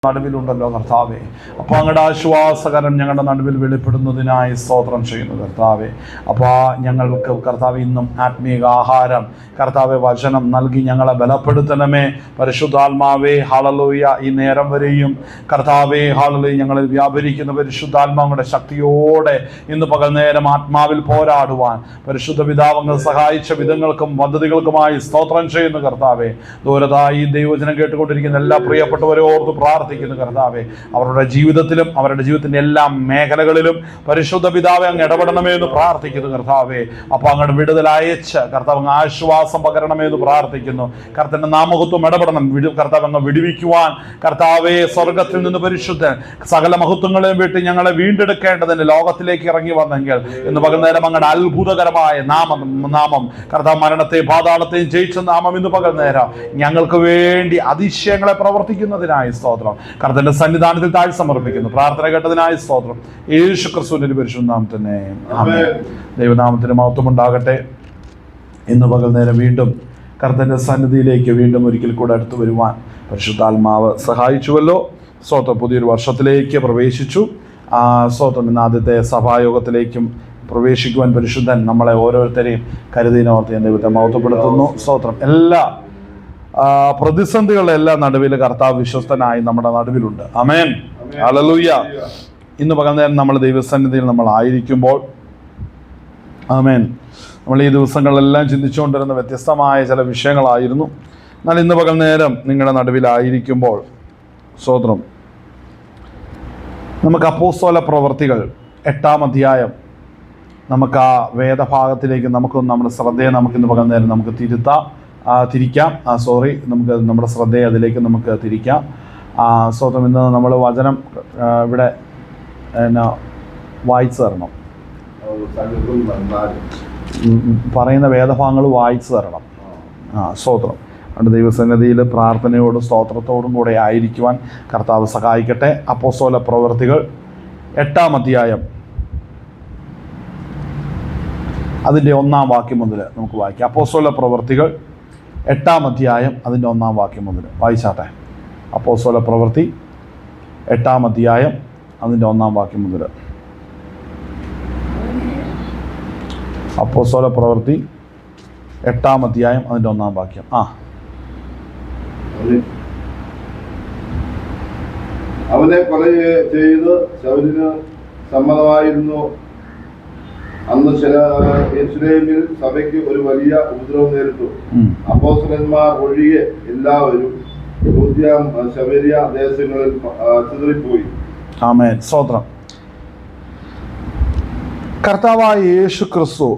നടുവിലുണ്ടല്ലോ കർത്താവെ. അപ്പോൾ അങ്ങയുടെ ആശ്വാസകരം ഞങ്ങളുടെ നടുവിൽ വെളിപ്പെടുന്നതിനായി സ്തോത്രം ചെയ്യുന്നു കർത്താവെ. അപ്പോൾ ഞങ്ങൾക്ക് കർത്താവ് ഇന്നും ആത്മീയ ആഹാരം കർത്താവെ വചനം നൽകി ഞങ്ങളെ ബലപ്പെടുത്തണമേ. പരിശുദ്ധാത്മാവേ ഹല്ലേലൂയ. ഈ നേരം വരെയും കർത്താവേ ഹല്ലേലൂയ ഞങ്ങളിൽ വ്യാപരിക്കുന്ന പരിശുദ്ധാത്മാവിന്റെ ശക്തിയോടെ ഇന്ന് പകൽ നേരം ആത്മാവിൽ പോരാടുവാൻ പരിശുദ്ധ പിതാവങ്ങൾ സഹായിച്ച വിധങ്ങൾക്കും പദ്ധതികൾക്കുമായി സ്തോത്രം ചെയ്യുന്നു കർത്താവെ. ദൂരതായി ദൈവവചനം കേട്ടുകൊണ്ടിരിക്കുന്ന എല്ലാ പ്രിയപ്പെട്ടവരോട് പ്രാർത്ഥിക്കുന്നു കർത്താവെ. അവരുടെ ജീവിതത്തിലും അവരുടെ ജീവിതത്തിന്റെ എല്ലാ മേഖലകളിലും പരിശുദ്ധ പിതാവെ അങ്ങ് ഇടപെടണമേ എന്ന് പ്രാർത്ഥിക്കുന്നു കർത്താവെ. അപ്പൊ അങ്ങോട്ട് വിടുതൽ അയച്ച് കർത്താവ് അങ്ങ് ആശ്വാസം പകരണമേ എന്ന് പ്രാർത്ഥിക്കുന്നു. കർത്താവിന്റെ നാമഹത്വം ഇടപെടണം. കർത്താവ് അങ്ങ് വിടുവിക്കുവാൻ കർത്താവെ സ്വർഗത്തിൽ നിന്ന് പരിശുദ്ധൻ സകല മഹത്വങ്ങളെയും വിട്ട് ഞങ്ങളെ വീണ്ടെടുക്കേണ്ടതിന് ലോകത്തിലേക്ക് ഇറങ്ങി വന്നെങ്കിൽ ഇന്ന് പകൽ നേരം അങ്ങയുടെ അത്ഭുതകരമായ നാമം കർത്താവ് മരണത്തെയും പാതാളത്തെയും ജയിച്ച നാമം ഇന്ന് പകൽ നേരം ഞങ്ങൾക്ക് വേണ്ടി അതിശയങ്ങളെ പ്രവർത്തിക്കുന്നതിനായി സ്തോത്രം. കർത്താവിന്റെ സന്നിധാനത്തിൽ താഴ്ച സമർപ്പിക്കുന്നു. പ്രാർത്ഥന കേട്ടതിനായി സ്തോത്രം. യേശു ക്രിസ്തുവിന്റെ പരിശുദ്ധ നാമത്തിനെ ആമേൻ. ദൈവനാമത്തിന് മഹത്വം ഉണ്ടാകട്ടെ. ഇന്ന് പകൽ നേരം വീണ്ടും കർത്താവിന്റെ സന്നിധിയിലേക്ക് വീണ്ടും ഒരിക്കൽ കൂടെ അടുത്ത് വരുവാൻ പരിശുദ്ധാത്മാവ് സഹായിച്ചുവല്ലോ. സ്തോത്രം. പുതിയൊരു വർഷത്തിലേക്ക് പ്രവേശിച്ചു. സ്തോത്രം. ഇന്ന് ആദ്യത്തെ സഭായോഗത്തിലേക്കും പ്രവേശിക്കുവാൻ പരിശുദ്ധൻ നമ്മളെ ഓരോരുത്തരെയും കരുതിനോർത്ത് ഞാൻ ദൈവത്തെ മഹത്വപ്പെടുത്തുന്നു. സ്തോത്രം. എല്ലാ പ്രതിസന്ധികളുടെ നടുവിൽ കർത്താവ് വിശ്വസ്തനായി നമ്മുടെ നടുവിലുണ്ട്. ആമേൻ. ഹല്ലേലൂയ. ഇന്ന് പകൽ നേരം നമ്മൾ ദൈവസന്നിധിയിൽ നമ്മൾ ആയിരിക്കുമ്പോൾ ആമേൻ നമ്മൾ ഈ ദിവസങ്ങളിലെല്ലാം ചിന്തിച്ചുകൊണ്ടിരുന്ന വ്യത്യസ്തമായ ചില വിഷയങ്ങളായിരുന്നു. എന്നാൽ ഇന്ന് പകൽ നേരം നിങ്ങളുടെ നടുവിലായിരിക്കുമ്പോൾ സ്തോത്രം നമുക്ക് അപ്പോസ്തല പ്രവൃത്തികൾ 8-ാം അധ്യായം നമുക്ക് ആ വേദഭാഗത്തിലേക്ക് നമ്മുടെ ശ്രദ്ധയെ നമുക്കിന്ന് പകൽ നേരം നമുക്ക് തിരിക്കാം. നമുക്ക് നമ്മുടെ ശ്രദ്ധയെ അതിലേക്ക് നമുക്ക് തിരിക്കാം. സ്തോത്രം. ഇന്ന് നമ്മൾ വചനം ഇവിടെ വായിച്ചു തരണം. പറയുന്ന വേദഭാഗങ്ങൾ വായിച്ചു തരണം. സ്തോത്രം. അതുകൊണ്ട് ദൈവസന്നിധിയിൽ പ്രാർത്ഥനയോടും സ്തോത്രത്തോടും കൂടെ ആയിരിക്കുവാൻ കർത്താവ് സഹായിക്കട്ടെ. അപ്പോസ്തല പ്രവൃത്തികൾ 8-ാം അധ്യായം അതിൻ്റെ 1-ാം വാക്യം മുതൽ നമുക്ക് വായിക്കാം. അപ്പോസ്തല പ്രവൃത്തികൾ 8-ാം അധ്യായം അതിൻ്റെ 1-ാം വാക്യം മുതൽ വായിച്ചാട്ടെ. അപ്പോസ്തല പ്രവൃത്തി 8-ാം അധ്യായം അതിൻ്റെ 1-ാം വാക്യം മുതൽ. അപ്പോസ്തല പ്രവൃത്തി 8-ാം അധ്യായം അതിൻ്റെ 1-ാം വാക്യം. അവനെ കൊല ചെയ്ത് ശൗലിന് സമ്മതമായിരുന്നു. അന്ന് യെരൂശലേമിൽ സഭയ്ക്ക് ഒരു വലിയ ഉപദ്രവം നേരിട്ടു. അപ്പോസ്തലന്മാർ ഒഴികെ എല്ലാവരും യഹൂദ്യ ശമര്യ ദേശങ്ങളിൽ ചിതറിപ്പോയി. ആമേൻ. സ്തോത്രം. കർത്താവായ യേശു ക്രിസ്തു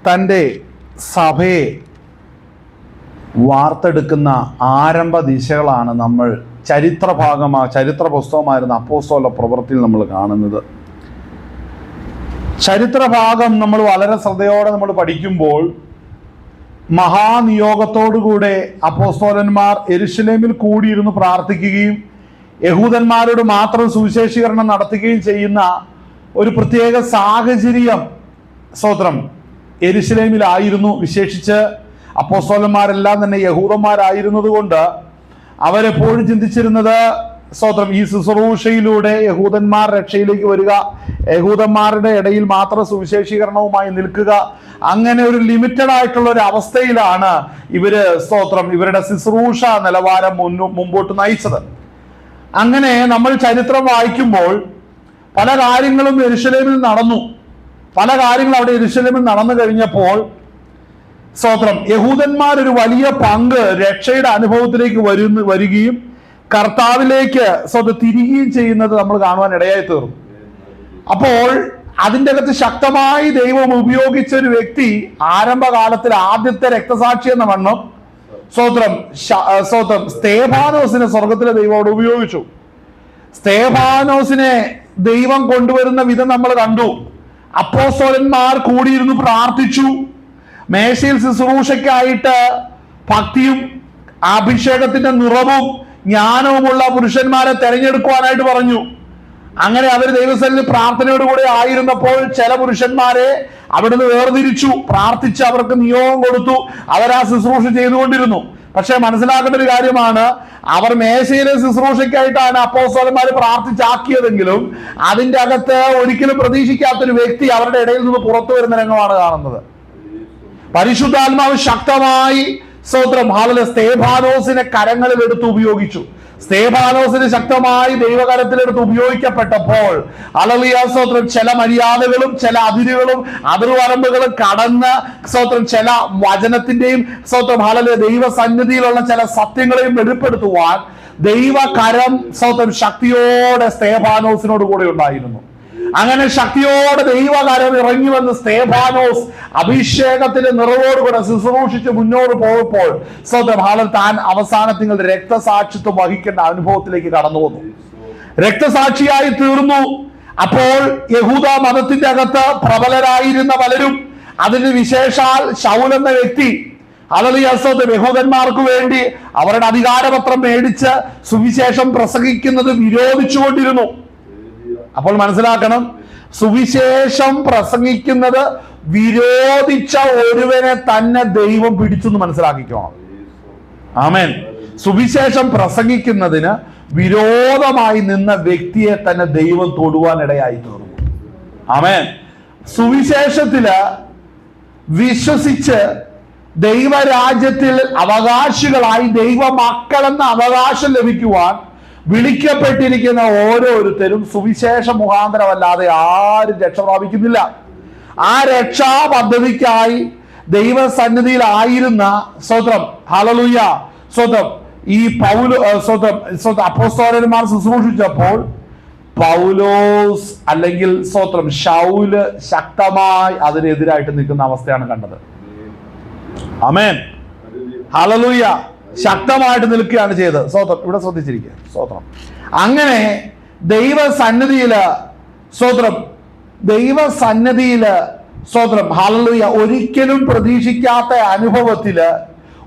തൻ്റെ സഭയെ വാർത്തെടുക്കുന്ന ആരംഭ ദിശകളാണ് നമ്മൾ ചരിത്ര പുസ്തകമായിരുന്ന അപ്പോസ്തല പ്രവൃത്തിയിൽ നമ്മൾ കാണുന്നത്. ചരിത്രഭാഗം നമ്മൾ വളരെ ശ്രദ്ധയോടെ നമ്മൾ പഠിക്കുമ്പോൾ മഹാനിയോഗത്തോടുകൂടെ അപ്പോസ്തലന്മാർ യെരൂശലേമിൽ കൂടിയിരുന്ന് പ്രാർത്ഥിക്കുകയും യഹൂദന്മാരോട് മാത്രം സുവിശേഷീകരണം നടത്തുകയും ചെയ്യുന്ന ഒരു പ്രത്യേക സാഹചര്യം സ്തോത്രം യെരൂശലേമിലായിരുന്നു. വിശേഷിച്ച് അപ്പോസ്തലന്മാരെല്ലാം തന്നെ യഹൂദന്മാരായിരുന്നത് കൊണ്ട് അവരെപ്പോഴും ചിന്തിച്ചിരുന്നത് സ്തോത്രം ഈ ശുശ്രൂഷയിലൂടെ യഹൂദന്മാർ രക്ഷയിലേക്ക് വരിക, യഹൂദന്മാരുടെ ഇടയിൽ മാത്രം സുവിശേഷീകരണവുമായി നിൽക്കുക, അങ്ങനെ ഒരു ലിമിറ്റഡ് ആയിട്ടുള്ള ഒരു അവസ്ഥയിലാണ് സ്തോത്രം ഇവരുടെ ശുശ്രൂഷ നിലവാരം മുമ്പോട്ട് നയിച്ചത്. അങ്ങനെ നമ്മൾ ചരിത്രം വായിക്കുമ്പോൾ പല കാര്യങ്ങളും യെരൂശലേമിൽ നടന്നു. പല കാര്യങ്ങളും അവിടെ യെരൂശലേമിൽ നടന്നു കഴിഞ്ഞപ്പോൾ സ്തോത്രം യഹൂദന്മാർ ഒരു വലിയ പങ്ക് രക്ഷയുടെ അനുഭവത്തിലേക്ക് വരികയും കർത്താവിലേക്ക് തിരികുകയും ചെയ്യുന്നത് നമ്മൾ കാണുവാൻ ഇടയായി തീർന്നു. അപ്പോൾ അതിൻ്റെ അകത്ത് ശക്തമായി ദൈവം ഉപയോഗിച്ച ഒരു വ്യക്തി ആരംഭകാലത്തിൽ ആദ്യത്തെ രക്തസാക്ഷി എന്ന വണ്ണം സ്തോത്രം സ്തേഫാനോസിനെ സ്വർഗത്തിലെ ദൈവം അവിടെ ഉപയോഗിച്ചു. സ്തേഫാനോസിനെ ദൈവം കൊണ്ടുവരുന്ന വിധം നമ്മൾ കണ്ടു. അപ്പോസ്തലന്മാർ കൂടിയിരുന്ന് പ്രാർത്ഥിച്ചു. മേശയിൽ ശുശ്രൂഷയ്ക്കായിട്ട് ഭക്തിയും അഭിഷേകത്തിന്റെ നിറവും ജ്ഞാനവുമുള്ള പുരുഷന്മാരെ തെരഞ്ഞെടുക്കുവാനായിട്ട് പറഞ്ഞു. അങ്ങനെ അവർ ദൈവസന്നിധിയിൽ പ്രാർത്ഥനയോടുകൂടെ ആയിരുന്നപ്പോൾ ചില പുരുഷന്മാരെ അവിടുന്ന് വേർതിരിച്ചു, പ്രാർത്ഥിച്ച് അവർക്ക് നിയോഗം കൊടുത്തു. അവരാ ശുശ്രൂഷ ചെയ്തുകൊണ്ടിരുന്നു. പക്ഷെ മനസ്സിലാക്കേണ്ട ഒരു കാര്യമാണ്, അവർ മേശയിലെ ശുശ്രൂഷയ്ക്കായിട്ടാണ് അപ്പോസ്തലന്മാർ പ്രാർത്ഥിച്ചാക്കിയതെങ്കിലും അതിന്റെ അകത്ത് ഒരിക്കലും പ്രതീക്ഷിക്കാത്തൊരു വ്യക്തി അവരുടെ ഇടയിൽ നിന്ന് പുറത്തു വരുന്ന രംഗമാണ് കാണുന്നത്. പരിശുദ്ധാത്മാവ് ശക്തമായി സ്തോത്രം സ്തേഫാനോസിനെ കരങ്ങളിൽ എടുത്ത് ഉപയോഗിച്ചു. സ്തേഫാനോസിന് ശക്തമായി ദൈവകരത്തിലെടുത്ത് ഉപയോഗിക്കപ്പെട്ടപ്പോൾ സ്തോത്രം ചില മര്യാദകളും ചില അതിരുകളും അതിർവരമ്പുകളും കടന്ന് സ്തോത്രം ചില വചനത്തിന്റെയും സ്തോത്രം ദൈവസന്നിധിയിലുള്ള ചില സത്യങ്ങളെയും വെളിപ്പെടുത്തുവാൻ ദൈവകരം സ്തോത്രം ശക്തിയോടെ സ്തേഫാനോസിനോട് കൂടെ ഉണ്ടായിരുന്നു. അങ്ങനെ ശക്തിയോടെ ദൈവകരം ഇറങ്ങി വന്ന് സ്തേഫാനോസ് അഭിഷേകത്തിന്റെ നിറവോടുകൂടെ ശുശ്രൂഷിച്ച് മുന്നോട്ട് പോയപ്പോൾ സ്വന്തം താൻ അവസാനത്തിൽ രക്തസാക്ഷിത്വം വഹിക്കേണ്ട അനുഭവത്തിലേക്ക് കടന്നു വന്നു, രക്തസാക്ഷിയായി തീർന്നു. അപ്പോൾ യഹൂദ മതത്തിന്റെ അകത്ത് പ്രബലരായിരുന്ന പലരും, അതിന് വിശേഷാൽ ശൗൽ എന്ന വ്യക്തി യഹൂദന്മാർക്ക് വേണ്ടി അവരുടെ അധികാരപത്രം മേടിച്ച് സുവിശേഷം പ്രസംഗിക്കുന്നത് വിരോധിച്ചുകൊണ്ടിരുന്നു. അപ്പോൾ മനസ്സിലാക്കണം, സുവിശേഷം പ്രസംഗിക്കുന്നത് വിരോധിച്ച ഒരുവനെ തന്നെ ദൈവം പിടിച്ചു എന്ന് മനസ്സിലാക്കിക്കോണം. ആമേൻ. സുവിശേഷം പ്രസംഗിക്കുന്നതിന് വിരോധമായി നിന്ന വ്യക്തിയെ തന്നെ ദൈവം തൊടുവാനിടയായി തീർന്നു. ആമേൻ. സുവിശേഷത്തില് വിശ്വസിച്ച് ദൈവരാജ്യത്തിൽ അവകാശികളായി ദൈവ മക്കളെന്ന അവകാശം ലഭിക്കുവാൻ വിളിക്കപ്പെട്ടിരിക്കുന്ന ഓരോരുത്തരും സുവിശേഷ മുഖാന്തരമല്ലാതെ ആരും രക്ഷ പ്രാപിക്കുന്നില്ല. ആ രക്ഷാ പദ്ധതിക്കായി ദൈവസന്നിധിയിലായിരുന്ന സ്തോത്രം ഹല്ലേലൂയ സ്തോത്രം ഈ അപ്പോസ്തലന്മാർ ശുശ്രൂഷിച്ചപ്പോൾ പൗലോസ് അല്ലെങ്കിൽ സ്തോത്രം ശൗല് ശക്തമായി അതിനെതിരായിട്ട് നിൽക്കുന്ന അവസ്ഥയാണ് കണ്ടത്. ആമേൻ. ഹല്ലേലൂയ. ശക്തമായിട്ട് നിൽക്കുകയാണ് ചെയ്തത്. സ്തോത്രം. ഇവിടെ ശ്രദ്ധിച്ചിരിക്കുക. സ്തോത്രം. അങ്ങനെ ദൈവസന്നിധിയില് സ്തോത്രം ഹല്ലേലൂയ ഒരിക്കലും പ്രതീക്ഷിക്കാത്ത അനുഭവത്തില്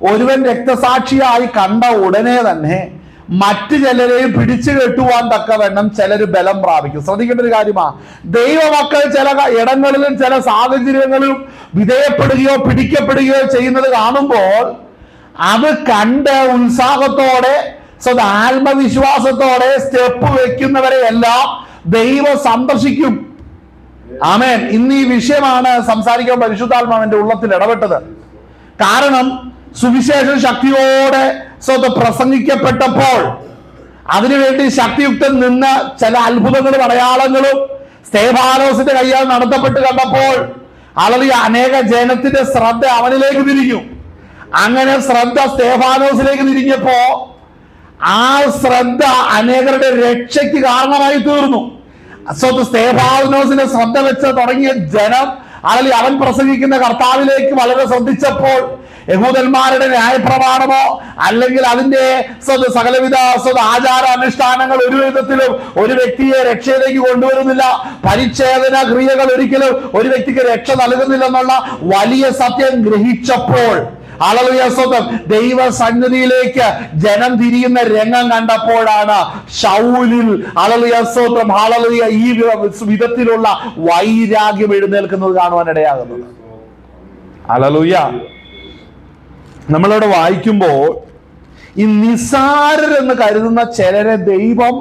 ഒരുവൻ രക്തസാക്ഷിയായി കണ്ട ഉടനെ തന്നെ മറ്റു ചിലരെയും പിടിച്ചു കെട്ടുവാൻ തക്കവണ്ണം ചിലര് ബലം പ്രാപിക്കും. ശ്രദ്ധിക്കേണ്ട ഒരു കാര്യമാണ്, ദൈവമക്കൾ ചില ഇടങ്ങളിലും ചില സാഹചര്യങ്ങളിലും വിധേയപ്പെടുകയോ പിടിക്കപ്പെടുകയോ ചെയ്യുന്നത് കാണുമ്പോൾ അത് കണ്ട് ഉത്സാഹത്തോടെ ആത്മവിശ്വാസത്തോടെ സ്റ്റെപ്പ് വെക്കുന്നവരെ എല്ലാം ദൈവം സന്ദർശിക്കും. ആമേൻ. ഇന്ന് ഈ വിഷയമാണ് സംസാരിക്കാൻ പരിശുദ്ധാത്മാവിന്റെ ഉള്ളത്തിൽ ഇടപെട്ടത്. കാരണം സുവിശേഷം ശക്തിയോടെ പ്രസംഗിക്കപ്പെട്ടപ്പോൾ അതിനുവേണ്ടി ശക്തിയുക്തം നിന്ന് ചില അത്ഭുതങ്ങളും അടയാളങ്ങളും സ്തേഫാനോസിന്റെ കയ്യാൽ നടത്തപ്പെട്ട് കണ്ടപ്പോൾ അനേക ജനത്തിന്റെ ശ്രദ്ധ അവനിലേക്ക് തിരിഞ്ഞു. അങ്ങനെ ശ്രദ്ധ സ്തേഫാനോസിലേക്ക് തിരിഞ്ഞപ്പോ ആ ശ്രദ്ധ അനേകരുടെ രക്ഷയ്ക്ക് കാരണമായി തീർന്നു. സ്തേഫാനോസിനെ ശ്രദ്ധ വെച്ച് തുടങ്ങിയ ജനം അവൻ പ്രസംഗിക്കുന്ന കർത്താവിലേക്ക് വളരെ ശ്രദ്ധിച്ചപ്പോൾ യഹൂദന്മാരുടെ ന്യായപ്രമാണമോ അല്ലെങ്കിൽ അതിന്റെ സകലവിധ ആചാര അനുഷ്ഠാനങ്ങൾ ഒരു വിധത്തിലും ഒരു വ്യക്തിയെ രക്ഷയിലേക്ക് കൊണ്ടുവരുന്നില്ല. പരിച്ഛേദന ക്രിയകൾ ഒരിക്കലും ഒരു വ്യക്തിക്ക് രക്ഷ നൽകുന്നില്ലെന്നുള്ള വലിയ സത്യം ഗ്രഹിച്ചപ്പോൾ ദൈവസന്നിധിയിലേക്ക് ജനം തിരിയുന്ന രംഗം കണ്ടപ്പോഴാണ് ശൗലിൽ ഈ വിധത്തിലുള്ള വൈരാഗ്യം എഴുന്നേൽക്കുന്നത് കാണുവാനിടയാകുന്നത്. ഹല്ലേലൂയ. നമ്മളിവിടെ വായിക്കുമ്പോൾ ഈ നിസ്സാരരെന്ന് കരുതുന്ന ചിലരെ ദൈവം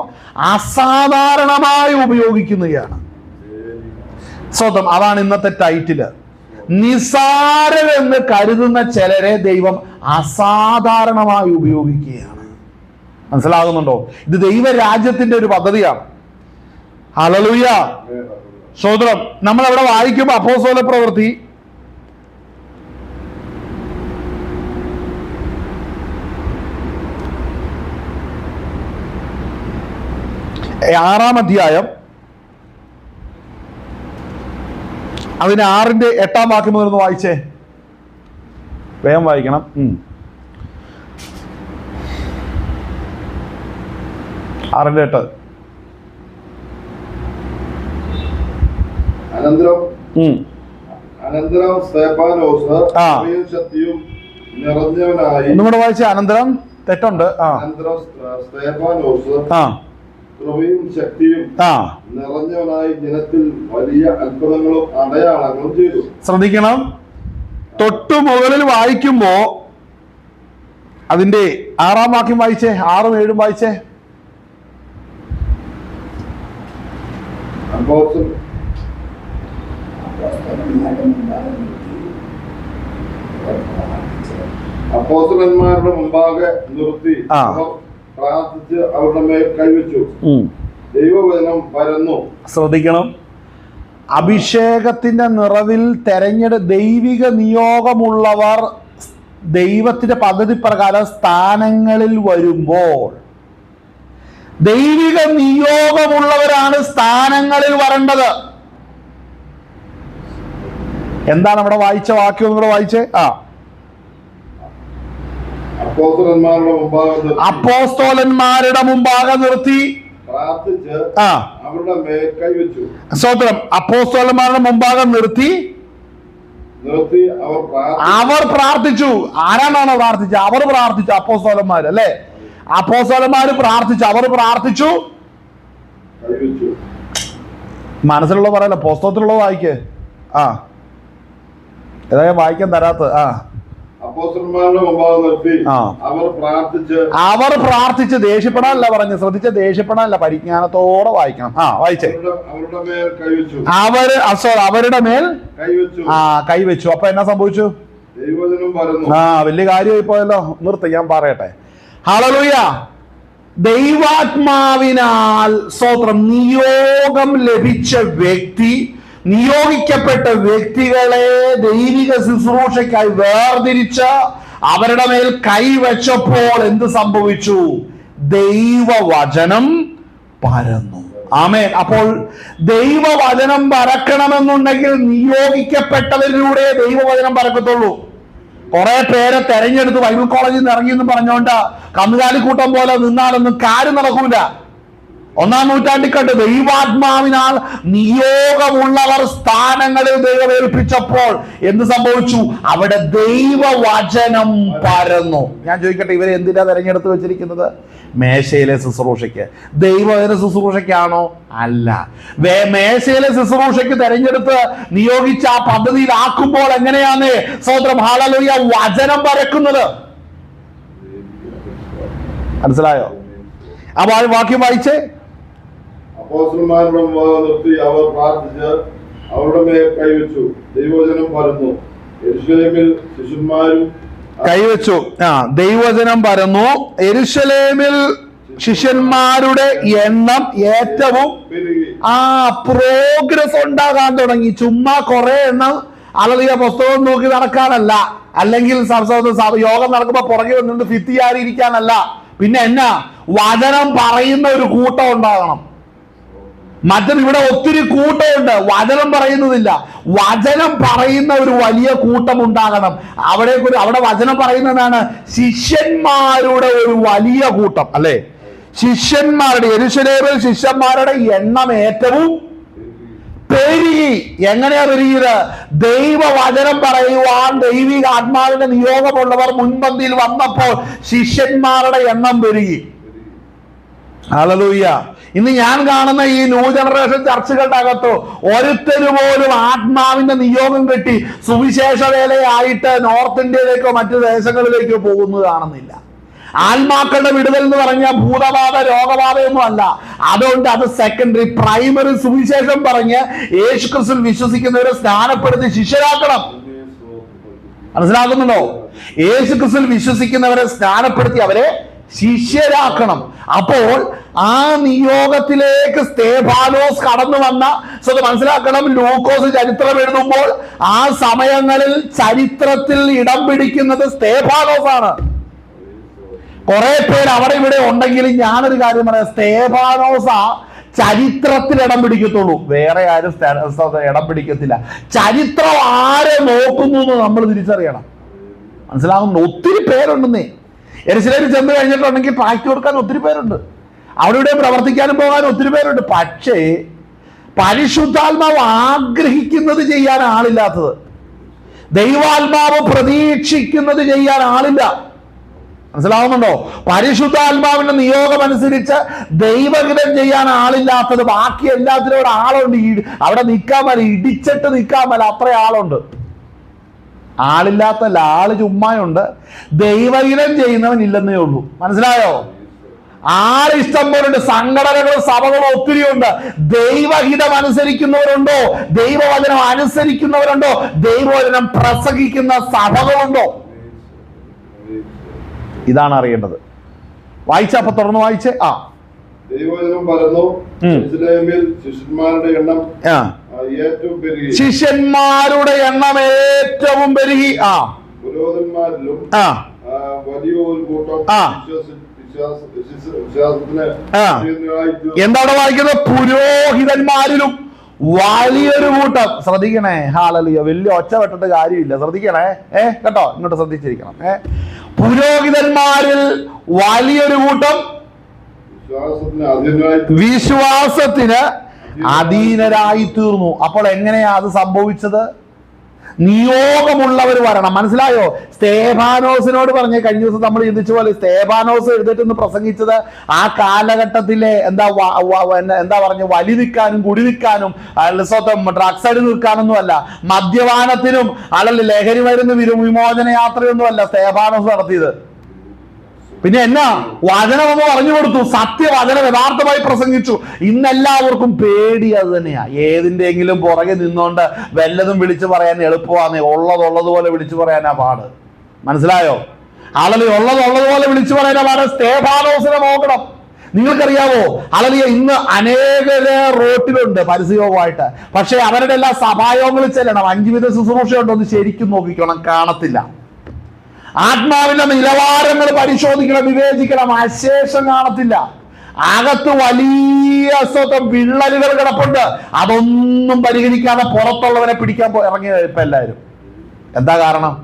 അസാധാരണമായി ഉപയോഗിക്കുകയാണ്. സ്വന്തം അതാണ് ഇന്നത്തെ ടൈറ്റില്. നിസ്സാരരെന്ന് കരുതുന്ന ചിലരെ ദൈവം അസാധാരണമായി ഉപയോഗിക്കുകയാണ്. മനസ്സിലാകുന്നുണ്ടോ? ഇത് ദൈവരാജ്യത്തിന്റെ ഒരു പദ്ധതിയാണ്. ഹല്ലേലൂയ. സ്തോത്രം. നമ്മൾ അവിടെ വായിക്കുമ്പോൾ അപ്പോസ്തല പ്രവൃത്തി 6-ാം അധ്യായം അതിന് 6-ന്റെ 8-ാം വാക്യം മുതൽ ഒന്ന് വായിച്ചേ. വേഗം വായിക്കണം. 6-ന്റെ 8. അനന്തരം സ്തേഫാനോസ് ശക്തിയും നിറഞ്ഞവനായി. ഒന്നുകൂടെ വായിച്ചേ. അനന്തരം തെറ്റുണ്ട്. സ്തേഫാനോസ് കൃപയും ശക്തിയും നിറഞ്ഞവനായി ജനത്തിൽ വലിയ അത്ഭുതങ്ങളും അടയാളങ്ങളും ചെയ്തു. ശ്രദ്ധിക്കണം. തൊട്ടു മുകളിൽ വായിക്കുമ്പോ അതിന്റെ 6-ാം വാക്യം വായിച്ചേ, 6ഉം 7ഉം വായിച്ചേ. അപ്പോസ്തലന്മാരുടെ മുമ്പാകെ നിർത്തി അവർ പ്രാർത്ഥിച്ച് അവരുടെ മേൽ കൈവച്ചു. ദൈവവചനം പരന്നു. ശ്രദ്ധിക്കണം, അഭിഷേകത്തിന്റെ നിറവിൽ ദൈവിക നിയോഗമുള്ളവർ ദൈവത്തിന്റെ പദ്ധതി പ്രകാരം സ്ഥാനങ്ങളിൽ വരുമ്പോൾ, ദൈവിക നിയോഗമുള്ളവരാണ് സ്ഥാനങ്ങളിൽ വരേണ്ടത്. എന്താണ് നമ്മുടെ വായിച്ച വാക്യം? കൂടെ വായിച്ചേ. അപ്പോസ്തലന്മാരുടെ മുമ്പാകെ നിർത്തി അവരുടെ മേൽ കൈവച്ചു. സ്തോത്രം. അപ്പോസ്തലന്മാരുടെ മുമ്പാകെ നിർത്തി അവർ പ്രാർത്ഥിച്ചു. ആരാണോ പ്രാർത്ഥിച്ചത്? അവർ പ്രാർത്ഥിച്ചു. അപ്പോസ്തലന്മാർ അല്ലേ? അപ്പോസ്തലന്മാർ പ്രാർത്ഥിച്ചു, അവർ പ്രാർത്ഥിച്ചു. മനസ്സിലുള്ള പറയല്ല, പുസ്തകത്തിലുള്ളത് വായിക്കേ. ഏതായാലും വായിക്കാൻ തരാത്ത. അവർ പ്രാർത്ഥിച്ച് ദേഷ്യപ്പെടാനല്ല പറഞ്ഞു. ശ്രദ്ധിച്ച, ദേഷ്യപ്പെടാനല്ല, പരിജ്ഞാനത്തോടെ വായിക്കണം. വായിച്ചേ. അവരുടെ മേൽ കൈവച്ചു. അപ്പൊ എന്നാ സംഭവിച്ചു? വലിയ കാര്യമായി പോയല്ലോ. നിർത്തി, ഞാൻ പറയട്ടെ. ഹല്ലേലൂയ. ദൈവാത്മാവിനാൽ സ്തോത്രം നിയോഗം ലഭിച്ച വ്യക്തി, നിയോഗിക്കപ്പെട്ട വ്യക്തികളെ ദൈവിക ശുശ്രൂഷയ്ക്കായി വേർതിരിച്ച് അവരുടെ മേൽ കൈവച്ചപ്പോൾ എന്ത് സംഭവിച്ചു? ദൈവവചനം പരന്നു. ആമേൻ. അപ്പോൾ ദൈവവചനം പരക്കണമെന്നുണ്ടെങ്കിൽ നിയോഗിക്കപ്പെട്ടവരിലൂടെ ദൈവവചനം പരക്കത്തുള്ളൂ. കുറെ പേരെ തെരഞ്ഞെടുത്ത് ബൈബിൾ കോളേജിൽ നിന്ന് ഇറങ്ങി എന്ന് പറഞ്ഞുകൊണ്ട് കന്നുകാലിക്കൂട്ടം പോലെ നിന്നാലൊന്നും കാര്യം നടക്കൂല. 1-ാം നൂറ്റാണ്ടിൽ കണ്ട് ദൈവാത്മാവിനാൽ നിയോഗമുള്ളവർ സ്ഥാനങ്ങളിൽ ദൈവം ഏൽപ്പിച്ചപ്പോൾ എന്ത് സംഭവിച്ചു? അവിടെ ദൈവവചനം പരന്നു. ഞാൻ ചോദിക്കട്ടെ, ഇവരെ എന്തിനാ തെരഞ്ഞെടുത്ത് വെച്ചിരിക്കുന്നത്? മേശയിലെ ശുശ്രൂഷയ്ക്ക്. ദൈവവചന ശുശ്രൂഷയ്ക്കാണോ? അല്ല. മേശയിലെ ശുശ്രൂഷയ്ക്ക് തെരഞ്ഞെടുത്ത് നിയോഗിച്ച ആ പദ്ധതിയിലാക്കുമ്പോൾ എങ്ങനെയാണ് സ്തോത്രം ഹല്ലേലൂയ വചനം പരക്കുന്നത്? മനസ്സിലായോ? ആ വാക്യം വായിച്ചേ. അപ്പോസ്തലന്മാരുടെ മുമ്പാകെ നിർത്തി അവർ പ്രാർത്ഥിച്ച് അവരുടെ മേൽ കൈവച്ചു. ദൈവവചനം പരന്നു. യെരൂശലേമിൽ ശിഷ്യന്മാരും കൈവച്ചു. ദൈവവചനം പരന്നു. യെരൂശലേമിൽ ശിഷ്യന്മാരുടെ എണ്ണം ഏറ്റവും പ്രോഗ്രസ് ഉണ്ടാകാൻ തുടങ്ങി. ചുമ്മാ കുറെ എണ്ണം അലറിയ പുസ്തകം നോക്കി നടക്കാനല്ല, അല്ലെങ്കിൽ യോഗം നടക്കുമ്പോ പുറകെ വന്നിട്ട് ഭിത്തിയാരിയിരിക്കാനല്ല. പിന്നെ എന്നാ? വചനം പറയുന്ന ഒരു കൂട്ടം ഉണ്ടാകണം. മറ്റത് ഇവിടെ ഒത്തിരി കൂട്ടമുണ്ട്, വചനം പറയുന്നതില്ല. വചനം പറയുന്ന ഒരു വലിയ കൂട്ടം ഉണ്ടാകണം. അവിടെ വചനം പറയുന്നതാണ് ശിഷ്യന്മാരുടെ ഒരു വലിയ കൂട്ടം, അല്ലെ? ശിഷ്യന്മാരുടെ, യെരൂശലേമിൽ ശിഷ്യന്മാരുടെ എണ്ണം ഏറ്റവും പെരുകി. എങ്ങനെയാ പെരുകിയത്? ദൈവവചനം പറയുവാൻ ദൈവിക ആത്മാവിന്റെ നിയോഗമുള്ളവർ മുൻപന്തിയിൽ വന്നപ്പോൾ ശിഷ്യന്മാരുടെ എണ്ണം പെരുകി. ഹല്ലേലൂയ. ഇന്ന് ഞാൻ കാണുന്ന ഈ ന്യൂ ജനറേഷൻ ചർച്ചുകളുടെ അകത്ത് ഒരുത്തരു പോലും ആത്മാവിന്റെ നിയോഗം കിട്ടി സുവിശേഷ വേലയായിട്ട് നോർത്ത് ഇന്ത്യയിലേക്കോ മറ്റു ദേശങ്ങളിലേക്കോ പോകുന്നത് കാണുന്നില്ല. ആത്മാക്കളുടെ വിടുതൽ എന്ന് പറഞ്ഞാൽ ഭൂതബാധ രോഗബാധയൊന്നും അല്ല. അതുകൊണ്ട് അത് സെക്കൻഡറി. പ്രൈമറി സുവിശേഷം പറഞ്ഞ് യേശുക്രിസ്തുവിൽ വിശ്വസിക്കുന്നവരെ സ്നാനപ്പെടുത്തി ശിഷ്യരാക്കണം. മനസ്സിലാക്കുന്നുണ്ടോ? യേശുക്രിസ്തുവിൽ വിശ്വസിക്കുന്നവരെ സ്നാനപ്പെടുത്തി അവരെ ശിഷ്യരാക്കണം. അപ്പോൾ ആ നിയോഗത്തിലേക്ക് സ്തേഫാനോസ് കടന്നു വന്ന മനസ്സിലാക്കണം. ലൂക്കോസ് ചരിത്രം എഴുതുമ്പോൾ ആ സമയങ്ങളിൽ ചരിത്രത്തിൽ ഇടം പിടിക്കുന്നത് സ്തേഫാനോസ് ആണ്. കുറെ പേര് അവിടെ ഇവിടെ ഉണ്ടെങ്കിലും ഞാനൊരു കാര്യം പറയാം, സ്തേഫാനോസ ചരിത്രത്തിൽ ഇടം പിടിക്കത്തുള്ളൂ, വേറെ ആരും ഇടം പിടിക്കത്തില്ല. ചരിത്രം ആരെ നോക്കുന്നു എന്ന് നമ്മൾ തിരിച്ചറിയണം. മനസ്സിലാകുന്നു? ഒത്തിരി പേരുണ്ടെന്നേ. യെരൂശലേമിൽ ചെന്ന് കഴിഞ്ഞിട്ടുണ്ടെങ്കിൽ പ്രാക്ടി കൊടുക്കാൻ ഒത്തിരി പേരുണ്ട്, അവിടെ ഇവിടെ പ്രവർത്തിക്കാനും പോകാനും ഒത്തിരി പേരുണ്ട്. പക്ഷേ പരിശുദ്ധാത്മാവ് ആഗ്രഹിക്കുന്നത് ചെയ്യാൻ ആളില്ലാത്തത്, ദൈവാത്മാവ് പ്രതീക്ഷിക്കുന്നത് ചെയ്യാൻ ആളില്ല. മനസ്സിലാവുന്നുണ്ടോ? പരിശുദ്ധാത്മാവിന്റെ നിയോഗം അനുസരിച്ച് ദൈവഹിതം ചെയ്യാൻ ആളില്ലാത്തത്. ബാക്കി എല്ലാത്തിനും ആളുണ്ട്. അവിടെ നിൽക്കാൻ മേല, ഇടിച്ചിട്ട് നിൽക്കാൻ മേല, അത്ര ആളുണ്ട്. ആളില്ലാത്തല്ല, ആള് ചുമ്മായുണ്ട്. ദൈവഹിതം ചെയ്യുന്നവൻ ഇല്ലെന്നേ ഉള്ളൂ. മനസ്സിലായോ? ആള് ഇഷ്ടം പോലുണ്ട്, സംഘടനകളും സഭകളും ഒത്തിരി ഉണ്ട്. ദൈവഹിതം അനുസരിക്കുന്നവരുണ്ടോ? ദൈവവചനം അനുസരിക്കുന്നവരുണ്ടോ? ദൈവവചനം പ്രസംഗിക്കുന്ന സഭകളുണ്ടോ? ഇതാണ് അറിയേണ്ടത്. വായിച്ചപ്പോ തുറന്നു വായിച്ചേ. ദൈവവചനം പരന്നു, യെരൂശലേമിൽ ശിഷ്യന്മാരുടെ എണ്ണം ഏറ്റവും പെരുകി. ശിഷ്യന്മാരുടെ എണ്ണം ഏറ്റവും പെരുകി. പുരോഹിതന്മാരിലും വലിയൊരു കൂട്ടം എന്താണ് വായിക്കുന്നത്? പുരോഹിതന്മാരിലും വലിയൊരു കൂട്ടം. ശ്രദ്ധിക്കണേ, ഹല്ലേലൂയ. വലിയ ഒച്ച വെട്ടിട്ട് കാര്യമില്ല, ശ്രദ്ധിക്കണേ. കേട്ടോ, ഇങ്ങോട്ട് ശ്രദ്ധിച്ചിരിക്കണം. പുരോഹിതന്മാരിൽ വലിയൊരു കൂട്ടം വിശ്വാസത്തിന് അധീനരായി തീർന്നു. അപ്പോൾ എങ്ങനെയാ അത് സംഭവിച്ചത്? നിയോഗമുള്ളവർ വരണം. മനസ്സിലായോ? സ്തേഫാനോസിനോട് പറഞ്ഞ കഴിഞ്ഞ ദിവസം നമ്മൾ ചിന്തിച്ച പോലെ സ്തേഫാനോസ് എഴുന്നേറ്റ് പ്രസംഗിച്ചത് ആ കാലഘട്ടത്തിലെ എന്താ പറഞ്ഞു, വലി നിൽക്കാനും കുടി നിൽക്കാനും ഡ്രഗ്സ് അടി നിൽക്കാനൊന്നും അല്ല, മദ്യപാനത്തിനും അല്ലെങ്കിൽ ലഹരി മരുന്ന് വിമോചന യാത്രയൊന്നും അല്ല സ്തേഫാനോസ് നടത്തിയത്. പിന്നെ എന്നാ? വചനമെന്ന് പറഞ്ഞു കൊടുത്തു, സത്യവചനം യഥാർത്ഥമായി പ്രസംഗിച്ചു. ഇന്നെല്ലാവർക്കും പേടി അത് തന്നെയാ. ഏതിൻ്റെങ്കിലും പുറകെ നിന്നുകൊണ്ട് വല്ലതും വിളിച്ചു പറയാൻ എളുപ്പമാണ്. ഉള്ളതുപോലെ വിളിച്ചു പറയാനാ പാട്. മനസ്സിലായോ? ആളെ ഉള്ളതുപോലെ വിളിച്ചു പറയാനാ പാട്. സ്തേഫാനോസിനെ നോക്കണം. നിങ്ങൾക്കറിയാവോ, ഇന്ന് അനേകരെ റോട്ടിലുണ്ട് പരസ്യവുമായിട്ട്. പക്ഷെ അവരുടെ എല്ലാ സഭായോഗങ്ങളിൽ ചെല്ലണം. 5 വിധ ശുശ്രൂഷയുണ്ടോ എന്ന് ശരിക്കും നോക്കിക്കണം, കാണത്തില്ല. ആത്മാവിന്റെ നിലവാരങ്ങൾ പരിശോധിക്കണം, വിവേചിക്കണം, അശേഷം കാണത്തില്ല. അകത്ത് വലിയ വിള്ളലുകൾ കിടപ്പുണ്ട്. അതൊന്നും പരിഗണിക്കാതെ പുറത്തുള്ളവരെ പിടിക്കാൻ ഇറങ്ങിയ ഇപ്പൊ എല്ലാവരും. എന്താ കാരണം?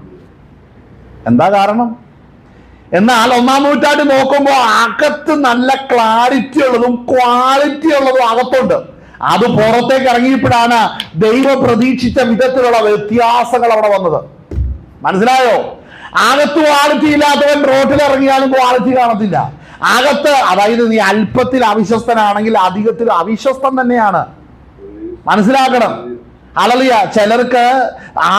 എന്നാൽ 1-ാം നൂറ്റാണ്ട് നോക്കുമ്പോൾ അകത്ത് നല്ല ക്ലാരിറ്റി ഉള്ളതും ക്വാളിറ്റി ഉള്ളതും അകത്തുണ്ട്. അത് പുറത്തേക്ക് ഇറങ്ങിയപ്പോഴാണ് ദൈവം പ്രതീക്ഷിച്ച വിധത്തിലുള്ള വ്യത്യാസങ്ങൾ അവിടെ വന്നത്. മനസ്സിലായോ? അകത്ത് ക്വാളിറ്റി ഇല്ലാത്തവൻ റോട്ടിൽ ഇറങ്ങിയാലും ക്വാളിറ്റി കാണത്തില്ല. അകത്ത്, അതായത് നീ അല്പത്തിൽ അവിശ്വസ്തനാണെങ്കിൽ അധികത്തിൽ അവിശ്വസ്തൻ തന്നെയാണ്. മനസ്സിലാക്കണം. ഹല്ലേലൂയ. ചിലർക്ക്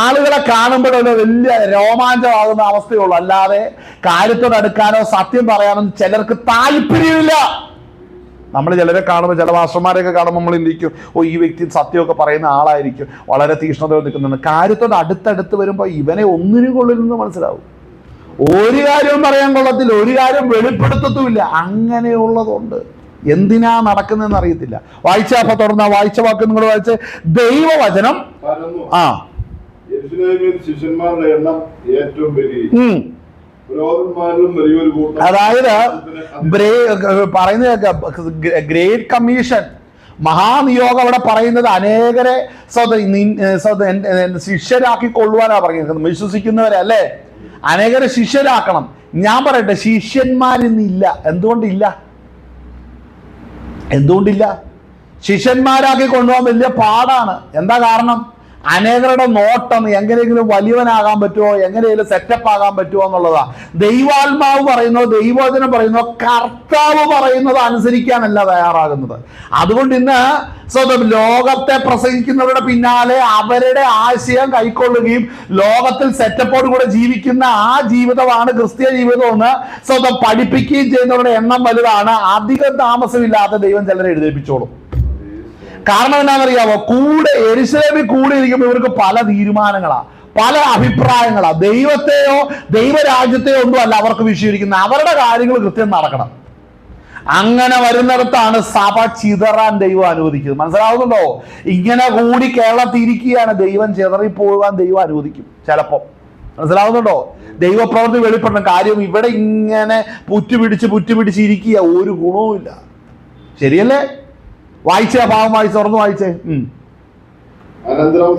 ആളുകളെ കാണുമ്പോഴല്ലോ വലിയ രോമാഞ്ചമാകുന്ന അവസ്ഥയുള്ളൂ, അല്ലാതെ കാര്യത്തോട് അടുക്കാനോ സത്യം പറയാനോ ചിലർക്ക് താല്പര്യമില്ല. നമ്മൾ ചിലരെ കാണുമ്പോൾ, ചില മാസ്റ്റർമാരെയൊക്കെ കാണുമ്പോൾ നമ്മൾ ചിന്തിക്കും, ഈ വ്യക്തി സത്യമൊക്കെ പറയുന്ന ആളായിരിക്കും, വളരെ തീക്ഷ്ണതയോടെ നിൽക്കുന്നുണ്ട്. കാര്യത്തോട് അടുത്തടുത്ത് വരുമ്പോൾ ഇവനെ ഒന്നിനും കൊള്ളില്ലെന്ന് മനസ്സിലാവും. ഒരു കാര്യവും പറയാൻ കൊള്ളത്തില്ല, ഒരു കാര്യം വെളിപ്പെടുത്തത്തുമില്ല. അങ്ങനെയുള്ളതുണ്ട്. എന്തിനാ നടക്കുന്നതെന്ന് അറിയത്തില്ല. വായിച്ചപ്പോ തുടർന്ന വായിച്ച വാക്ക് നിങ്ങൾ വായിച്ച്, ദൈവവചനം ശിഷ്യന്മാരുടെ എണ്ണം ഏറ്റവും പെരുകി. അതായത് പറയുന്ന ഗ്രേറ്റ് കമ്മീഷൻ, മഹാനിയോഗം അവിടെ പറയുന്നത് അനേകരെ ശിഷ്യരാക്കിക്കൊള്ളുവാനാ പറയുന്നത്. വിശ്വസിക്കുന്നവരെ അല്ലേ, അനേകരെ ശിഷ്യരാക്കണം. ഞാൻ പറയട്ടെ, ശിഷ്യന്മാരിന്നില്ല. എന്തുകൊണ്ടില്ല? ശിഷ്യന്മാരാക്കി കൊണ്ടുപോകാൻ വലിയ പാടാണ്. എന്താ കാരണം? അനേകരുടെ നോട്ടം എങ്ങനെയെങ്കിലും വലിയവനാകാൻ പറ്റുമോ, എങ്ങനെയെങ്കിലും സെറ്റപ്പ് ആകാൻ പറ്റുമോ എന്നുള്ളതാ. ദൈവാത്മാവ് പറയുന്നത്, ദൈവവചനം പറയുന്നത്, കർത്താവ് പറയുന്നത് അനുസരിക്കാനല്ല തയ്യാറാകുന്നത്. അതുകൊണ്ട് ഇന്ന് ലോകത്തെ പ്രസംഗിക്കുന്നവരുടെ പിന്നാലെ അവരുടെ ആശയം കൈക്കൊള്ളുകയും ലോകത്തിൽ സെറ്റപ്പോട് കൂടെ ജീവിക്കുന്ന ആ ജീവിതമാണ് ക്രിസ്തീയ ജീവിതം എന്ന് പഠിപ്പിക്കുകയും ചെയ്യുന്നവരുടെ എണ്ണം വലുതാണ്. അധികം താമസമില്ലാതെ ദൈവം ചിലരെ എഴുന്നേൽപ്പിച്ചോളും. കാരണം എന്താണെന്നറിയാമോ? യെരൂശലേമിൽ കൂടെ ഇരിക്കുമ്പോൾ ഇവർക്ക് പല തീരുമാനങ്ങളാ, പല അഭിപ്രായങ്ങളാ. ദൈവത്തെയോ ദൈവരാജ്യത്തെയോ ഒന്നും അല്ല അവർക്ക് വിഷയിക്കുന്നത്, അവരുടെ കാര്യങ്ങൾ കൃത്യം നടക്കണം. അങ്ങനെ വരുന്നിടത്താണ് സഭ ചിതറാൻ ദൈവം അനുവദിക്കുന്നത്. മനസ്സിലാവുന്നുണ്ടോ? ഇങ്ങനെ കൂടി കേരളത്തിൽ ഇരിക്കുകയാണ്, ദൈവം ചിതറിപ്പോകാൻ ദൈവം അനുവദിക്കും ചിലപ്പോൾ. മനസ്സിലാവുന്നുണ്ടോ? ദൈവപ്രവൃത്തി വെളിപ്പെടണം. കാര്യം ഇവിടെ ഇങ്ങനെ പുറ്റുപിടിച്ച് ഇരിക്കുക, ഒരു ഗുണവുമില്ല. ശരിയല്ലേ? വായിച്ചേ, ഭാവം വായിച്ച് തുറന്നു വായിച്ചേ. അനന്തരം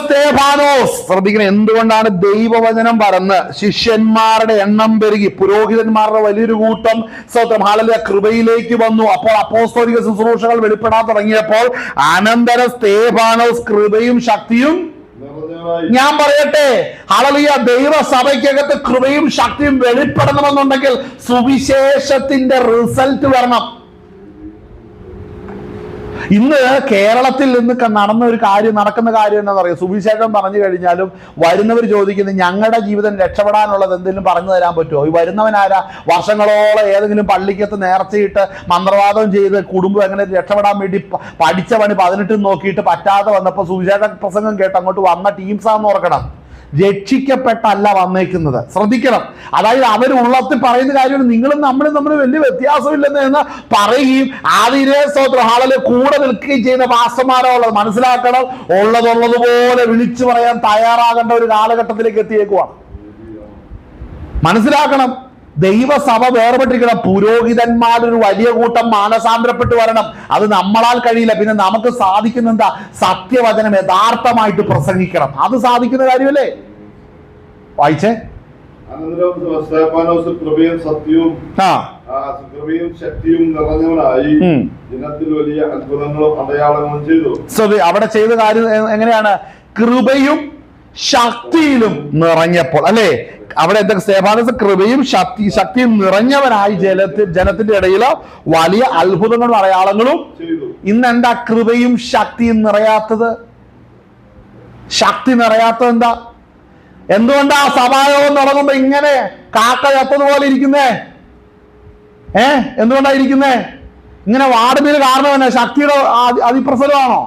സ്തേഫാനോസ്, ശ്രദ്ധിക്കണം, എന്തുകൊണ്ടാണ് ദൈവവചനം പറന്ന് ശിഷ്യന്മാരുടെ എണ്ണം പെരുകി, പുരോഹിതന്മാരുടെ വലിയൊരു കൂട്ടം ഹല്ലേലൂയ കൃപയിലേക്ക് വന്നു. അപ്പോൾ അപ്പോസ്തലിക ശുശ്രൂഷകൾ വെളിപ്പെടാൻ തുടങ്ങിയപ്പോൾ അനന്തരം സ്തേഫാനോസ് കൃപയും ശക്തിയും. ഞാൻ പറയട്ടെ, ഹല്ലേലൂയ, ദൈവസഭയ്ക്കകത്ത് കൃപയും ശക്തിയും വെളിപ്പെടണമെന്നുണ്ടെങ്കിൽ സുവിശേഷത്തിന്റെ റിസൾട്ട് വരണം. ഇന്ന് കേരളത്തിൽ നിന്ന് നടന്ന ഒരു കാര്യം, നടക്കുന്ന കാര്യം എന്താണെന്ന് അറിയാം. സുവിശേഷം പറഞ്ഞു കഴിഞ്ഞാലും വരുന്നവർ ചോദിക്കുന്നത് ഞങ്ങളുടെ ജീവിതം രക്ഷപ്പെടാനുള്ളത് എന്തെങ്കിലും പറഞ്ഞു തരാൻ പറ്റുമോ? ഈ വരുന്നവനാരാ? വർഷങ്ങളോളം ഏതെങ്കിലും പള്ളിക്കകത്ത് നേർച്ചയിട്ട് മന്ത്രവാദം ചെയ്ത് കുടുംബം എങ്ങനെ രക്ഷപ്പെടാൻ വേണ്ടി പഠിച്ച പണി 18 നോക്കിയിട്ട് പറ്റാതെ വന്നപ്പോൾ സുവിശേഷ പ്രസംഗം കേട്ട് അങ്ങോട്ട് വന്ന ടീംസാന്ന് ഓർക്കണം. രക്ഷിക്കപ്പെട്ടല്ല വന്നേക്കുന്നത്. ശ്രദ്ധിക്കണം. അതായത് അവരുള്ളത്തിൽ പറയുന്ന കാര്യമാണ് നിങ്ങളും നമ്മളും തമ്മിൽ വലിയ വ്യത്യാസമില്ലെന്ന് എന്ന് പറയുകയും അതിനെ ഹാളിൽ കൂടെ നിൽക്കുകയും ചെയ്യുന്ന പാസ്റ്റർമാരുള്ളത് മനസ്സിലാക്കണം. ഉള്ളതുള്ളതുപോലെ വിളിച്ചു പറയാൻ തയ്യാറാകേണ്ട ഒരു കാലഘട്ടത്തിലേക്ക് എത്തിയേക്കുവാണ്. മനസ്സിലാക്കണം. ദൈവസഭ വേർപെട്ടിരിക്കണം. പുരോഹിതന്മാരൊരു വലിയ കൂട്ടം മാനസാന്തരപ്പെട്ട് വരണം. അത് നമ്മളാൽ കഴിയില്ല. പിന്നെ നമുക്ക് സാധിക്കുന്ന എന്താ? സത്യവചനം യഥാർത്ഥമായിട്ട് പ്രസംഗിക്കണം. അത് സാധിക്കുന്ന കാര്യമല്ലേ? വായിച്ചേ. അനന്തരം സ്തെഫാനോസ് കൃപയും സത്യവും കൃപയും ശക്തിയും നിറഞ്ഞവനായി ജനത്തിൽ വലിയ അത്ഭുതങ്ങളും അടയാളങ്ങളും ചെയ്തു. അവിടെ ചെയ്ത കാര്യം എങ്ങനെയാണ്? കൃപയും ശക്തിയിലും നിറഞ്ഞപ്പോൾ, അല്ലേ? അവിടെ എന്താ? സ്തെഫാനോസ് കൃപയും ശക്തിയും നിറഞ്ഞവനായി ജനത്തിന്റെ ഇടയിൽ വലിയ അത്ഭുതങ്ങളും അടയാളങ്ങളും. ഇന്ന് എന്താ കൃപയും ശക്തിയും നിറയാത്തത്? ശക്തി നിറയാത്തത് എന്താ? എന്തുകൊണ്ടാ സഭായോഗം തുടങ്ങുമ്പോ ഇങ്ങനെ കാക്ക ചത്തതുപോലെ ഇരിക്കുന്നേ? എന്തുകൊണ്ടാ ഇരിക്കുന്നേ? ഇങ്ങനെ വാടുന്നതിന് കാരണം തന്നെ ശക്തിയുടെ അതിപ്രസരമാണോ?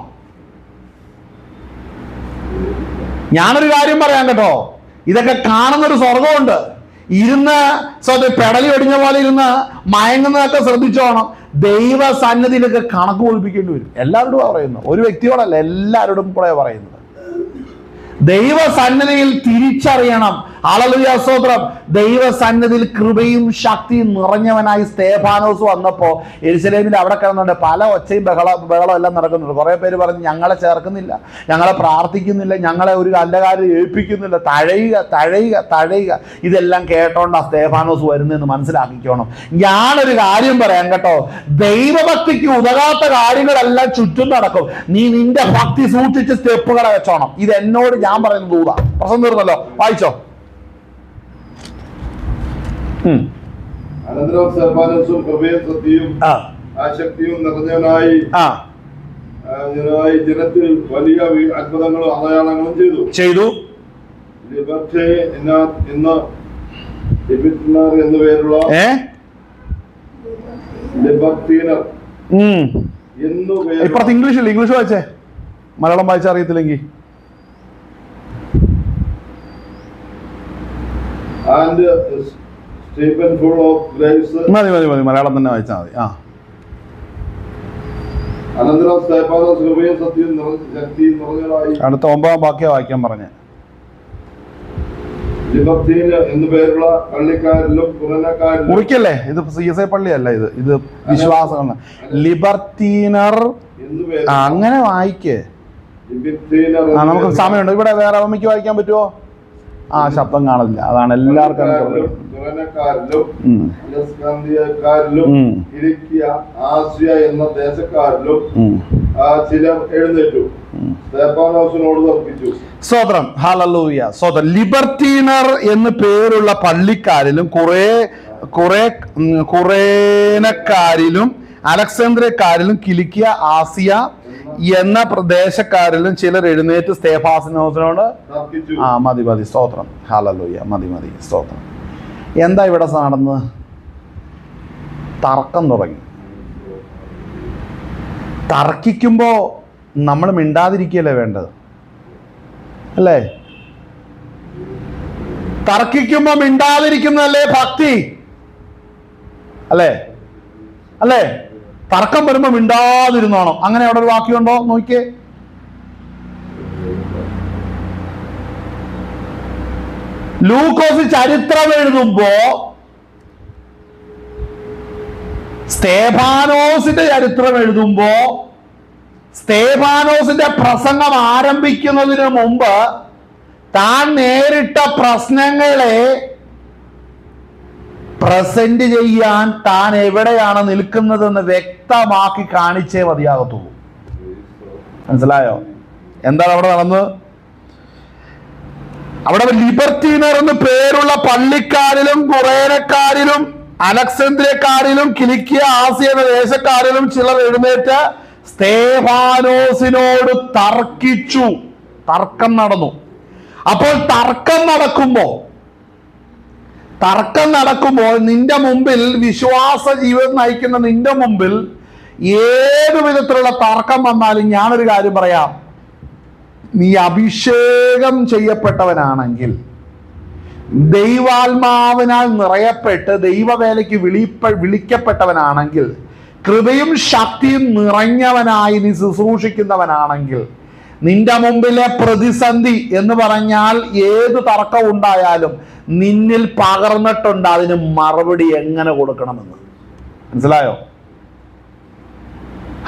ഞാനൊരു കാര്യം പറയാം കേട്ടോ. ഇതൊക്കെ കാണുന്നൊരു സ്വർഗമുണ്ട്. ഇരുന്ന് പെടലി ഒടിഞ്ഞ പോലെ ഇരുന്ന് മയങ്ങുന്നതൊക്കെ ശ്രദ്ധിച്ചോണം. ദൈവ സന്നിധിയിലൊക്കെ കണക്ക് ഒളിപ്പിക്കേണ്ടി വരും. എല്ലാവരോടും പറയുന്നു, ഒരു വ്യക്തിയോടല്ല, എല്ലാവരോടും കൂടെ പറയുന്നത്. ദൈവ സന്നിധിയിൽ തിരിച്ചറിയണം. ഹല്ലേലൂയ, സ്തോത്രം. ദൈവ സന്നിധിയിൽ കൃപയും ശക്തിയും നിറഞ്ഞവനായി സ്തെഫാനോസ് വന്നപ്പോ യെരുശലേമിൽ അവിടെ കിടന്നുണ്ട് പല ഒച്ചയും ബഹളം എല്ലാം നടക്കുന്നുണ്ട്. കുറെ പേര് പറഞ്ഞ് ഞങ്ങളെ ചേർക്കുന്നില്ല, ഞങ്ങളെ പ്രാർത്ഥിക്കുന്നില്ല, ഞങ്ങളെ ഒരു നല്ല കാര്യം ഏൽപ്പിക്കുന്നില്ല, തഴയുക. ഇതെല്ലാം കേട്ടോണ്ടാ സ്തെഫാനോസ് വരുന്നതെന്ന് മനസ്സിലാക്കിക്കോണം. ഞാനൊരു കാര്യം പറയാം കേട്ടോ. ദൈവഭക്തിക്ക് ഉതകാത്ത കാര്യങ്ങളെല്ലാം ചുറ്റും നടക്കും. നീ നിന്റെ ഭക്തി സൂക്ഷിച്ച് സ്റ്റെപ്പുകളെ വെച്ചോണം. ഇത് എന്നോട് ഞാൻ പറയുന്നത് ഊതാ. പ്രശ്നം തീർന്നല്ലോ. വായിച്ചോ. അനന്തരം സ്തെഫാനോസും കൃപയും സത്യവും ശക്തിയും നിറഞ്ഞവനായി ജനത്തിൽ വലിയ അത്ഭുതങ്ങളും അടയാളങ്ങളും ചെയ്തു. എന്നു പേരുള്ള ഇപ്പുറത്ത് ഇംഗ്ലീഷ് വായിച്ചേ. മലയാളം വായിച്ച അറിയത്തില്ലെങ്കിൽ മതി മലയാളം തന്നെ വായിച്ചാൽ മതി. അനന്തരം സ്തെഫാനോസ് കൃപയും സത്യവും ശക്തിയും നിറഞ്ഞവനായി അടുത്ത 9 വാക്യം വായിക്കാൻ പറഞ്ഞേ. എന്നു പേരുള്ള പള്ളിക്കാരിലും കുറനക്കാരിലും മുറിക്കല്ലേ? ഇത് CSI പള്ളിയല്ല, ഇത് വിശ്വാസമാണ്. ലിബർത്തീനർ അങ്ങനെ വായിക്കേ. നമുക്ക് സമയമുണ്ട്. ഇവിടെ വേറെ അമ്മയ്ക്ക് വായിക്കാൻ പറ്റുമോ? ശബ്ദം കാണില്ല. അതാണ് എല്ലാവർക്കും എന്ന ദേശക്കാരിലും ചിലർ എഴുന്നേറ്റു സ്തെഫാനോസിനോട് തർക്കിച്ചു. സ്തോത്രം. ഹല്ലേലൂയ, സ്തോത്രം. ലിബർത്തീനർ എന്ന് പേരുള്ള പള്ളിക്കാരിലും കുറേനക്കാരിലും അലക്സാന്ദ്രിയക്കാരിലും കിലിക്കിയ ആസിയ എന്ന പ്രദേശക്കാരിലും ചിലർ എഴുന്നേറ്റ് സ്തെഫാനോസിനോട് മതി. സ്തോത്രം. ഹല്ലേലൂയ. മതി. സ്തോത്രം. എന്താ ഇവിടെ നടന്നത്? തർക്കം തുടങ്ങി. തർക്കിക്കുമ്പോ നമ്മൾ മിണ്ടാതിരിക്കുകയല്ലേ വേണ്ടത്, അല്ലേ? തർക്കിക്കുമ്പോ മിണ്ടാതിരിക്കുന്നതല്ലേ ഭക്തി, അല്ലേ? തർക്കം വരുമ്പോ മിണ്ടാതിരുന്നോണം. അങ്ങനെ അവിടെ ഒരു വാക്യമുണ്ടോ? നോക്കിയേ. ലൂക്കോസ് ചരിത്രം എഴുതുമ്പോ സ്തെഫാനോസിന്റെ ചരിത്രം എഴുതുമ്പോ സ്തെഫാനോസിന്റെ പ്രസംഗം ആരംഭിക്കുന്നതിന് മുമ്പ് താൻ നേരിട്ട പ്രശ്നങ്ങളെ പ്രസന്റ് ചെയ്യാൻ താൻ എവിടെയാണ് നിൽക്കുന്നതെന്ന് വ്യക്തമാക്കി കാണിച്ചേ മതിയാകത്തുള്ളൂ. മനസ്സിലായോ? എന്താണ് അവിടെ നടന്നത്? അവിടെ ലിബർത്തീനർ എന്ന് പേരുള്ള പള്ളിക്കാരിലും കുറേനക്കാരിലും അലക്സാന്ദ്രിയക്കാരിലും കിലിക്കിയ ആസിയ എന്ന ദേശക്കാരിലും ചിലർ എഴുന്നേറ്റ് സ്തേഫാനോസിനോട് തർക്കിച്ചു. തർക്കം നടന്നു. അപ്പോൾ തർക്കം നടക്കുമ്പോൾ നിന്റെ മുമ്പിൽ, വിശ്വാസ ജീവിതം നയിക്കുന്ന നിന്റെ മുമ്പിൽ ഏതു വിധത്തിലുള്ള തർക്കം വന്നാലും ഞാനൊരു കാര്യം പറയാം, നീ അഭിഷേകം ചെയ്യപ്പെട്ടവനാണെങ്കിൽ, ദൈവാത്മാവിനാൽ നിറയപ്പെട്ട് ദൈവവേലയ്ക്ക് വിളിക്കപ്പെട്ടവനാണെങ്കിൽ, കൃപയും ശക്തിയും നിറഞ്ഞവനായി നീ ശുശ്രൂഷിക്കുന്നവനാണെങ്കിൽ, നിന്റെ മുമ്പിലെ പ്രതിസന്ധി എന്ന് പറഞ്ഞാൽ ഏത് തർക്കം ഉണ്ടായാലും നിന്നിൽ പകർന്നിട്ടുണ്ട് അതിന് മറുപടി എങ്ങനെ കൊടുക്കണമെന്ന്. മനസ്സിലായോ?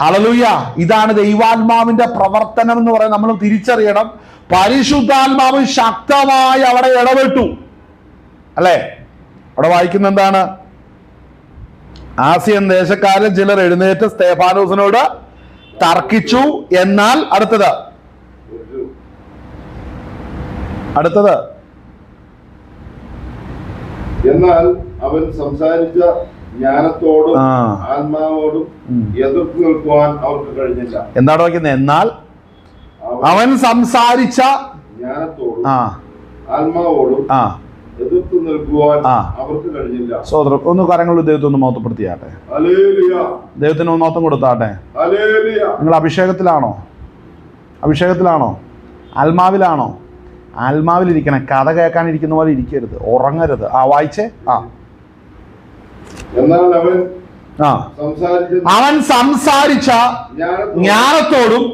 ഹല്ലേലൂയ. ഇതാണ് ദൈവാത്മാവിന്റെ പ്രവർത്തനം എന്ന് പറയുന്നത്. നമ്മൾ തിരിച്ചറിയണം. പരിശുദ്ധാത്മാവ് ശക്തമായി അവിടെ ഇടപെട്ടു, അല്ലേ? അവിടെ വായിക്കുന്ന എന്താണ്? ആസിയൻ ദേശക്കാരിൽ ചിലർ എഴുന്നേറ്റ് സ്തേഫാനോസിനോട് തർക്കിച്ചു. എന്നാൽ അടുത്തത് എന്നാൽ അവൻ സംസാരിച്ച ജ്ഞാനത്തോടും ആത്മാവോടും എതിർത്ത് നിൽക്കുവാൻ അവർക്ക് കഴിഞ്ഞില്ല. എന്താണ് വായിക്കുന്നത്? എന്നാൽ അവൻ സംസാരിച്ച ജ്ഞാനത്തോടും ആത്മാവോടും എതിർത്ത് നിൽക്കുവാൻ അവർക്ക് കഴിഞ്ഞില്ല. സോദരം, ഒന്ന് കരങ്ങൾ ദൈവത്തെ ഒന്ന് മഹത്വപ്പെടുത്തിയാട്ടെ. ദൈവത്തിന് ഒന്ന് മഹത്വം കൊടുത്താട്ടെ. നിങ്ങൾ അഭിഷേകത്തിലാണോ? ആത്മാവിലാണോ? ആത്മാവിലിരിക്കണം. കഥ കേൾക്കാനിരിക്കുന്ന പോലെ ഇരിക്കരുത്, ഉറങ്ങരുത്. വായിച്ചേ. അവൻ സംസാരിച്ച ജ്ഞാനത്തോടും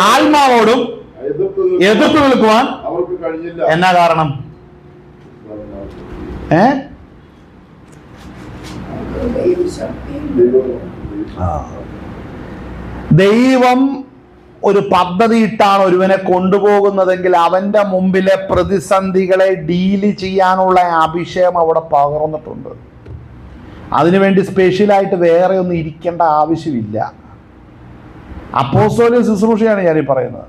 ആത്മാവോടും എതിർത്ത് നിൽക്കുവാൻ അവർക്ക് കഴിഞ്ഞില്ല. എന്നാ കാരണം? ദൈവം ഒരു പദ്ധതിയിട്ടാണ് ഒരുവനെ കൊണ്ടുപോകുന്നതെങ്കിൽ അവന്റെ മുമ്പിലെ പ്രതിസന്ധികളെ ഡീല് ചെയ്യാനുള്ള അഭിഷേകം അവിടെ പകർന്നിട്ടുണ്ട്. അതിനുവേണ്ടി സ്പെഷ്യലായിട്ട് വേറെ ഒന്നും ഇരിക്കേണ്ട ആവശ്യമില്ല. അപ്പോസ്തോലിക ശുശ്രൂഷയാണ് ഞാനീ പറയുന്നത്.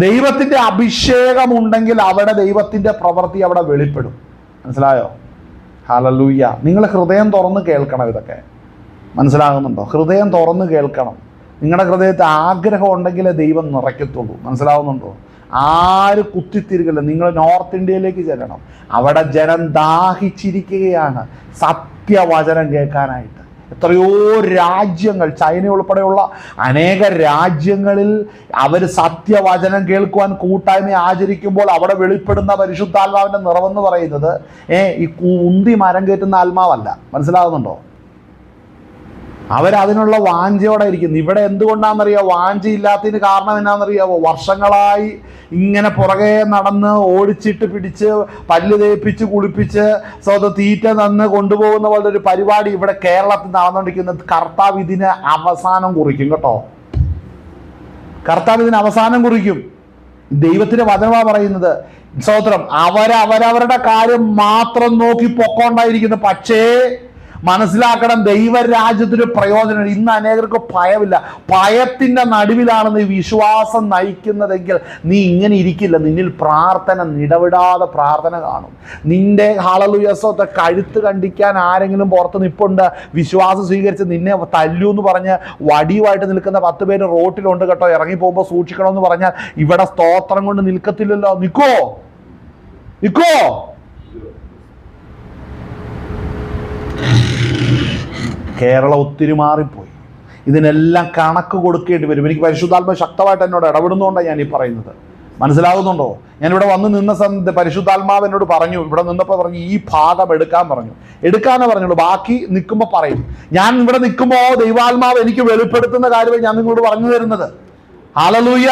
ദൈവത്തിന്റെ അഭിഷേകം ഉണ്ടെങ്കിൽ അവിടെ ദൈവത്തിന്റെ പ്രവൃത്തി അവിടെ വെളിപ്പെടും. മനസ്സിലായോ? ഹല്ലേലൂയ. നിങ്ങൾ ഹൃദയം തുറന്ന് കേൾക്കണം. ഇതൊക്കെ മനസ്സിലാകുന്നുണ്ടോ? ഹൃദയം തുറന്ന് കേൾക്കണം. നിങ്ങളുടെ ഹൃദയത്തിൽ ആഗ്രഹം ഉണ്ടെങ്കിലേ ദൈവം നിറയ്ക്കത്തുള്ളൂ. മനസ്സിലാവുന്നുണ്ടോ? ആര് കുത്തിത്തിരികില്ല. നിങ്ങൾ നോർത്ത് ഇന്ത്യയിലേക്ക് ചെല്ലണം. അവിടെ ജനം ദാഹിച്ചിരിക്കുകയാണ് സത്യവചനം കേൾക്കാനായിട്ട്. എത്രയോ രാജ്യങ്ങൾ, ചൈന ഉൾപ്പെടെയുള്ള അനേക രാജ്യങ്ങളിൽ അവർ സത്യവചനം കേൾക്കുവാൻ കൂട്ടായ്മ ആചരിക്കുമ്പോൾ അവിടെ വെളിപ്പെടുന്ന പരിശുദ്ധാത്മാവിന്റെ നിറവെന്ന് പറയുന്നത് ഈ ഉന്തി മരം കയറ്റുന്ന ആത്മാവല്ല. മനസ്സിലാകുന്നുണ്ടോ? അവരതിനുള്ള വാഞ്ചയോടെ ഇരിക്കുന്നു. ഇവിടെ എന്തുകൊണ്ടാണെന്നറിയാമോ? വാഞ്ചയില്ലാത്തതിന് കാരണം എന്നാണെന്നറിയാമോ? വർഷങ്ങളായി ഇങ്ങനെ പുറകെ നടന്ന് ഓടിച്ചിട്ട് പിടിച്ച് പല്ല് തേപ്പിച്ച് കുളിപ്പിച്ച് സ്വന്തം തീറ്റ തന്ന് കൊണ്ടുപോകുന്ന പോലത്തെ ഒരു പരിപാടി ഇവിടെ കേരളത്തിൽ നടന്നുകൊണ്ടിരിക്കുന്നത്. കർത്താവ് ഇതിന് അവസാനം കുറിക്കും കേട്ടോ. കർത്താവ് ഇതിന് അവസാനം കുറിക്കും. ദൈവത്തിന്റെ വചനമാണ് പറയുന്നത്. സ്തോത്രം. അവരവരുടെ കാര്യം മാത്രം നോക്കി പൊക്കോണ്ടായിരിക്കുന്നു. പക്ഷേ മനസ്സിലാക്കണം, ദൈവരാജ്യത്തിന് പ്രയോജനം. ഇന്ന് അനേകർക്ക് ഭയമില്ല. ഭയത്തിന്റെ നടുവിലാണ് നീ വിശ്വാസം നയിക്കുന്നതെങ്കിൽ നീ ഇങ്ങനെ ഇരിക്കില്ല. നിന്നിൽ പ്രാർത്ഥന, ഇടവിടാതെ പ്രാർത്ഥന കാണും. നിന്റെ ഹല്ലേലൂയ കഴുത്ത് കണ്ടിക്കാൻ ആരെങ്കിലും പുറത്ത് നിപ്പുണ്ട്, വിശ്വാസം സ്വീകരിച്ച് നിന്നെ തല്ലൂ എന്ന് പറഞ്ഞ് വടിയുമായിട്ട് നിൽക്കുന്ന 10 പേര് റോട്ടിലുണ്ട് കേട്ടോ. ഇറങ്ങി പോകുമ്പോൾ സൂക്ഷിക്കണമെന്ന് പറഞ്ഞാൽ ഇവിടെ സ്തോത്രം കൊണ്ട് നിൽക്കത്തില്ലല്ലോ. നിൽക്കോ? കേരളം ഒത്തിരി മാറിപ്പോയി. ഇതിനെല്ലാം കണക്ക് കൊടുക്കേണ്ടി വരും. എനിക്ക് പരിശുദ്ധാത്മ ശക്തമായിട്ട് എന്നോട് ഇടപെടുന്നതുകൊണ്ടാണ് ഞാൻ ഈ പറയുന്നത്. മനസ്സിലാകുന്നുണ്ടോ? ഞാനിവിടെ വന്ന് നിന്ന സമയത്ത് പരിശുദ്ധാത്മാവ് എന്നോട് പറഞ്ഞു, ഇവിടെ നിന്നപ്പോൾ പറഞ്ഞു ഈ ഭാഗം എടുക്കാന്ന് പറഞ്ഞുള്ളൂ, ബാക്കി നിൽക്കുമ്പോൾ പറയും. ഞാൻ ഇവിടെ നിൽക്കുമ്പോൾ ദൈവാത്മാവ് എനിക്ക് വെളിപ്പെടുത്തുന്ന കാര്യമായി ഞാൻ നിങ്ങളോട് പറഞ്ഞു തരുന്നത്. ഹല്ലേലൂയ.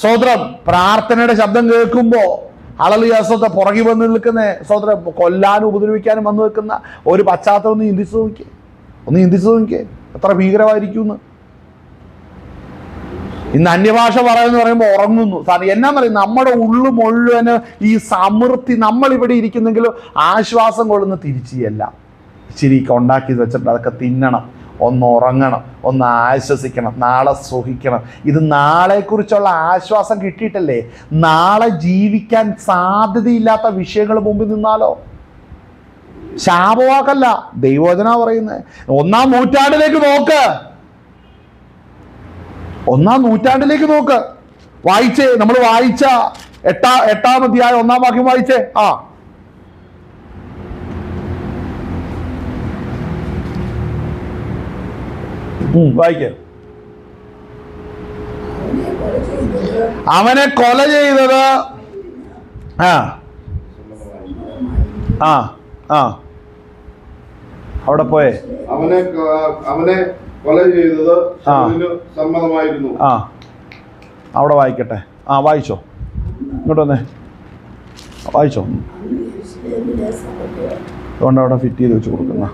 സ്തോത്രം. പ്രാർത്ഥനയുടെ ശബ്ദം കേൾക്കുമ്പോൾ ഹല്ലേലൂയ സ്തോത്രം പുറകെ വന്ന് നിൽക്കുന്ന സ്തോത്രം കൊല്ലാനും ഉപദ്രവിക്കാനും വന്നു നിൽക്കുന്ന ഒരു പശ്ചാത്തലം ഒന്ന് ചിന്തിച്ചു നോക്കിയേ എത്ര ഭീകരമായിരിക്കും. ഇന്ന് അന്യഭാഷ പറയുമ്പോൾ ഉറങ്ങുന്നു. എന്നാ പറയും, നമ്മുടെ ഉള്ളു മുഴുവന് ഈ സമൃദ്ധി നമ്മളിവിടെ ഇരിക്കുന്നെങ്കിലും ആശ്വാസം കൊള്ളുന്ന തിരിച്ചല്ല. ഇച്ചിരിയൊക്കെ ഉണ്ടാക്കി വെച്ചിട്ട് അതൊക്കെ തിന്നണം, ഒന്ന് ഉറങ്ങണം, ഒന്ന് ആശ്വസിക്കണം, നാളെ സുഖിക്കണം. ഇത് നാളെക്കുറിച്ചുള്ള ആശ്വാസം കിട്ടിയിട്ടല്ലേ. നാളെ ജീവിക്കാൻ സാധ്യതയില്ലാത്ത വിഷയങ്ങൾ മുമ്പിൽ നിന്നാലോ? ശാപവാക്കല്ല, ദൈവവചന പറയുന്നത്. 1-ാം നൂറ്റാണ്ടിലേക്ക് നോക്ക്. 1-ാം നൂറ്റാണ്ടിലേക്ക് നോക്ക്. വായിച്ചേ, നമ്മൾ വായിച്ച 8-ാം അധ്യായം 1-ാം വാക്യം വായിച്ചേ. വായിക്കേ. അവനെ കൊല ചെയ്തത് അവിടെ പോയേ. അവനെ കൊല ചെയ്തത് സമ്മതമായിരുന്നു. അവിടെ വായിക്കട്ടെ. വായിച്ചോ, ഇങ്ങോട്ട് വന്നേ, വായിച്ചോ. അതുകൊണ്ട് അവിടെ ഫിറ്റ് ചെയ്ത് വെച്ച് കൊടുക്കുന്ന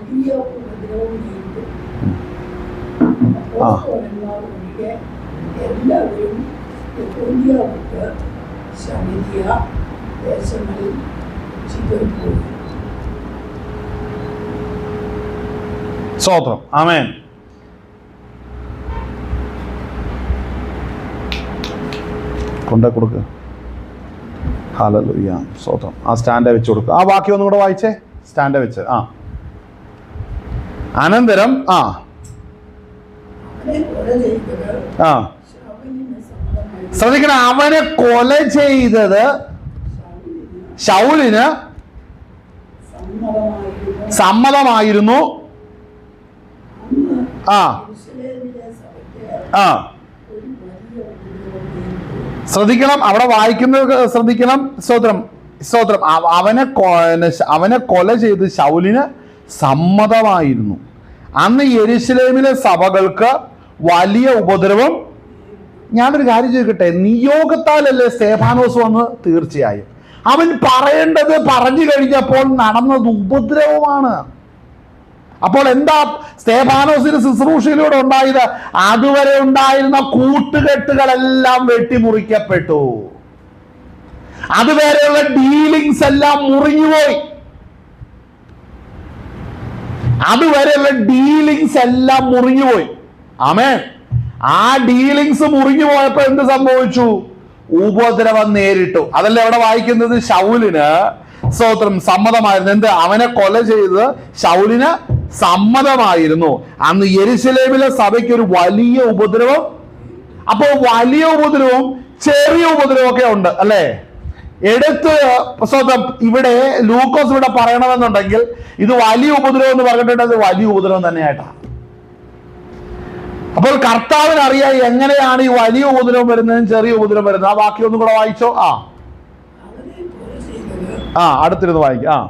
സ്തോത്രം. ആമേൻ. കൊണ്ടേ കൊടുക്കുക. ഹല്ലേലൂയ. സ്തോത്രം. ആ സ്റ്റാൻഡേ വെച്ച് കൊടുക്കുക. ആ വാക്യം ഒന്നും കൂടെ വായിച്ചേ, സ്റ്റാൻഡേ വെച്ച്. അനന്തരം ശ്രദ്ധിക്കണം, അവനെ കൊല ചെയ്തത് ശൗലിന് സമ്മതമായിരുന്നു. ശ്രദ്ധിക്കണം, അവിടെ വായിക്കുന്നത് ശ്രദ്ധിക്കണം. സ്തോത്രം, സ്തോത്രം. അവനെ കൊല ചെയ്ത് ശൗലിന് സമ്മതമായിരുന്നു. അന്ന് യെരുശലേമിലെ സഭകൾക്ക് വലിയ ഉപദ്രവം. ഞാനൊരു കാര്യം ചോദിക്കട്ടെ, നിയോഗത്താലല്ലേ സ്തേഫാനോസ് വന്ന്? തീർച്ചയായും. അവൻ പറയേണ്ടത് പറഞ്ഞു കഴിഞ്ഞപ്പോൾ നടന്നത് ഉപദ്രവമാണ്. അപ്പോൾ എന്താ സ്തേഫാനോസിന് ശുശ്രൂഷയിലൂടെ ഉണ്ടായത്? അതുവരെ ഉണ്ടായിരുന്ന കൂട്ടുകെട്ടുകളെല്ലാം വെട്ടിമുറിക്കപ്പെട്ടു. അതുവരെയുള്ള ഡീലിങ്സ് എല്ലാം മുറിഞ്ഞുപോയി. അതുവരെയുള്ള ഡീലിങ്സ് എല്ലാം മുറിഞ്ഞുപോയി. ആമേൻ. ആ ഡീലിങ്സ് മുറിഞ്ഞു പോയപ്പോ എന്ത് സംഭവിച്ചു? ഉപദ്രവം നേരിട്ടു. അതല്ലേ അവിടെ വായിക്കുന്നത്? ശൗലിന് സ്തോത്രം സമ്മതമായിരുന്നു. എന്ത്? അവനെ കൊല ചെയ്ത് ശൗലിന് സമ്മതമായിരുന്നു. അന്ന് യെരുശലേമിലെ സഭയ്ക്ക് ഒരു വലിയ ഉപദ്രവം. അപ്പോൾ വലിയ ഉപദ്രവവും ചെറിയ ഉപദ്രവം ഒക്കെ ഉണ്ട് അല്ലേ? എടുത്ത് സ്വന്തം ഇവിടെ ലൂക്കോസ് ഇവിടെ പറയണമെന്നുണ്ടെങ്കിൽ ഇത് വലിയ ഉപദ്രവം എന്ന് പറഞ്ഞിട്ടുണ്ട്. അത് വലിയ ഉപദ്രവം തന്നെയായിട്ടാണ്. അപ്പോൾ കർത്താവിന് അറിയാം എങ്ങനെയാണ് ഈ വലിയ ഉപദ്രവം വരുന്നതും ചെറിയ ഉപദ്രവം വരുന്നത്. ആ വാക്യം ഒന്നും കൂടെ വായിച്ചോ. അടുത്തിരുന്ന് വായിക്കാം.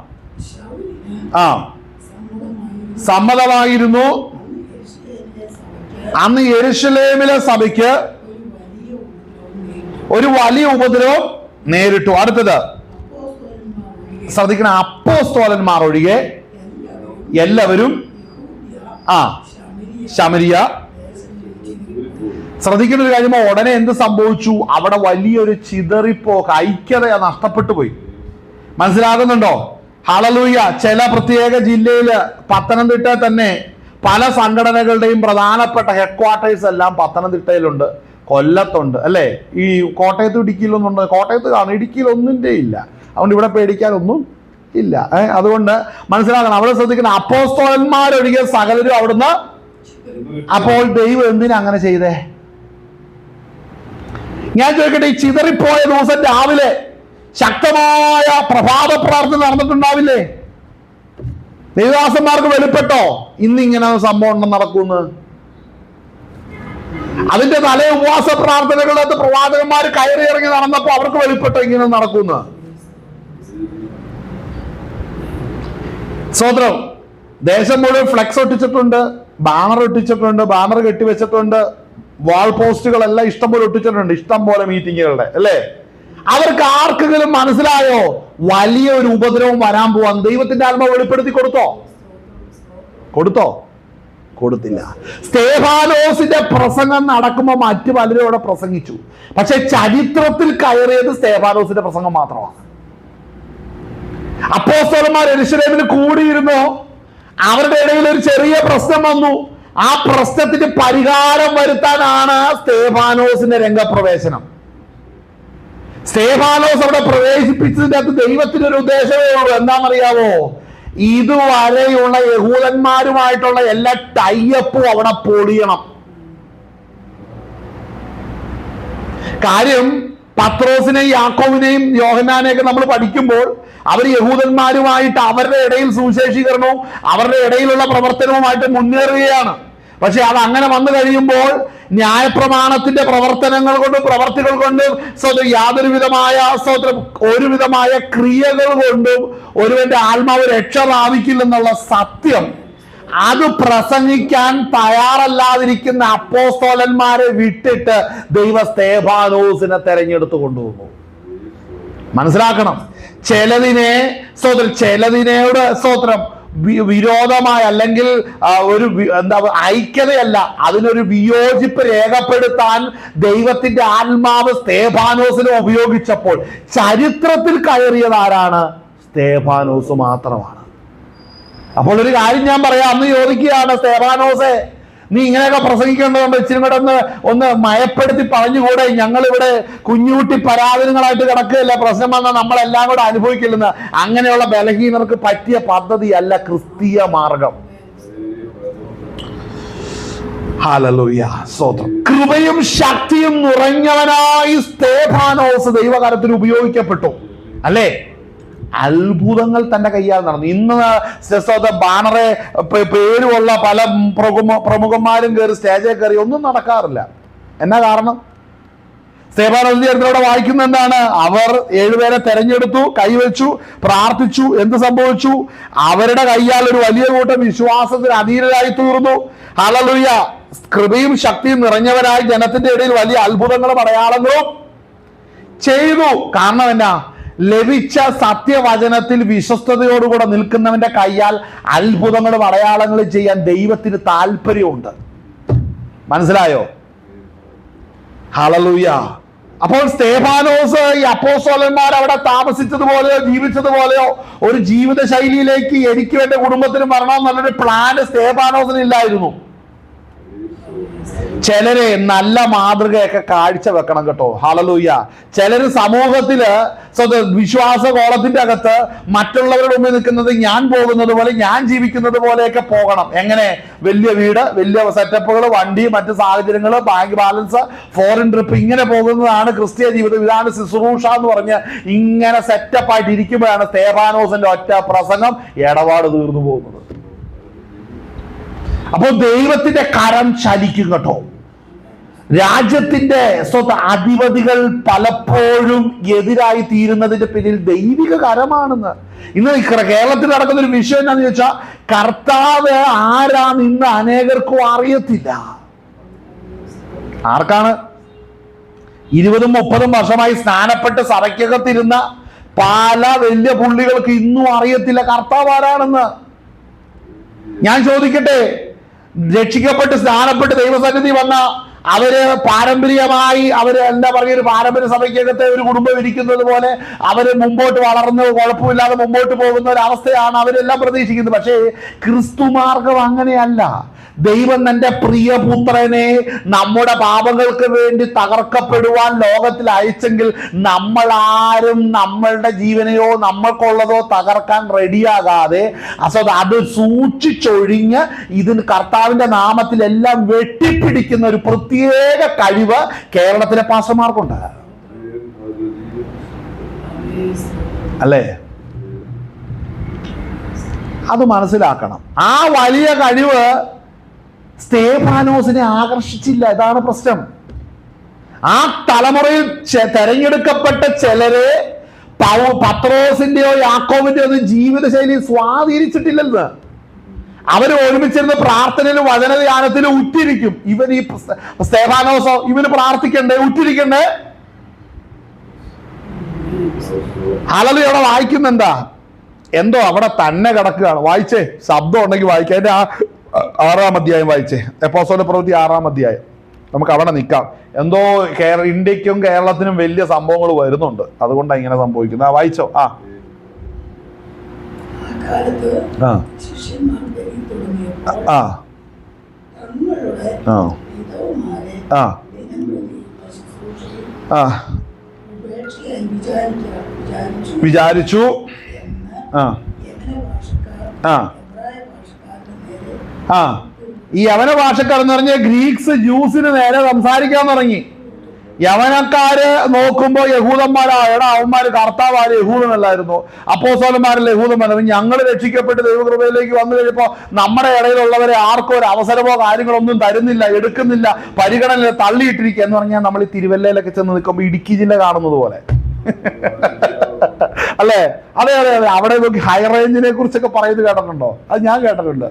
സമ്മതമായിരുന്നു. അന്ന് യെരുശലേമിലെ സഭയ്ക്ക് ഒരു വലിയ ഉപദ്രവം നേരിട്ടു. അടുത്തത് ശ്രദ്ധിക്കണം, അപ്പോസ്തലന്മാർ ഒഴികെ എല്ലാവരും ശമരിയ. ശ്രദ്ധിക്കുന്ന ഒരു കാര്യം, ഉടനെ എന്ത് സംഭവിച്ചു? അവിടെ വലിയൊരു ചിതറിപ്പോക്ക്, ഐക്യത നഷ്ടപ്പെട്ടു പോയി. മനസ്സിലാകുന്നുണ്ടോ? ഹല്ലേലൂയ. ചില പ്രത്യേക ജില്ലയില്, പത്തനംതിട്ട തന്നെ പല സംഘടനകളുടെയും പ്രധാനപ്പെട്ട ഹെഡ് ക്വാർട്ടേഴ്സ് എല്ലാം പത്തനംതിട്ടയിലുണ്ട്, കൊല്ലത്തുണ്ട് അല്ലേ? ഈ കോട്ടയത്തും ഇടുക്കിയിലൊന്നുണ്ട്. കോട്ടയത്ത് കാണും, ഇടുക്കിയിൽ ഒന്നിൻ്റെ ഇല്ല. അതുകൊണ്ട് ഇവിടെ പേടിക്കാനൊന്നും ഇല്ല. അതുകൊണ്ട് മനസ്സിലാക്കണം, അവിടെ ശ്രദ്ധിക്കണം, അപ്പോസ്തലന്മാരൊഴികെ സകലരും അവിടുന്ന്. അപ്പോൾ ദൈവം എന്തിനാ അങ്ങനെ ചെയ്തേ? ഞാൻ ചോദിക്കട്ടെ, ഈ ചിതറിപ്പോയ ദിവസം രാവിലെ ശക്തമായ പ്രഭാത പ്രാർത്ഥന നടന്നിട്ടുണ്ടാവില്ലേ? ദൈവദാസന്മാർക്ക് വെളിപ്പെട്ടോ ഇന്നിങ്ങനെ സംഭവം ഉണ്ടെന്ന് നടക്കുന്നു? അതിന്റെ തലേ ഉപവാസ പ്രാർത്ഥനകളിലകത്ത് പ്രവാചകന്മാർ കയറി ഇറങ്ങി നടന്നപ്പോ അവർക്ക് വെളിപ്പെട്ടോ ഇങ്ങനെ നടക്കുന്നു? സ്തോത്രം. ദേശം മുഴുവൻ ഫ്ലെക്സ് ഒട്ടിച്ചിട്ടുണ്ട്, ബാനർ ഒട്ടിച്ചിട്ടുണ്ട്, ബാനർ കെട്ടിവെച്ചിട്ടുണ്ട്, വാൾ പോസ്റ്റുകളെല്ലാം ഇഷ്ടം പോലെ ഒട്ടിച്ചിട്ടുണ്ട്, ഇഷ്ടം പോലെ മീറ്റിങ്ങുകളുടെ അല്ലേ? അവർക്ക് ആർക്കെങ്കിലും മനസ്സിലായോ വലിയൊരു ഉപദ്രവം വരാൻ പോവാൻ? ദൈവത്തിന്റെ ആത്മാവ് വെളിപ്പെടുത്തി കൊടുത്തോ? കൊടുത്തില്ല. സ്തേഫാനോസിന്റെ പ്രസംഗം നടക്കുമ്പോൾ മറ്റു പലരും അവിടെ പ്രസംഗിച്ചു. പക്ഷെ ചരിത്രത്തിൽ കയറിയത് സ്തേഫാനോസിന്റെ പ്രസംഗം മാത്രമാണ്. അപ്പോസ്തലന്മാർ യെരുശലേമിൽ കൂടിയിരുന്നു. അവരുടെ ഇടയിൽ ഒരു ചെറിയ പ്രശ്നം വന്നു. ആ പ്രശ്നത്തിന് പരിഹാരം വരുത്താനാണ് സ്തേഫാനോസിന്റെ രംഗപ്രവേശനം. സ്തേഫാനോസ് അവിടെ പ്രവേശിപ്പിച്ചതിന്റെ അകത്ത് ദൈവത്തിന്റെ ഒരു ഉദ്ദേശമേ ഉള്ളൂ. എന്താണെന്നറിയാവോ? ഇതുവരെയുള്ള യഹൂദന്മാരുമായിട്ടുള്ള എല്ലാ ടൈയപ്പും അവിടെ പൊളിയണം. കാര്യം പത്രോസിനെയും യാക്കോബിനെയും യോഹന്നാനെയൊക്കെ നമ്മൾ പഠിക്കുമ്പോൾ അവർ യഹൂദന്മാരുമായിട്ട് അവരുടെ ഇടയിൽ സുവിശേഷീകരണവും അവരുടെ ഇടയിലുള്ള പ്രവർത്തനവുമായിട്ട് മുന്നേറുകയാണ്. പക്ഷെ അത് അങ്ങനെ വന്നു കഴിയുമ്പോൾ ന്യായപ്രമാണത്തിന്റെ പ്രവർത്തനങ്ങൾ കൊണ്ടും പ്രവർത്തികൾ കൊണ്ടും യാതൊരു വിധമായ ഒരുവിധമായ ക്രിയകൾ കൊണ്ടും ഒരുവന്റെ ആത്മാവ് രക്ഷ പ്രാപിക്കില്ലെന്നുള്ള സത്യം അത് പ്രസംഗിക്കാൻ തയ്യാറല്ലാതിരിക്കുന്ന അപ്പോസ്തലന്മാരെ വിട്ടിട്ട് ദൈവ സ്തേഫാനോസിനെ തെരഞ്ഞെടുത്ത് കൊണ്ടുവന്നു. മനസ്സിലാക്കണം, ചിലതിനോട് വിരോധമായ അല്ലെങ്കിൽ ഒരു ഐക്യതയല്ല, അതിനൊരു വിയോജിപ്പ് രേഖപ്പെടുത്താൻ ദൈവത്തിന്റെ ആത്മാവ് സ്തേഫാനോസിനെ ഉപയോഗിച്ചപ്പോൾ ചരിത്രത്തിൽ കയറിയത് ആരാണ്? സ്തേഫാനോസ് മാത്രമാണ്. അപ്പോൾ ഒരു കാര്യം ഞാൻ പറയാം, അന്ന് ചോദിക്കുകയാണ്, സ്തേഫാനോസേ, നീ ഇങ്ങനെയൊക്കെ പ്രസംഗിക്കേണ്ടതുകൊണ്ട് ഇച്ചിരി കൂടെ ഒന്ന് മയപ്പെടുത്തി പറഞ്ഞുകൂടെ? ഞങ്ങളിവിടെ കുഞ്ഞുകുട്ടി പരാധീനങ്ങളായിട്ട് കിടക്കുകയല്ല, പ്രശ്നം വന്നാൽ നമ്മളെല്ലാം കൂടെ അനുഭവിക്കില്ലെന്ന്. അങ്ങനെയുള്ള ബലഹീനർക്ക് പറ്റിയ പദ്ധതിയല്ല ക്രിസ്തീയ മാർഗം. ഹല്ലേലൂയ, സ്തോത്രം. കൃപയും ശക്തിയും നിറഞ്ഞവനായി സ്തേഫാനോസ് ദൈവകരത്തിൽ ഉപയോഗിക്കപ്പെട്ടു, അല്ലേ? അത്ഭുതങ്ങൾ തന്റെ കയ്യാൽ നടന്നു. ഇന്ന് ബാനറെ പേരുള്ള പല പ്രമുഖന്മാരും കയറി സ്റ്റേജിൽ കയറി ഒന്നും നടക്കാറില്ല. എന്നാ കാരണം? സ്തേഫാനോസ് ചരിത്രത്തോടെ വായിക്കുന്ന എന്താണ്? അവർ 7 പേരെ തെരഞ്ഞെടുത്തു, കൈവച്ചു, പ്രാർത്ഥിച്ചു. എന്ത് സംഭവിച്ചു? അവരുടെ കയ്യാൽ ഒരു വലിയ കൂട്ടം വിശ്വാസത്തിന് അധീനരായി തീർന്നു. ഹല്ലേലൂയ. കൃപയും ശക്തിയും നിറഞ്ഞവരായി ജനത്തിന്റെ ഇടയിൽ വലിയ അത്ഭുതങ്ങളും അടയാളങ്ങളും ചെയ്തു. കാരണം എന്നാ? ലഭിച്ച സത്യവചനത്തിൽ വിശ്വസ്തയോടുകൂടെ നിൽക്കുന്നവന്റെ കയ്യാൽ അത്ഭുതങ്ങളും അടയാളങ്ങളും ചെയ്യാൻ ദൈവത്തിന് താല്പര്യമുണ്ട്. മനസ്സിലായോ? ഹല്ലേലൂയ. അപ്പോൾ സ്തേഫാനോസ് ഈ അപ്പോസ്തലന്മാർ അവിടെ താമസിച്ചതുപോലെയോ ജീവിച്ചതുപോലെയോ ഒരു ജീവിത ശൈലിയിലേക്ക് എനിക്ക് എന്റെ കുടുംബത്തിന് വരണമെന്നുള്ളൊരു പ്ലാൻ സ്തേഫാനോസിന് ഇല്ലായിരുന്നു. ചിലരെ നല്ല മാതൃകയൊക്കെ കാഴ്ച വെക്കണം കേട്ടോ. ഹല്ലേലൂയ. ചിലര് സമൂഹത്തില് വിശ്വാസ കോളത്തിന്റെ അകത്ത് മറ്റുള്ളവരുടെ മുമ്പിൽ നിൽക്കുന്നത് ഞാൻ പോകുന്നത് പോലെ, ഞാൻ ജീവിക്കുന്നത് പോലെയൊക്കെ പോകണം. എങ്ങനെ? വലിയ വീട്, വലിയ സെറ്റപ്പുകൾ, വണ്ടി, മറ്റു സാഹചര്യങ്ങൾ, ബാങ്ക് ബാലൻസ്, ഫോറിൻ ട്രിപ്പ്, ഇങ്ങനെ പോകുന്നതാണ് ക്രിസ്തീയ ജീവിതം. ഇതാണ് ശുശ്രൂഷ എന്ന് പറഞ്ഞ് ഇങ്ങനെ സെറ്റപ്പായിട്ട് ഇരിക്കുമ്പോഴാണ് സ്തേഫാനോസിന്റെ ഒറ്റ പ്രസംഗം ഇടപാട് തീർന്നു പോകുന്നത്. അപ്പോൾ ദൈവത്തിന്റെ കരം ചലിക്കും കേട്ടോ. രാജ്യത്തിന്റെ അധിപതികൾ പലപ്പോഴും എതിരായി തീരുന്നതിന്റെ പിന്നിൽ ദൈവിക കരമാണെന്ന്. ഇന്ന് കേരളത്തിൽ നടക്കുന്ന ഒരു വിഷയം എന്താണെന്ന് ചോദിച്ചാൽ, കർത്താവ് ആരാന്ന് ഇന്ന് അനേകർക്കും അറിയത്തില്ല. ആർക്കാണ്? 20-30 വർഷമായി സ്നാനപ്പെട്ട് സഭയ്ക്കകത്തിരുന്ന പല വലിയ പുള്ളികൾക്ക് ഇന്നും അറിയത്തില്ല കർത്താവ് ആരാണെന്ന്. ഞാൻ ചോദിക്കട്ടെ, രക്ഷിക്കപ്പെട്ട് സ്നാനപ്പെട്ട് ദൈവസന്നിധി വന്ന അവര് പാരമ്പര്യമായി എന്താ പറയുക, ഒരു പാരമ്പര്യ സഭയ്ക്കകത്തെ ഒരു കുടുംബം ഇരിക്കുന്നത് പോലെ അവര് മുമ്പോട്ട് വളർന്ന് കുഴപ്പമില്ലാതെ മുമ്പോട്ട് പോകുന്ന ഒരു അവസ്ഥയാണ് അവരെല്ലാം പ്രതീക്ഷിക്കുന്നത്. പക്ഷേ ക്രിസ്തു മാർഗം അങ്ങനെയല്ല. ദൈവം തന്റെ പ്രിയപുത്രനെ നമ്മുടെ പാപങ്ങൾക്ക് വേണ്ടി തകർക്കപ്പെടുവാൻ ലോകത്തിൽ അയച്ചെങ്കിൽ നമ്മൾ ആരും നമ്മളുടെ ജീവനെയോ നമ്മൾക്കുള്ളതോ തകർക്കാൻ റെഡിയാകാതെ അത് സൂക്ഷിച്ചൊഴിഞ്ഞ് ഇതിന് കർത്താവിന്റെ നാമത്തിൽ എല്ലാം വെട്ടിപ്പിടിക്കുന്ന ഒരു പ്രത്യേക കഴിവ് കേരളത്തിലെ പാസ്റ്റർമാർക്കുണ്ട്, അല്ലേ? അത് മനസ്സിലാക്കണം. ആ വലിയ കഴിവ് സ്തേഫാനോസിനെ ആകർഷിച്ചില്ല. ഇതാണ് പ്രശ്നം. ആ തലമുറയിൽ തെരഞ്ഞെടുക്കപ്പെട്ട ചിലരെ പത്രോസിന്റെയോ യാക്കോബിന്റെയോ ഒന്നും ജീവിതശൈലി സ്വാധീനിച്ചിട്ടില്ലെന്ന്. അവര് ഒരുമിച്ചിരുന്ന് പ്രാർത്ഥനയിലും വചനധ്യാനത്തിലും ഉറ്റിരിക്കും. ഇവൻ ഈ സ്തേഫാനോസോ ഇവന് പ്രാർത്ഥിക്കണ്ടേ, ഉറ്റിരിക്കണ്ടേ? ഹല്ലേലൂയ. അവിടെ വായിക്കുന്ന എന്താ? എന്തോ അവിടെ തന്നെ കിടക്കുകയാണ്. വായിച്ചേ, ശബ്ദം ഉണ്ടെങ്കിൽ വായിക്കാം. അതിന്റെ 6-ാം അധ്യായം വായിച്ചേ, അപ്പോസ്തല പ്രവൃത്തി 6-ാം അധ്യായം. നമുക്ക് അവിടെ നിൽക്കാം. എന്തോ ഇന്ത്യക്കും കേരളത്തിനും വലിയ സംഭവങ്ങൾ വരുന്നുണ്ട്, അതുകൊണ്ടാണ് ഇങ്ങനെ സംഭവിക്കുന്നത്. വായിച്ചോ. വിചാരിച്ചു. ഈ യവന ഭാഷക്കാരെന്ന് പറഞ്ഞ ഗ്രീക്സ് ജ്യൂസിന് നേരെ സംസാരിക്കാൻ തുടങ്ങി. യവനക്കാര് നോക്കുമ്പോ യഹൂദന്മാരാണ്, അവന്മാര് കർത്താവാര് യഹൂദനല്ലായിരുന്നു, അപ്പോസ്തലന്മാരല്ല യഹൂദന്മാരും. ഞങ്ങൾ രക്ഷിക്കപ്പെട്ട് ദൈവകൃപയിലേക്ക് വന്നു കഴിഞ്ഞപ്പോ നമ്മുടെ ഇടയിലുള്ളവരെ ആർക്കും ഒരു അവസരമോ കാര്യങ്ങളൊന്നും തരുന്നില്ല, എടുക്കുന്നില്ല, പരിഗണന തള്ളിയിട്ടിരിക്കുക എന്ന് പറഞ്ഞാൽ നമ്മൾ ഈ തിരുവല്ലയിലൊക്കെ ചെന്ന് നിൽക്കുമ്പോൾ ഇടുക്കി ജില്ല കാണുന്നത് പോലെ അല്ലേ? അതെ അതെ അതെ. അവിടെ നോക്കി ഹൈ റേഞ്ചിനെ കുറിച്ചൊക്കെ പറയുന്നത് കേട്ടിട്ടുണ്ടോ? അത് ഞാൻ കേട്ടിട്ടുണ്ട്.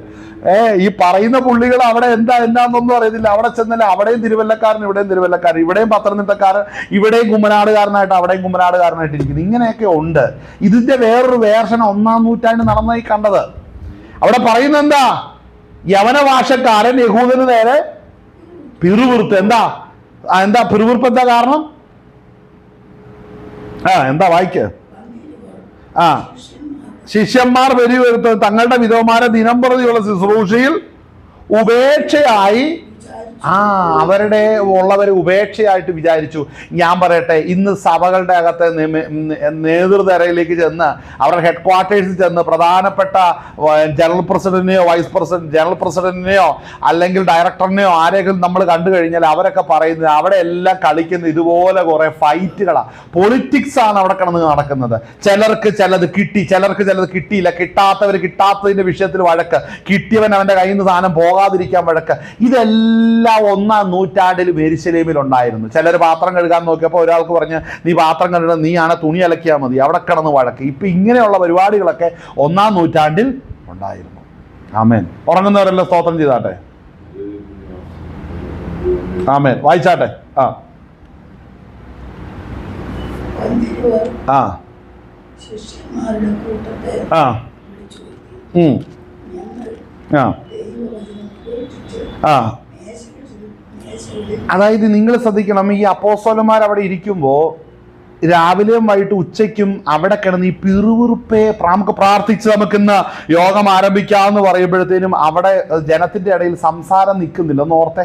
ഈ പറയുന്ന പുള്ളികൾ അവിടെ എന്താന്നൊന്നും അറിയത്തില്ല. അവിടെ ചെന്നല്ലേ അവിടെയും തിരുവല്ലക്കാരൻ, ഇവിടെയും തിരുവല്ലക്കാരൻ, ഇവിടെയും പത്തനംതിട്ടക്കാരൻ, ഇവിടെയും കുമ്മനാടുകാരനായിട്ട്, അവിടെയും കുമ്മനാടുകാരനായിട്ട് ഇരിക്കുന്നു. ഇങ്ങനെയൊക്കെ ഉണ്ട്. ഇതിന്റെ വേറൊരു വേർഷൻ 1-ാം നൂറ്റാണ്ട് നടന്നായി കണ്ടത്. അവിടെ പറയുന്നത് എന്താ? യവന ഭാഷക്കാരൻ യഹൂദന് നേരെ പിറുവിറുത്ത്. എന്താ പിറുവിറുപ്പ്? എന്താ കാരണം? എന്താ വായിക്ക്? ശിഷ്യന്മാർ വെരിവരുത്ത് തങ്ങളുടെ വിധവമാരെ ദിനം പ്രതിയുള്ള ശുശ്രൂഷയിൽ ഉപേക്ഷയായി അവരുടെ ഉള്ളവരെ ഉപേക്ഷയായിട്ട് വിചാരിച്ചു. ഞാൻ പറയട്ടെ, ഇന്ന് സഭകളുടെ അകത്തെ നേതൃതരയിലേക്ക് ചെന്ന് അവരുടെ ഹെഡ് ക്വാർട്ടേഴ്സിൽ ചെന്ന് പ്രധാനപ്പെട്ട ജനറൽ പ്രസിഡന്റിനെയോ വൈസ് പ്രസിഡന്റ് ജനറൽ പ്രസിഡന്റിനെയോ അല്ലെങ്കിൽ ഡയറക്ടറിനെയോ ആരെങ്കിലും നമ്മൾ കണ്ടു കഴിഞ്ഞാൽ അവരൊക്കെ പറയുന്നത് അവിടെ എല്ലാം കളിക്കുന്ന ഇതുപോലെ കുറെ ഫൈറ്റുകളാണ്, പൊളിറ്റിക്സ് ആണ് അവിടെ കിടന്ന് നടക്കുന്നത്. ചിലർക്ക് ചിലത് കിട്ടി, ചിലർക്ക് ചിലത് കിട്ടിയില്ല, കിട്ടാത്തതിന്റെ വിഷയത്തിൽ വഴക്ക്, കിട്ടിയവൻ അവന്റെ കയ്യിൽ നിന്ന് സാധനം പോകാതിരിക്കാൻ വഴക്ക്. ഇതെല്ലാം 1-ാം നൂറ്റാണ്ടിൽ യെരുശലേമിൽ ഉണ്ടായിരുന്നു. ചിലർ പാത്രം കഴുകാൻ നോക്കിയപ്പോൾ ഒരാൾക്ക് പറഞ്ഞ് നീ പാത്രം കഴുകാൻ, നീയാണ് തുണി അലക്കിയാൽ മതി, അവിടെ കിടന്ന് വഴക്ക്. ഇപ്പൊ ഇങ്ങനെയുള്ള പരിപാടികളൊക്കെ 1-ാം നൂറ്റാണ്ടിൽ ഉണ്ടായിരുന്നു. ആമേൻ. ഉറങ്ങുന്നവരെല്ലാം സ്തോത്രം ചെയ്താട്ടെ. ആമേൻ. വായിച്ചാട്ടെ. അതായത് നിങ്ങൾ ശ്രദ്ധിക്കണം, ഈ അപ്പോസ്തലന്മാർ അവിടെ ഇരിക്കുമ്പോൾ രാവിലെയും വൈകിട്ട് ഉച്ചയ്ക്കും അവിടെ കിടന്ന് ഈ പിറുവിറുപ്പെ നമുക്ക് പ്രാർത്ഥിച്ച് നമുക്കിന്ന് യോഗം ആരംഭിക്കാമെന്ന് പറയുമ്പോഴത്തേനും അവിടെ ജനത്തിന്റെ ഇടയിൽ സംസാരം നിൽക്കുന്നില്ല. ഒന്ന് ഓർത്തെ,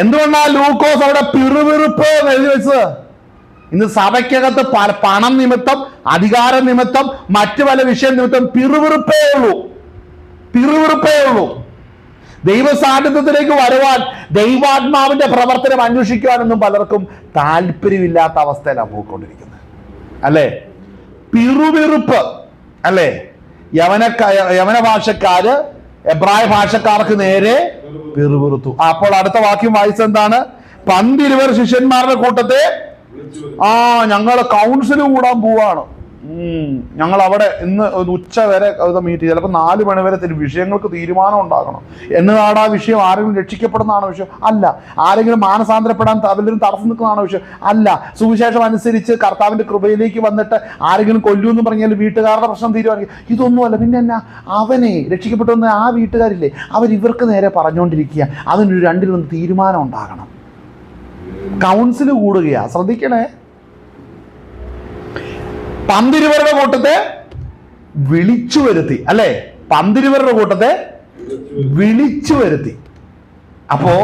എന്തുകൊണ്ടാണ് ലൂക്കോസ് അവിടെ പിറുവിറുപ്പ് എന്ന് എഴുതി വെച്ചത്? ഇന്ന് സഭയ്ക്കകത്ത് പണം നിമിത്തം, അധികാര നിമിത്തം, മറ്റു പല വിഷയം നിമിത്തം പിറുവിറുപ്പേ ഉള്ളൂ. ദൈവ സാന്നിധ്യത്തിലേക്ക് വരുവാൻ, ദൈവാത്മാവിന്റെ പ്രവർത്തനം അന്വേഷിക്കുവാനൊന്നും പലർക്കും താല്പര്യമില്ലാത്ത അവസ്ഥയിലാണ് പോയിക്കൊണ്ടിരിക്കുന്നത്, അല്ലേ? പിറുവിറുപ്പ്, അല്ലേ? യവന ഭാഷക്കാര് എബ്രായ ഭാഷക്കാർക്ക് നേരെ പിറുവിറുത്തു. അപ്പോൾ അടുത്ത വാക്യം വായിച്ചെന്താണ്? 12 ശിഷ്യന്മാരുടെ കൂട്ടത്തെ ഞങ്ങൾ കൗൺസിൽ കൂടാൻ പോവാണ്. ഞങ്ങൾ അവിടെ ഇന്ന് ഉച്ച വരെ മീറ്റ്, ചിലപ്പോൾ 4 മണി വരെ വിഷയങ്ങൾക്ക് തീരുമാനം ഉണ്ടാകണം. എന്നതാണ് ആ വിഷയം? ആരെങ്കിലും രക്ഷിക്കപ്പെടുന്നതാണോ വിഷയം? അല്ല. ആരെങ്കിലും മാനസാന്തരപ്പെടാൻ വല്ലവരും തടസ്സം നിൽക്കുന്നതാണോ വിഷയം? അല്ല. സുവിശേഷം അനുസരിച്ച് കർത്താവിന്റെ കൃപയിലേക്ക് വന്നിട്ട് ആരെങ്കിലും കൊല്ലുമെന്ന് പറഞ്ഞാൽ വീട്ടുകാരുടെ പ്രശ്നം തീരുമാനിക്കും. ഇതൊന്നുമല്ല. പിന്നെ എന്നാ? അവനെ രക്ഷിക്കപ്പെട്ടു ആ വീട്ടുകാരില്ലേ, ഇവർക്ക് നേരെ പറഞ്ഞുകൊണ്ടിരിക്കുക. അതിനൊരു 2-ൽ തീരുമാനം ഉണ്ടാകണം. കൗൺസിൽ കൂടുകയാ. ശ്രദ്ധിക്കണേ. 12 കൂട്ടത്തെ വിളിച്ചു വരുത്തി, അല്ലേ? 12 കൂട്ടത്തെ വിളിച്ചു വരുത്തി. അപ്പോ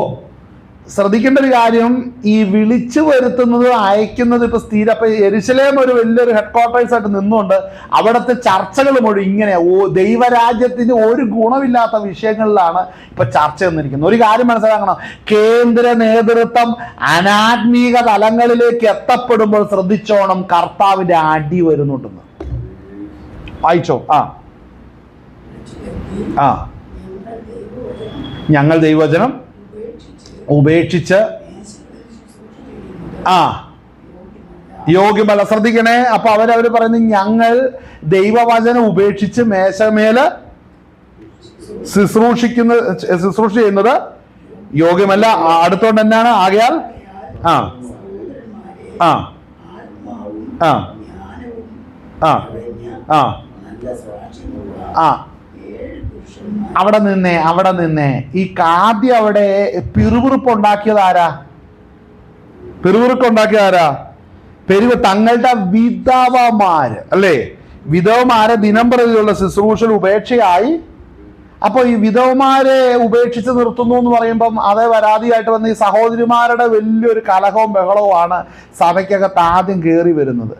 ശ്രദ്ധിക്കേണ്ട ഒരു കാര്യം, ഈ വിളിച്ചു വരുത്തുന്നത്, അയക്കുന്നത് ഇപ്പൊ സ്ഥിരം. അപ്പൊ യെരുശലേം ഒരു വലിയൊരു ഹെഡ് ക്വാർട്ടേഴ്സ് ആയിട്ട് നിന്നുകൊണ്ട് അവിടുത്തെ ചർച്ചകൾ മുഴുവൻ ഇങ്ങനെ ദൈവരാജ്യത്തിന് ഒരു ഗുണമില്ലാത്ത വിഷയങ്ങളിലാണ് ഇപ്പൊ ചർച്ച വന്നിരിക്കുന്നത്. ഒരു കാര്യം മനസ്സിലാക്കണം, കേന്ദ്ര നേതൃത്വം അനാത്മീക തലങ്ങളിലേക്ക് എത്തപ്പെടുമ്പോൾ ശ്രദ്ധിച്ചോണം, കർത്താവിന്റെ അടി വരുന്നുണ്ടെന്ന്. വായിച്ചോ. ഞങ്ങൾ ദൈവവചനം ഉപേക്ഷിച്ച് യോഗ്യമല്ല. ശ്രദ്ധിക്കണേ. അപ്പൊ അവര് പറയുന്നത് ദൈവവചനം ഉപേക്ഷിച്ച് മേശമേല് ശുശ്രൂഷ ചെയ്യുന്നത് യോഗ്യമല്ല. അടുത്തോണ്ട് എന്നാണ്? ആകയാൽ അവിടെ നിന്നേ ഈ ആദ്യം അവിടെ പിറുവിറുപ്പ് ഉണ്ടാക്കിയത് ആരാ? തങ്ങളുടെ വിധവമാര്, അല്ലേ? വിധവമാരെ ദിനം പ്രതിയുള്ള ശുശ്രൂഷ ഉപേക്ഷയായി. അപ്പൊ ഈ വിധവമാരെ ഉപേക്ഷിച്ച് നിർത്തുന്നു എന്ന് പറയുമ്പം അതേ പരാതിയായിട്ട് വന്ന ഈ സഹോദരിമാരുടെ വലിയൊരു കലഹവും ബഹളവുമാണ് സഭയ്ക്കകത്ത് ആദ്യം കയറി വരുന്നത്.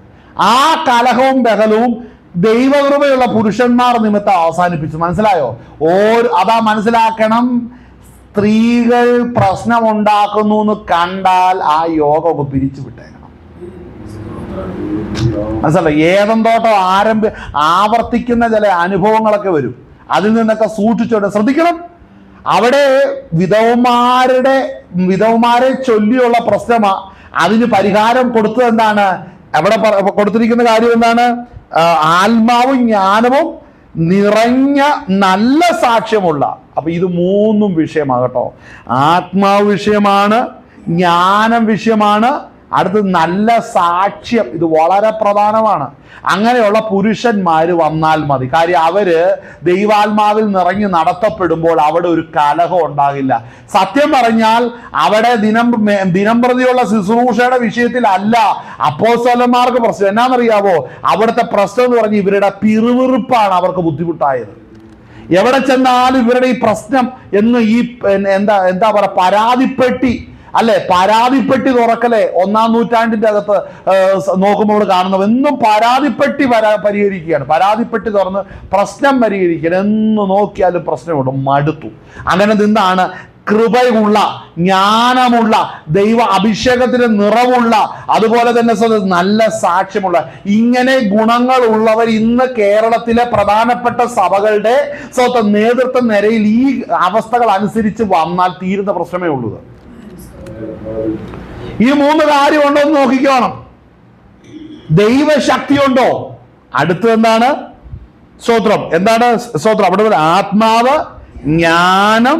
ആ കലഹവും ബഹളവും ദൈവകൃപയുള്ള പുരുഷന്മാർ നിമിത്തം അവസാനിപ്പിച്ചു. മനസ്സിലായോ? അതാ മനസ്സിലാക്കണം. സ്ത്രീകൾ പ്രശ്നമുണ്ടാക്കുന്നു എന്ന് കണ്ടാൽ ആ യോഗം ഒക്കെ പിരിച്ചു വിട്ടേക്കണം. മനസ്സിലായി? ഏതം തോട്ടം ആവർത്തിക്കുന്ന ചില അനുഭവങ്ങളൊക്കെ വരും. അതിൽ നിന്നൊക്കെ സൂക്ഷിച്ചോട്ടെ, ശ്രദ്ധിക്കണം. അവിടെ വിധവമാരെ ചൊല്ലിയുള്ള പ്രശ്നമാ. അതിന് പരിഹാരം കൊടുത്തത് എന്താണ്? അവിടെ കൊടുത്തിരിക്കുന്ന കാര്യം എന്താണ്? ആത്മാവും ജ്ഞാനവും നിറഞ്ഞ നല്ല സാക്ഷ്യമുള്ള. അപ്പൊ ഇത് മൂന്നും വിഷയമാകട്ടോ. ആത്മാവ് വിഷയമാണ്, ജ്ഞാനം വിഷയമാണ്, അടുത്ത് നല്ല സാക്ഷ്യം. ഇത് വളരെ പ്രധാനമാണ്. അങ്ങനെയുള്ള പുരുഷന്മാര് വന്നാൽ മതി. കാര്യം അവര് ദൈവാത്മാവിൽ നിറഞ്ഞു നടത്തപ്പെടുമ്പോൾ അവിടെ ഒരു കലഹം ഉണ്ടാകില്ല. സത്യം പറഞ്ഞാൽ അവിടെ ദിനം പ്രതിയുള്ള ശുശ്രൂഷയുടെ വിഷയത്തിലല്ല അപ്പോസ്തലന്മാർക്ക് പ്രശ്നം. എന്നാണെന്നറിയാവോ? അവിടുത്തെ പ്രശ്നം എന്ന് പറഞ്ഞ് ഇവരുടെ പിറുവിറുപ്പാണ് അവർക്ക് ബുദ്ധിമുട്ടായത്. എവിടെ ചെന്നാലും ഇവരുടെ ഈ പ്രശ്നം എന്ന് ഈ എന്താ പറയുക, പരാതിപ്പെട്ടി അല്ലെ, പരാതിപ്പെട്ടി തുറക്കലേ 1-ാം നൂറ്റാണ്ടിന്റെ അകത്ത് നോക്കുമ്പോൾ കാണുന്നത്. എന്നും പരാതിപ്പെട്ടി പരിഹരിക്കുകയാണ്. പരാതിപ്പെട്ടി തുറന്ന് പ്രശ്നം പരിഹരിക്കുകയാണ്. എന്ന് നോക്കിയാലും പ്രശ്നമുണ്ട്. മടുത്തു. അങ്ങനെ നിന്നാണ് കൃപയുള്ള, ജ്ഞാനമുള്ള, ദൈവ അഭിഷേകത്തിന് നിറവുള്ള, അതുപോലെ തന്നെ നല്ല സാക്ഷ്യമുള്ള, ഇങ്ങനെ ഗുണങ്ങൾ ഉള്ളവർ ഇന്ന് കേരളത്തിലെ പ്രധാനപ്പെട്ട സഭകളുടെ നേതൃത്വ നിരയിൽ ഈ അവസ്ഥകൾ അനുസരിച്ച് വന്നാൽ തീരുന്ന പ്രശ്നമേ ഉള്ളൂ. ഈ 3 കാര്യം ഉണ്ടോ എന്ന് നോക്കിക്കോണം. ദൈവശക്തി ഉണ്ടോ? അടുത്തത് എന്താണ്? സ്തോത്രം. എന്താണ് സ്തോത്രം? അവിടെ ആത്മാവ്, ജ്ഞാനം,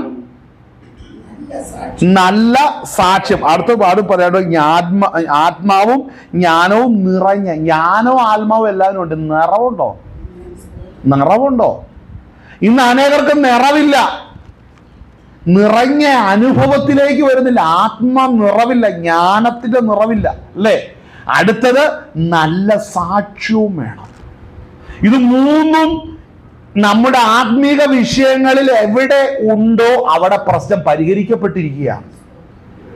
നല്ല സാക്ഷ്യം. അടുത്ത പാടും പറയാട്ടോ, ആത്മാവും ജ്ഞാനവും നിറഞ്ഞ. ജ്ഞാനവും ആത്മാവും എല്ലാവരും ഉണ്ട്. നിറവുണ്ടോ? ഇന്ന് അനേകർക്ക് നിറവില്ല. നിറഞ്ഞ അനുഭവത്തിലേക്ക് വരുന്നില്ല. ആത്മാ നിറവില്ല, ജ്ഞാനത്തിന്റെ നിറവില്ല, അല്ലേ? അടുത്തത് നല്ല സാക്ഷ്യവും വേണം. ഇത് 3 നമ്മുടെ ആത്മീക വിഷയങ്ങളിൽ എവിടെ ഉണ്ടോ അവിടെ പ്രശ്നം പരിഹരിക്കപ്പെട്ടിരിക്കുകയാണ്.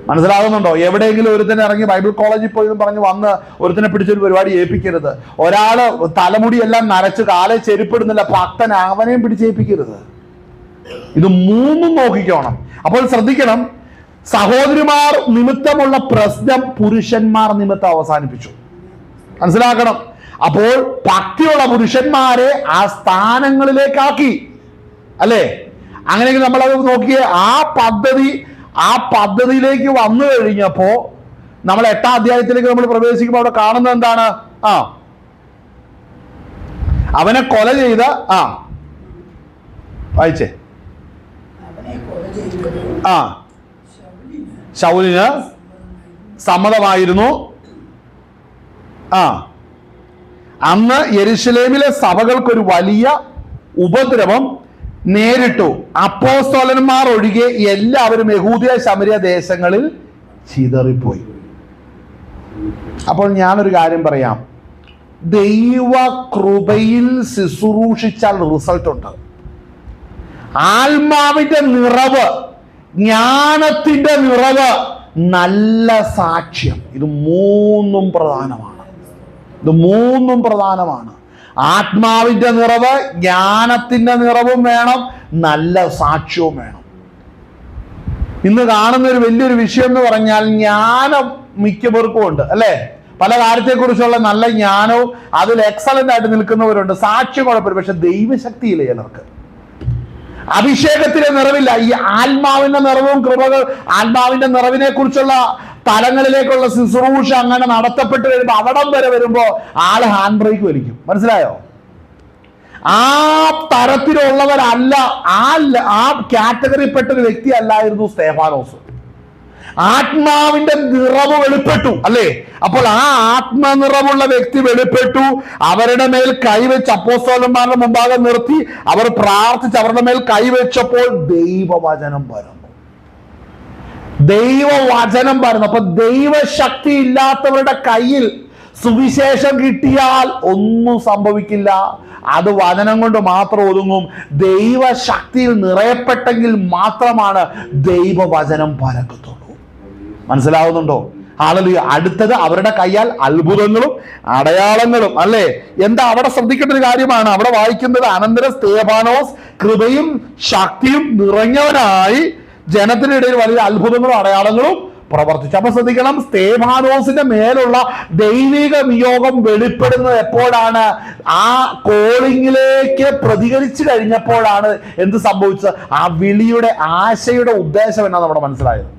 മനസ്സിലാകുന്നുണ്ടോ? എവിടെയെങ്കിലും ഒരുത്തനെ ഇറങ്ങി ബൈബിൾ കോളേജിൽ പോയി പറഞ്ഞ് വന്ന് ഒരുത്തനെ പിടിച്ചൊരു പരിപാടി ഏൽപ്പിക്കരുത്. ഒരാള് തലമുടിയെല്ലാം നരച്ച് കാലെ ചെരുപ്പിടുന്നില്ല, ഭക്തൻ അവനെയും പിടിച്ചേൽപ്പിക്കരുത്. ഇത് 3 നോക്കിക്കോണം. അപ്പോൾ ശ്രദ്ധിക്കണം, സഹോദരിമാർ നിമിത്തമുള്ള പ്രശ്നം പുരുഷന്മാർ നിമിത്തം അവസാനിപ്പിച്ചു. മനസ്സിലാക്കണം. അപ്പോൾ ഭക്തിയുള്ള പുരുഷന്മാരെ ആ സ്ഥാനങ്ങളിലേക്കാക്കി, അല്ലേ? അങ്ങനെയെങ്കിൽ നമ്മളത് നോക്കിയേ. ആ പദ്ധതിയിലേക്ക് വന്നു കഴിഞ്ഞപ്പോ നമ്മൾ 8-ാം അധ്യായത്തിലേക്ക് നമ്മൾ പ്രവേശിക്കുമ്പോൾ അവിടെ കാണുന്നത് എന്താണ്? അവനെ കൊല ചെയ്ത വായിച്ചേ. ശൗലിന് സമ്മതമായിരുന്നു. അന്ന് യെരുശലേമിലെ സഭകൾക്കൊരു വലിയ ഉപദ്രവം നേരിട്ടു. അപ്പോസ്തലന്മാർ ഒഴികെ എല്ലാവരും യഹൂദിയ ശമരിയ ദേശങ്ങളിൽ ചിതറിപ്പോയി. അപ്പോൾ ഞാനൊരു കാര്യം പറയാം. ദൈവ കൃപയിൽ ശുശ്രൂഷിച്ചാൽ റിസൾട്ട് ഉണ്ട്. ആത്മാവിന്റെ നിറവ്, ജ്ഞാനത്തിന്റെ നിറവ്, നല്ല സാക്ഷ്യം. ഇത് 3 പ്രധാനമാണ്. ആത്മാവിന്റെ നിറവ്, ജ്ഞാനത്തിന്റെ നിറവും വേണം, നല്ല സാക്ഷ്യവും വേണം. ഇന്ന് കാണുന്ന ഒരു വലിയൊരു വിഷയം എന്ന് പറഞ്ഞാൽ ജ്ഞാനം മിക്കവർക്കും ഉണ്ട്, അല്ലേ? പല കാര്യത്തെക്കുറിച്ചുള്ള നല്ല ജ്ഞാനവും അതിൽ എക്സലന്റ് ആയിട്ട് നിൽക്കുന്നവരുണ്ട്. സാക്ഷ്യം കുഴപ്പമില്ല, പക്ഷെ ദൈവശക്തിയില്ല ചിലർക്ക്. അഭിഷേകത്തിന്റെ നിറവില്ല. ഈ ആത്മാവിന്റെ നിറവും കൃപകൾ, ആത്മാവിന്റെ നിറവിനെ കുറിച്ചുള്ള തലങ്ങളിലേക്കുള്ള ശുശ്രൂഷ അങ്ങനെ നടത്തപ്പെട്ട് വരുമ്പോൾ അവിടം വരെ വരുമ്പോ ആള് ഹാൻഡ് ബ്രേക്ക് വലിക്കും. മനസ്സിലായോ? ആ തരത്തിലുള്ളവരല്ല, ആ കാറ്റഗറിപ്പെട്ട ഒരു വ്യക്തി അല്ലായിരുന്നു സ്തേഫാനോസ്. ആത്മാവിന്റെ നിറവ് വെളിപ്പെട്ടു, അല്ലേ? അപ്പോൾ ആ ആത്മനിറവുള്ള വ്യക്തി വെളിപ്പെട്ടു. അവരുടെ മേൽ കൈവച്ച് അപ്പോസ്തലന്മാരുടെ മുമ്പാകെ നിർത്തി അവർ പ്രാർത്ഥിച്ച് അവരുടെ മേൽ കൈവച്ചപ്പോൾ ദൈവവചനം പരന്നു. അപ്പൊ ദൈവശക്തി ഇല്ലാത്തവരുടെ കയ്യിൽ സുവിശേഷം കിട്ടിയാൽ ഒന്നും സംഭവിക്കില്ല. അത് വചനം കൊണ്ട് മാത്രം ഒതുങ്ങും. ദൈവശക്തിയിൽ നിറയപ്പെട്ടെങ്കിൽ മാത്രമാണ് ദൈവവചനം പരക്കത്തുള്ളൂ. മനസ്സിലാവുന്നുണ്ടോ? ഹല്ലേലൂയ. അടുത്തത് അവരുടെ കയ്യാൽ അത്ഭുതങ്ങളും അടയാളങ്ങളും, അല്ലേ? എന്താ അവിടെ ശ്രദ്ധിക്കേണ്ട ഒരു കാര്യമാണ്. അവിടെ വായിക്കുന്നത്, അനന്തരം സ്തേഫാനോസ് കൃപയും ശക്തിയും നിറഞ്ഞവനായി ജനത്തിനിടയിൽ വലിയ അത്ഭുതങ്ങളും അടയാളങ്ങളും പ്രവർത്തിച്ചു. അപ്പൊ ശ്രദ്ധിക്കണം, സ്തേഫാനോസിന്റെ മേലുള്ള ദൈവിക നിയോഗം വെളിപ്പെടുന്നത് എപ്പോഴാണ്? ആ കോളിങ്ങിലേക്ക് പ്രതികരിച്ചു കഴിഞ്ഞപ്പോഴാണ് എന്ത് സംഭവിച്ചത്? ആ വിളിയുടെ ആശയുടെ ഉദ്ദേശം എന്നാണ് നമ്മുടെ മനസ്സിലായത്.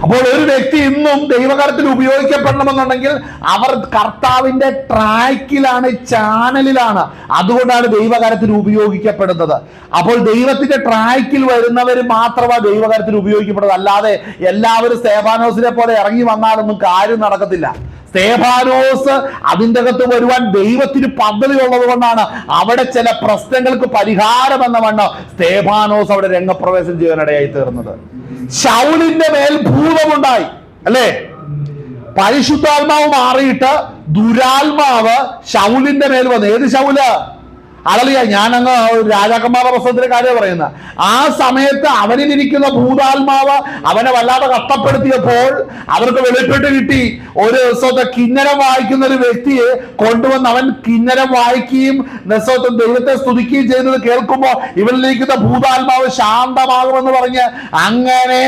അപ്പോൾ ഒരു വ്യക്തി ഇന്നും ദൈവകരത്തിൽ ഉപയോഗിക്കപ്പെടണമെന്നുണ്ടെങ്കിൽ അവർ കർത്താവിന്റെ ട്രാക്കിലാണ്, ചാനലിലാണ്. അതുകൊണ്ടാണ് ദൈവകരത്തിൽ ഉപയോഗിക്കപ്പെടുന്നത്. അപ്പോൾ ദൈവത്തിന്റെ ട്രാക്കിൽ വരുന്നവർ മാത്രമാണ് ദൈവകരത്തിൽ ഉപയോഗിക്കപ്പെടുന്നത്. അല്ലാതെ എല്ലാവരും സ്തേഫാനോസിനെ പോലെ ഇറങ്ങി വന്നാലൊന്നും കാര്യം നടക്കത്തില്ല. സ്തേഫാനോസ് അതിൻ്റെ അകത്ത് വരുവാൻ ദൈവത്തിന് പദ്ധതി ഉള്ളത് കൊണ്ടാണ് അവിടെ ചില പ്രശ്നങ്ങൾക്ക് പരിഹാരം എന്ന വണ്ണം സ്തേഫാനോസ് അവിടെ രംഗപ്രവേശം ചെയ്യാനിടയായി തീർന്നത്. ശൗലിന്റെ മേൽ ഭൂതമുണ്ടായി, അല്ലേ? പരിശുദ്ധാത്മാവ് മാറിയിട്ട് ദുരാത്മാവ് ശൗലിന്റെ മേൽ വന്നു. ഏത് ശൗല്? അളലിയ. ഞാനങ്ങ് രാജാക്കന്മാരുടെ പുസ്തകത്തിലെ കാര്യം പറയുന്ന ആ സമയത്ത് അവനിലിരിക്കുന്ന ഭൂതാത്മാവ് അവനെ വല്ലാതെ കഷ്ടപ്പെടുത്തിയപ്പോൾ അവർക്ക് വെളിപ്പെട്ട് കിട്ടി. ഒരു ദിവസത്തെ കിന്നരം വായിക്കുന്ന ഒരു വ്യക്തിയെ കൊണ്ടുവന്ന് അവൻ കിന്നരം വായിക്കുകയും ദൈവത്തെ സ്തുതിക്കുകയും ചെയ്യുന്നത് കേൾക്കുമ്പോൾ ഇവനിലിരിക്കുന്ന ഭൂതാത്മാവ് ശാന്തമാകുമെന്ന് പറഞ്ഞ് അങ്ങനെ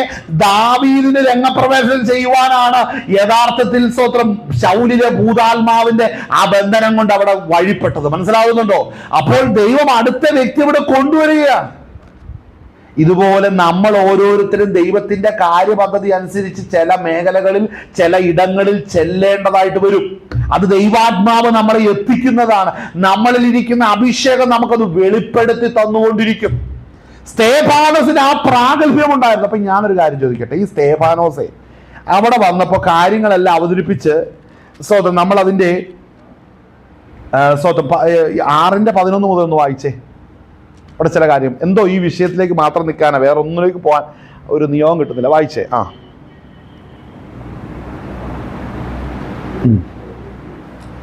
ദാവീദിന് രംഗപ്രവേശനം ചെയ്യുവാനാണ് യഥാർത്ഥത്തിൽ സ്തോത്രം ശൗലിലെ ഭൂതാത്മാവിന്റെ ആ ബന്ധനം കൊണ്ട് അവിടെ വഴിപ്പെട്ടത്. മനസ്സിലാവുന്നുണ്ടോ? അപ്പോൾ ദൈവം അടുത്ത വ്യക്തി ഇവിടെ കൊണ്ടുവരികയാണ്. ഇതുപോലെ നമ്മൾ ഓരോരുത്തരും ദൈവത്തിന്റെ കാര്യപദ്ധതി അനുസരിച്ച് ചില മേഖലകളിൽ, ചില ഇടങ്ങളിൽ ചെല്ലേണ്ടതായിട്ട് വരും. അത് ദൈവാത്മാവ് നമ്മളെ എത്തിക്കുന്നതാണ്. നമ്മളിൽ ഇരിക്കുന്ന അഭിഷേകം നമുക്കത് വെളിപ്പെടുത്തി തന്നുകൊണ്ടിരിക്കും. സ്തേഫാനോസിന് ആ പ്രാഗൽഭ്യം ഉണ്ടായിരുന്നു. അപ്പൊ ഞാനൊരു കാര്യം ചോദിക്കട്ടെ, ഈ സ്തേഫാനോസെ അവിടെ വന്നപ്പോൾ കാര്യങ്ങളെല്ലാം അവതരിപ്പിച്ച് സ്വതം നമ്മൾ അതിൻ്റെ 6:11 മുതൽ ഒന്ന് വായിച്ചേ. അവിടെ ചില കാര്യം എന്തോ ഈ വിഷയത്തിലേക്ക് മാത്രം നിൽക്കാനാ, വേറെ ഒന്നിലേക്ക് പോകാൻ ഒരു നിയോഗം കിട്ടുന്നില്ല. വായിച്ചേ.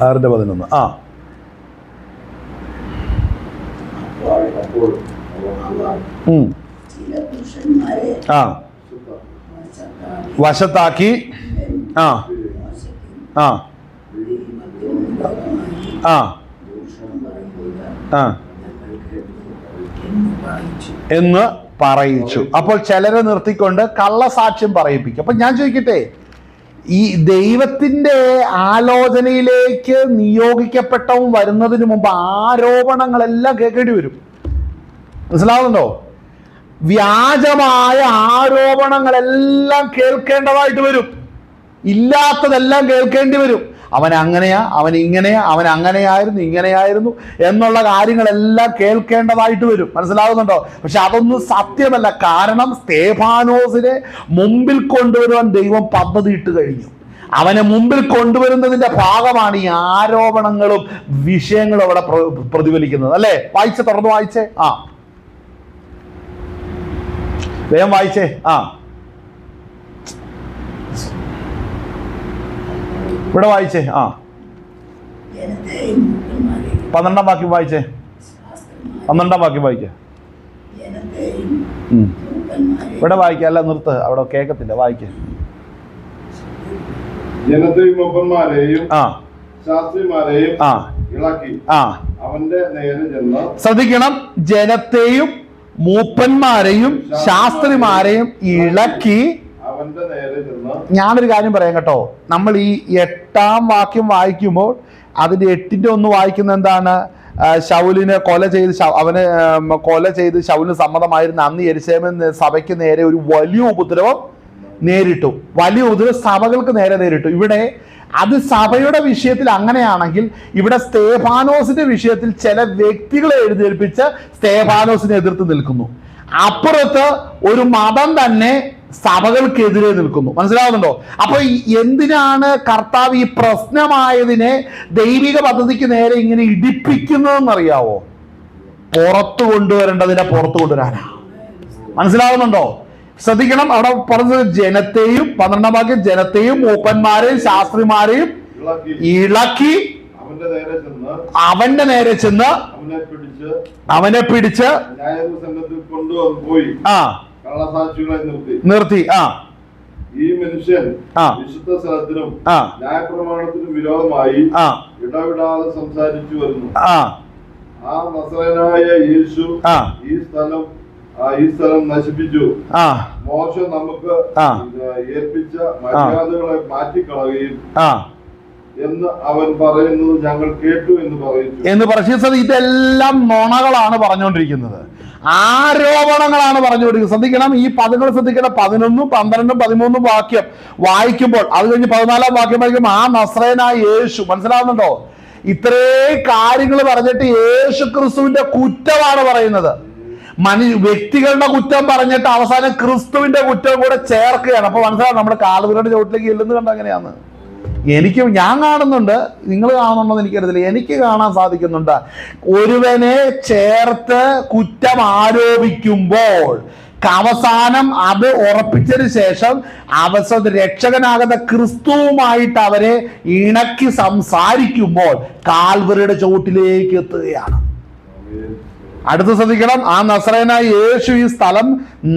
6:11. വശത്താക്കി എന്ന് പറയിച്ചു. അപ്പോൾ ചിലരെ നിർത്തിക്കൊണ്ട് കള്ളസാക്ഷ്യം പറയിപ്പിക്കും. അപ്പൊ ഞാൻ ചോദിക്കട്ടെ, ഈ ദൈവത്തിന്റെ ആലോചനയിലേക്ക് നിയോഗിക്കപ്പെട്ടവൻ വരുന്നതിന് മുമ്പ് ആരോപണങ്ങളെല്ലാം കേൾക്കേണ്ടി വരും. മനസ്സിലാവുന്നുണ്ടോ? വ്യാജമായ ആരോപണങ്ങളെല്ലാം കേൾക്കേണ്ടതായിട്ട് വരും. ഇല്ലാത്തതെല്ലാം കേൾക്കേണ്ടി വരും. അവൻ അങ്ങനെയാ, അവൻ ഇങ്ങനെയാ, അവൻ അങ്ങനെയായിരുന്നു, ഇങ്ങനെയായിരുന്നു എന്നുള്ള കാര്യങ്ങളെല്ലാം കേൾക്കേണ്ടതായിട്ട് വരും. മനസ്സിലാവുന്നുണ്ടോ? പക്ഷെ അതൊന്നും സത്യമല്ല. കാരണം സ്തേഫാനോസിനെ മുമ്പിൽ കൊണ്ടുവരുവാൻ ദൈവം പദ്ധതി ഇട്ട് കഴിഞ്ഞു. അവനെ മുമ്പിൽ കൊണ്ടുവരുന്നതിന്റെ ഭാഗമാണ് ഈ ആരോപണങ്ങളും വിഷയങ്ങളും അവിടെ പ്രതിഫലിക്കുന്നത്, അല്ലേ? വായിച്ചേ, തുറന്ന് വായിച്ചേ. വേഗം വായിച്ചേ. ഇവിടെ വായിച്ചേ. 12 വാക്യം വായിച്ചേ. 12 വാക്യം വായിക്കേ. ഇവിടെ വായിക്ക. അല്ല, നിർത്ത്, അവിടെ കേൾക്കത്തില്ല. വായിക്കേ. ജനത്തെയും മൂപ്പന്മാരെയും ശാസ്ത്രിമാരെയും ഇളക്കി അവന്റെ നേരെ ചെന്ന്. ശ്രദ്ധിക്കണം, ജനത്തെയും മൂപ്പന്മാരെയും ശാസ്ത്രിമാരെയും ഇളക്കി. ഞാനൊരു കാര്യം പറയാം കേട്ടോ, നമ്മൾ ഈ 8-ാം വാക്യം വായിക്കുമ്പോൾ അതിന്റെ 8-ന്റെ 1 വായിക്കുന്ന എന്താണ്? ശൗലിനെ കൊല ചെയ്ത് ശൗലിന് സമ്മതമായിരുന്ന അന്ന് യെരുശലേം സഭയ്ക്ക് നേരെ ഒരു വലിയ ഉപദ്രവം നേരിട്ടു. വലിയ ഉപദ്രവം സഭകൾക്ക് നേരിട്ടു. ഇവിടെ അത് സഭയുടെ വിഷയത്തിൽ അങ്ങനെയാണെങ്കിൽ ഇവിടെ സ്തേഫാനോസിന്റെ വിഷയത്തിൽ ചില വ്യക്തികളെ എഴുന്നേൽപ്പിച്ച് സ്തേഫാനോസിനെ എതിർത്ത് നിൽക്കുന്നു. അപ്പുറത്ത് ഒരു മതം തന്നെ സഭകൾക്കെതിരെ നിൽക്കുന്നു. മനസ്സിലാവുന്നുണ്ടോ? അപ്പൊ എന്തിനാണ് കർത്താവ് ഈ പ്രശ്നമായതിനെ ദൈവിക പദ്ധതിക്ക് നേരെ ഇങ്ങനെ ഇടിപ്പിക്കുന്നതെന്നറിയാവോ? പുറത്തു കൊണ്ടുവരേണ്ടതിനെ പുറത്തു കൊണ്ടുവരാനാ. മനസ്സിലാവുന്നുണ്ടോ? ശ്രദ്ധിക്കണം, അവിടെ പറഞ്ഞത് ജനത്തെയും 12-ാം വാക്യം ജനത്തെയും മൂപ്പന്മാരെയും ശാസ്ത്രിമാരെയും ഇളക്കി അവന്റെ നേരെ ചെന്ന് അവനെ പിടിച്ച് നിർത്തി. ഈ മനുഷ്യൻ വിശുദ്ധ സ്ഥലത്തിനും ന്യായപ്രമാണത്തിനും വിരോധമായി ഇടവിടാതെ സംസാരിച്ചു വരുന്നു. ആ നസറേയനായ യേശു ഈ സ്ഥലം ഈ സ്ഥലം നശിപ്പിച്ചു. ആ മോശ നമുക്ക് ഏൽപ്പിച്ച മര്യാദകളെ മാറ്റിക്കളയുകയും എന്ന് അവൻ പറയുന്നത് ഞങ്ങൾ കേട്ടു എന്ന് പറയും. ഇതെല്ലാം നുണകളാണ് പറഞ്ഞുകൊണ്ടിരിക്കുന്നത്, ആരോപണങ്ങളാണ് പറഞ്ഞുകൊണ്ടിരിക്കുന്നത്. ശ്രദ്ധിക്കണം, ഈ പദങ്ങൾ ശ്രദ്ധിക്കണം. 11, 12, 13 വാക്യം വായിക്കുമ്പോൾ അത് കഴിഞ്ഞ് 14 വാക്യം വായിക്കുമ്പോൾ ആ നസ്രയനായ യേശു, മനസ്സിലാവുന്നുണ്ടോ? ഇത്രേ കാര്യങ്ങൾ പറഞ്ഞിട്ട് യേശു ക്രിസ്തുവിന്റെ കുറ്റമാണ് പറയുന്നത്. വ്യക്തികളുടെ കുറ്റം പറഞ്ഞിട്ട് അവസാനം ക്രിസ്തുവിന്റെ കുറ്റം കൂടെ ചേർക്കുകയാണ്. അപ്പൊ മനസ്സിലാവും നമ്മുടെ കാൽവരുടെ ചുവട്ടിലേക്ക് ചെല്ലുന്നത് കണ്ട അങ്ങനെയാണ്. ഞാൻ കാണുന്നുണ്ട്, നിങ്ങൾ കാണുന്നുണ്ടോന്ന് എനിക്കറിയത്തില്ല, എനിക്ക് കാണാൻ സാധിക്കുന്നുണ്ട്. ഒരുവനെ ചേർത്ത് കുറ്റം ആരോപിക്കുമ്പോൾ അവസാനം അത് ഉറപ്പിച്ചതിന് ശേഷം രക്ഷകനാകുന്ന ക്രിസ്തുവുമായിട്ട് അവരെ ഇണക്കി സംസാരിക്കുമ്പോൾ കാൽവറിയുടെ ചുവട്ടിലേക്ക് എത്തുകയാണ്. അടുത്ത് ശ്രദ്ധിക്കണം, ആ നസ്രയനായ യേശു ഈ സ്ഥലം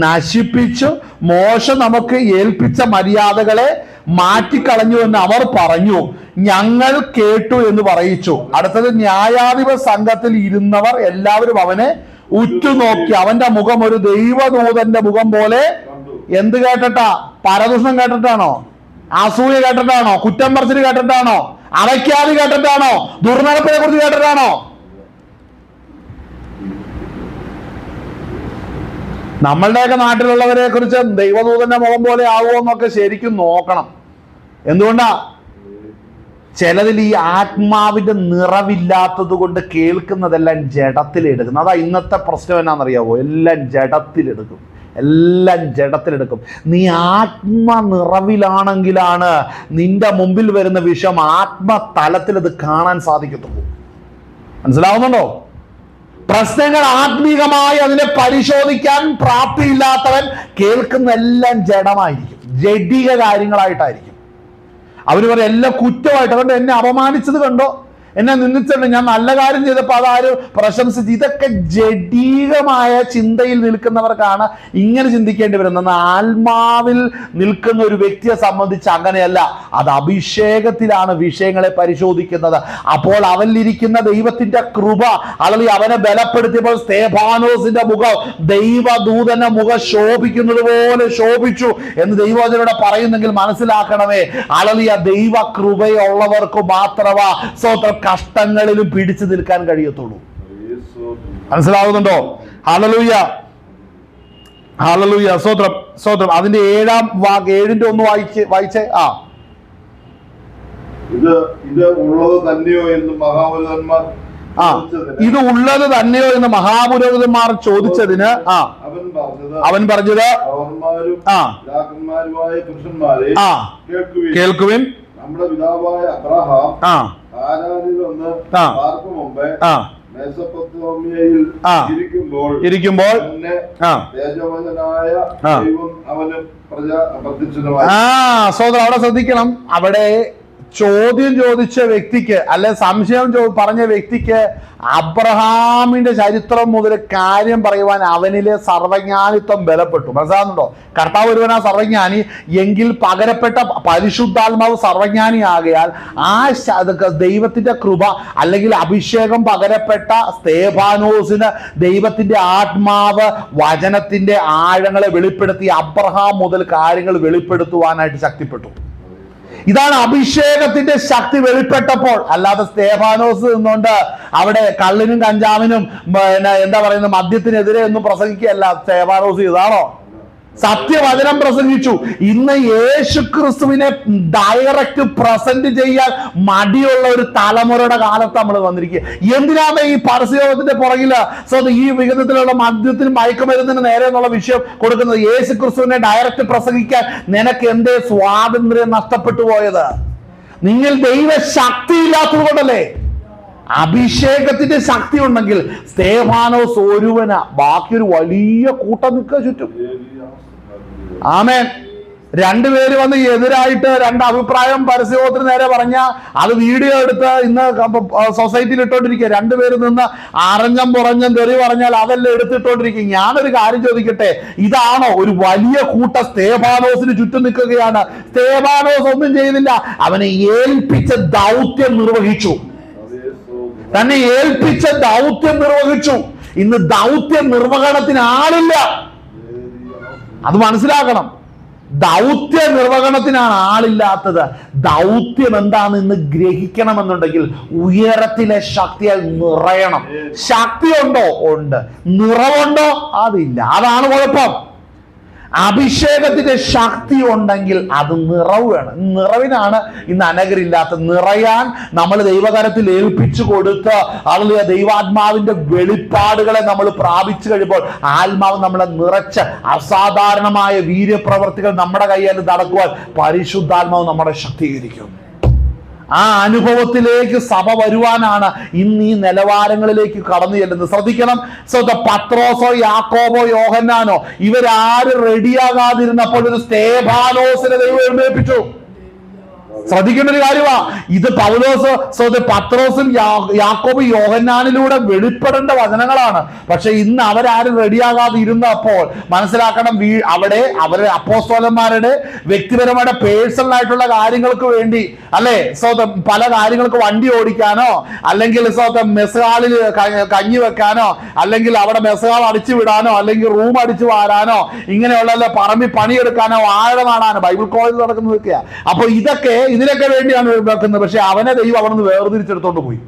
നശിപ്പിച്ചു, മോശ നമുക്ക് ഏൽപ്പിച്ച മര്യാദകളെ മാറ്റിക്കളഞ്ഞു എന്ന് അവർ പറഞ്ഞു, ഞങ്ങൾ കേട്ടു എന്ന് പറയിച്ചു. അടുത്തത്, ന്യായാധിപ സംഘത്തിൽ ഇരുന്നവർ എല്ലാവരും അവനെ ഉറ്റുനോക്കി, അവന്റെ മുഖം ഒരു ദൈവദൂതന്റെ മുഖം പോലെ. എന്ത് കേട്ടിട്ടാ? പരദൂഷണം കേട്ടിട്ടാണോ? അസൂയ കേട്ടിട്ടാണോ? കുറ്റം പറച്ചിൽ കേട്ടിട്ടാണോ? അവയ്ക്കാതി കേട്ടിട്ടാണോ? ദുർനടപ്പിനെ കുറിച്ച് കേട്ടിട്ടാണോ? നമ്മളുടെയൊക്കെ നാട്ടിലുള്ളവരെ കുറിച്ച് ദൈവദൂതന്റെ മുഖം പോലെ ആവുമോ എന്നൊക്കെ ശരിക്കും നോക്കണം. എന്തുകൊണ്ടാ? ചിലതിൽ ഈ ആത്മാവിന്റെ നിറവില്ലാത്തത് കൊണ്ട് കേൾക്കുന്നതെല്ലാം ജഡത്തിലെടുക്കും. അതാ ഇന്നത്തെ പ്രശ്നം എന്നാണെന്നറിയാവോ? എല്ലാം ജഡത്തിലെടുക്കും, എല്ലാം ജഡത്തിലെടുക്കും. നീ ആത്മ നിറവിലാണെങ്കിലാണ് നിന്റെ മുമ്പിൽ വരുന്ന വിഷയം ആത്മതലത്തിൽ അത് കാണാൻ സാധിക്കത്തുള്ളൂ. മനസ്സിലാവുന്നുണ്ടോ? പ്രശ്നങ്ങൾ ആത്മീകമായി അതിനെ പരിശോധിക്കാൻ പ്രാപ്തിയില്ലാത്തവൻ കേൾക്കുന്ന എല്ലാം ജഡമായിരിക്കും, ജഡിക കാര്യങ്ങളായിട്ടായിരിക്കും. അവര് പറയും എല്ലാം കുറ്റമായിട്ട്. അതുകൊണ്ട് എന്നെ അപമാനിച്ചത് കണ്ടോ, എന്നെ നിന്ദിച്ചിട്ടുണ്ട്, ഞാൻ നല്ല കാര്യം ചെയ്തപ്പോൾ അതാരും പ്രശംസിച്ച്. ഇതൊക്കെ ജഡീകമായ ചിന്തയിൽ നിൽക്കുന്നവർക്കാണ് ഇങ്ങനെ ചിന്തിക്കേണ്ടി വരുന്നത്. ആത്മാവിൽ നിൽക്കുന്ന ഒരു വ്യക്തിയെ സംബന്ധിച്ച് അങ്ങനെയല്ല. അത് അഭിഷേകത്തിലാണ് വിഷയങ്ങളെ പരിശോധിക്കുന്നത്. അപ്പോൾ അവനിലിരിക്കുന്ന ദൈവത്തിന്റെ കൃപ, അല്ലെങ്കിൽ അവനെ ബലപ്പെടുത്തിയപ്പോൾ സ്തേഫാനോസിന്റെ മുഖം ദൈവദൂതന്റെ മുഖം ശോഭിക്കുന്നത് പോലെ ശോഭിച്ചു എന്ന് ദൈവവചനോട് പറയുന്നെങ്കിൽ മനസ്സിലാക്കണമേ, അളലിയ ദൈവ കൃപയുള്ളവർക്ക് മാത്രമാ സ്വന്തം കഷ്ടങ്ങളിലും പിടിച്ചു നിൽക്കാൻ കഴിയത്തുള്ളൂ. മനസ്സിലാവുന്നുണ്ടോ? ഹല്ലേലൂയ, ഹല്ലേലൂയ, സ്തോത്രം, സ്തോത്രം. അതിന്റെ 7-ന്റെ 1 വായിച്ചേ. ഇത് ഉള്ളത് തന്നെയോ എന്ന് മഹാപുരോഹിതന്മാർ ഇത് ഉള്ളത് തന്നെയോ എന്ന് മഹാപുരോഹിതന്മാർ ചോദിച്ചതിന് അവൻ പറഞ്ഞത്, കേൾക്കുവിൻ, നമ്മുടെ പിതാവായ അബ്രഹാം ഹാരാനിൽ വന്ന് പാർക്കും മുമ്പേ മെസൊപ്പൊത്താമിയയിൽ ഇരിക്കുമ്പോൾ തേജോവനായ ദൈവം അവന് പ്രത്യക്ഷമായി. സഹോദരൻ അവിടെ ശ്രദ്ധിക്കണം. അവിടെ ചോദ്യം ചോദിച്ച വ്യക്തിക്ക്, അല്ലെ സംശയം പറഞ്ഞ വ്യക്തിക്ക് അബ്രഹാമിന്റെ ചരിത്രം മുതൽ കാര്യം പറയുവാൻ അവനിലെ സർവജ്ഞാനിത്വം ബലപ്പെട്ടു. മനസ്സിലാകുന്നുണ്ടോ? കർത്താവ് ഒരുവനാ സർവജ്ഞാനി എങ്കിൽ പകരപ്പെട്ട പരിശുദ്ധാത്മാവ് സർവജ്ഞാനി ആകയാൽ ആ ദൈവത്തിന്റെ കൃപ അല്ലെങ്കിൽ അഭിഷേകം പകരപ്പെട്ട സ്തേഫാനോസിന് ദൈവത്തിന്റെ ആത്മാവ് വചനത്തിന്റെ ആഴങ്ങളെ വെളിപ്പെടുത്തി അബ്രഹാം മുതൽ കാര്യങ്ങൾ വെളിപ്പെടുത്തുവാനായിട്ട് ശക്തിപ്പെട്ടു. ഇതാണ് അഭിഷേകത്തിന്റെ ശക്തി വെളിപ്പെട്ടപ്പോൾ. അല്ലാതെ സ്തേഫാനോസ് നിന്നുകൊണ്ട് അവിടെ കള്ളിനും കഞ്ചാവിനും എന്താ പറയുന്നത് മദ്യത്തിനെതിരെ ഒന്നും പ്രസംഗിക്കുകയല്ല സ്തേഫാനോസ്. ഇതാണോ? സത്യവചനം പ്രസംഗിച്ചു. ഇന്ന് യേശു ക്രിസ്തുവിനെ ഡയറക്റ്റ് പ്രസന്റ് ചെയ്യാൻ മടിയുള്ള ഒരു തലമുറയുടെ കാലത്ത് നമ്മൾ വന്നിരിക്കുക. എന്തിനാണ് ഈ പരസ്യയോഗത്തിന്റെ പുറകില് ഈ വിഹിതത്തിലുള്ള മദ്യത്തിനും മയക്കുമരുന്നിന് നേരെ എന്നുള്ള വിഷയം കൊടുക്കുന്നത്? യേശു ക്രിസ്തുവിനെ ഡയറക്റ്റ് പ്രസംഗിക്കാൻ നിനക്ക് എന്തേ സ്വാതന്ത്ര്യം നഷ്ടപ്പെട്ടു പോയത്? നിങ്ങൾ ദൈവശക്തി ഇല്ലാത്തത് കൊണ്ടല്ലേ. അഭിഷേകത്തിന്റെ ശക്തി ഉണ്ടെങ്കിൽ സ്തേഫാനോസ് ഒരുവന, ബാക്കിയൊരു വലിയ കൂട്ടം നിൽക്കുക ചുറ്റും. ആമേൻ. 2 പേര് വന്ന് എതിരായിട്ട് 2 അഭിപ്രായം പരസ്യത്തിന് നേരെ പറഞ്ഞ അത് വീഡിയോ എടുത്ത് ഇന്ന് സൊസൈറ്റിയിൽ ഇട്ടോണ്ടിരിക്കുക. 2 പേര് നിന്ന് അറഞ്ഞം പുറഞ്ഞം തെറി പറഞ്ഞാൽ അതെല്ലാം എടുത്തിട്ടോണ്ടിരിക്കും. ഞാനൊരു കാര്യം ചോദിക്കട്ടെ, ഇതാണോ ഒരു വലിയ കൂട്ടം സ്തേഫാനോസിന് ചുറ്റും നിൽക്കുകയാണ്? സ്തേഫാനോസ് ഒന്നും ചെയ്തില്ല, അവനെ ഏൽപ്പിച്ച ദൗത്യം നിർവഹിച്ചു. തന്നെ ഏൽപ്പിച്ച ദൗത്യം നിർവഹിച്ചു. ഇന്ന് ദൗത്യ നിർവഹണത്തിന് ആളില്ല. അത് മനസ്സിലാക്കണം. ദൗത്യ നിർവഹണത്തിനാണ് ആളില്ലാത്തത്. ദൗത്യം എന്താണെന്ന് ഇന്ന് ഗ്രഹിക്കണമെന്നുണ്ടെങ്കിൽ ഉയരത്തിലെ ശക്തിയാൽ നിറയണം. ശക്തിയുണ്ടോ? ഉണ്ട്. നിറവുണ്ടോ? അതില്ല. അതാണ് കുഴപ്പം. അഭിഷേകത്തിന്റെ ശക്തി ഉണ്ടെങ്കിൽ അത് നിറവ് വേണം. നിറവിനാണ് ഇന്ന് അനഗരില്ലാത്ത. നിറയാൻ നമ്മൾ ദൈവകരത്തിൽ ഏൽപ്പിച്ചു കൊടുത്ത് അതിലെ ദൈവാത്മാവിന്റെ വെളിപ്പാടുകളെ നമ്മൾ പ്രാപിച്ചു കഴിയുമ്പോൾ ആത്മാവ് നമ്മളെ നിറച്ച് അസാധാരണമായ വീര്യപ്രവർത്തികൾ നമ്മുടെ കയ്യിൽ നടക്കുവാൻ പരിശുദ്ധാത്മാവ് നമ്മളെ ശക്തീകരിക്കും. ആ അനുഭവത്തിലേക്ക് സഭ വരുവാനാണ് ഇന്ന് ഈ നിലവാരങ്ങളിലേക്ക് കടന്നു ചെല്ലുന്നത്. ശ്രദ്ധിക്കണം. പത്രോസോ യാക്കോബോ യോഹന്നാനോ ഇവരാരും റെഡിയാകാതിരുന്നപ്പോൾ ഒരു സ്തേഫാനോസിനെ ദൈവം എഴുന്നേൽപ്പിച്ചു. ശ്രദ്ധിക്കേണ്ട ഒരു കാര്യമാ ഇത്. പത്രോസും യാക്കോബും യോഹന്നാനിലൂടെ വെളിപ്പെടേണ്ട വചനങ്ങളാണ്. പക്ഷെ ഇന്ന് അവരാരും റെഡിയാകാതെ ഇരുന്നപ്പോൾ മനസ്സിലാക്കണം, അവിടെ അവരുടെ അപ്പോസ്തലന്മാരുടെ വ്യക്തിപരമായ പേഴ്സണൽ ആയിട്ടുള്ള കാര്യങ്ങൾക്ക് വേണ്ടി അല്ലെ പല കാര്യങ്ങൾക്ക് വണ്ടി ഓടിക്കാനോ അല്ലെങ്കിൽ മെസ്സുകാളിൽ കഞ്ഞി വെക്കാനോ അല്ലെങ്കിൽ അവിടെ മെസ്സുകാൾ അടിച്ചു വിടാനോ അല്ലെങ്കിൽ റൂം അടിച്ചു വാരാനോ ഇങ്ങനെയുള്ള പറമ്പി പണിയെടുക്കാനോ വാഴ നടാനോ ബൈബിൾ കോളേജിൽ നടക്കുന്നതൊക്കെയാ. അപ്പൊ ഇതിനൊക്കെ വേണ്ടിയാണ് വെക്കുന്നത്. പക്ഷെ അവനെ ദൈവം അവിടെ നിന്ന് വേർതിരിച്ചെടുത്തോണ്ട് പോയി.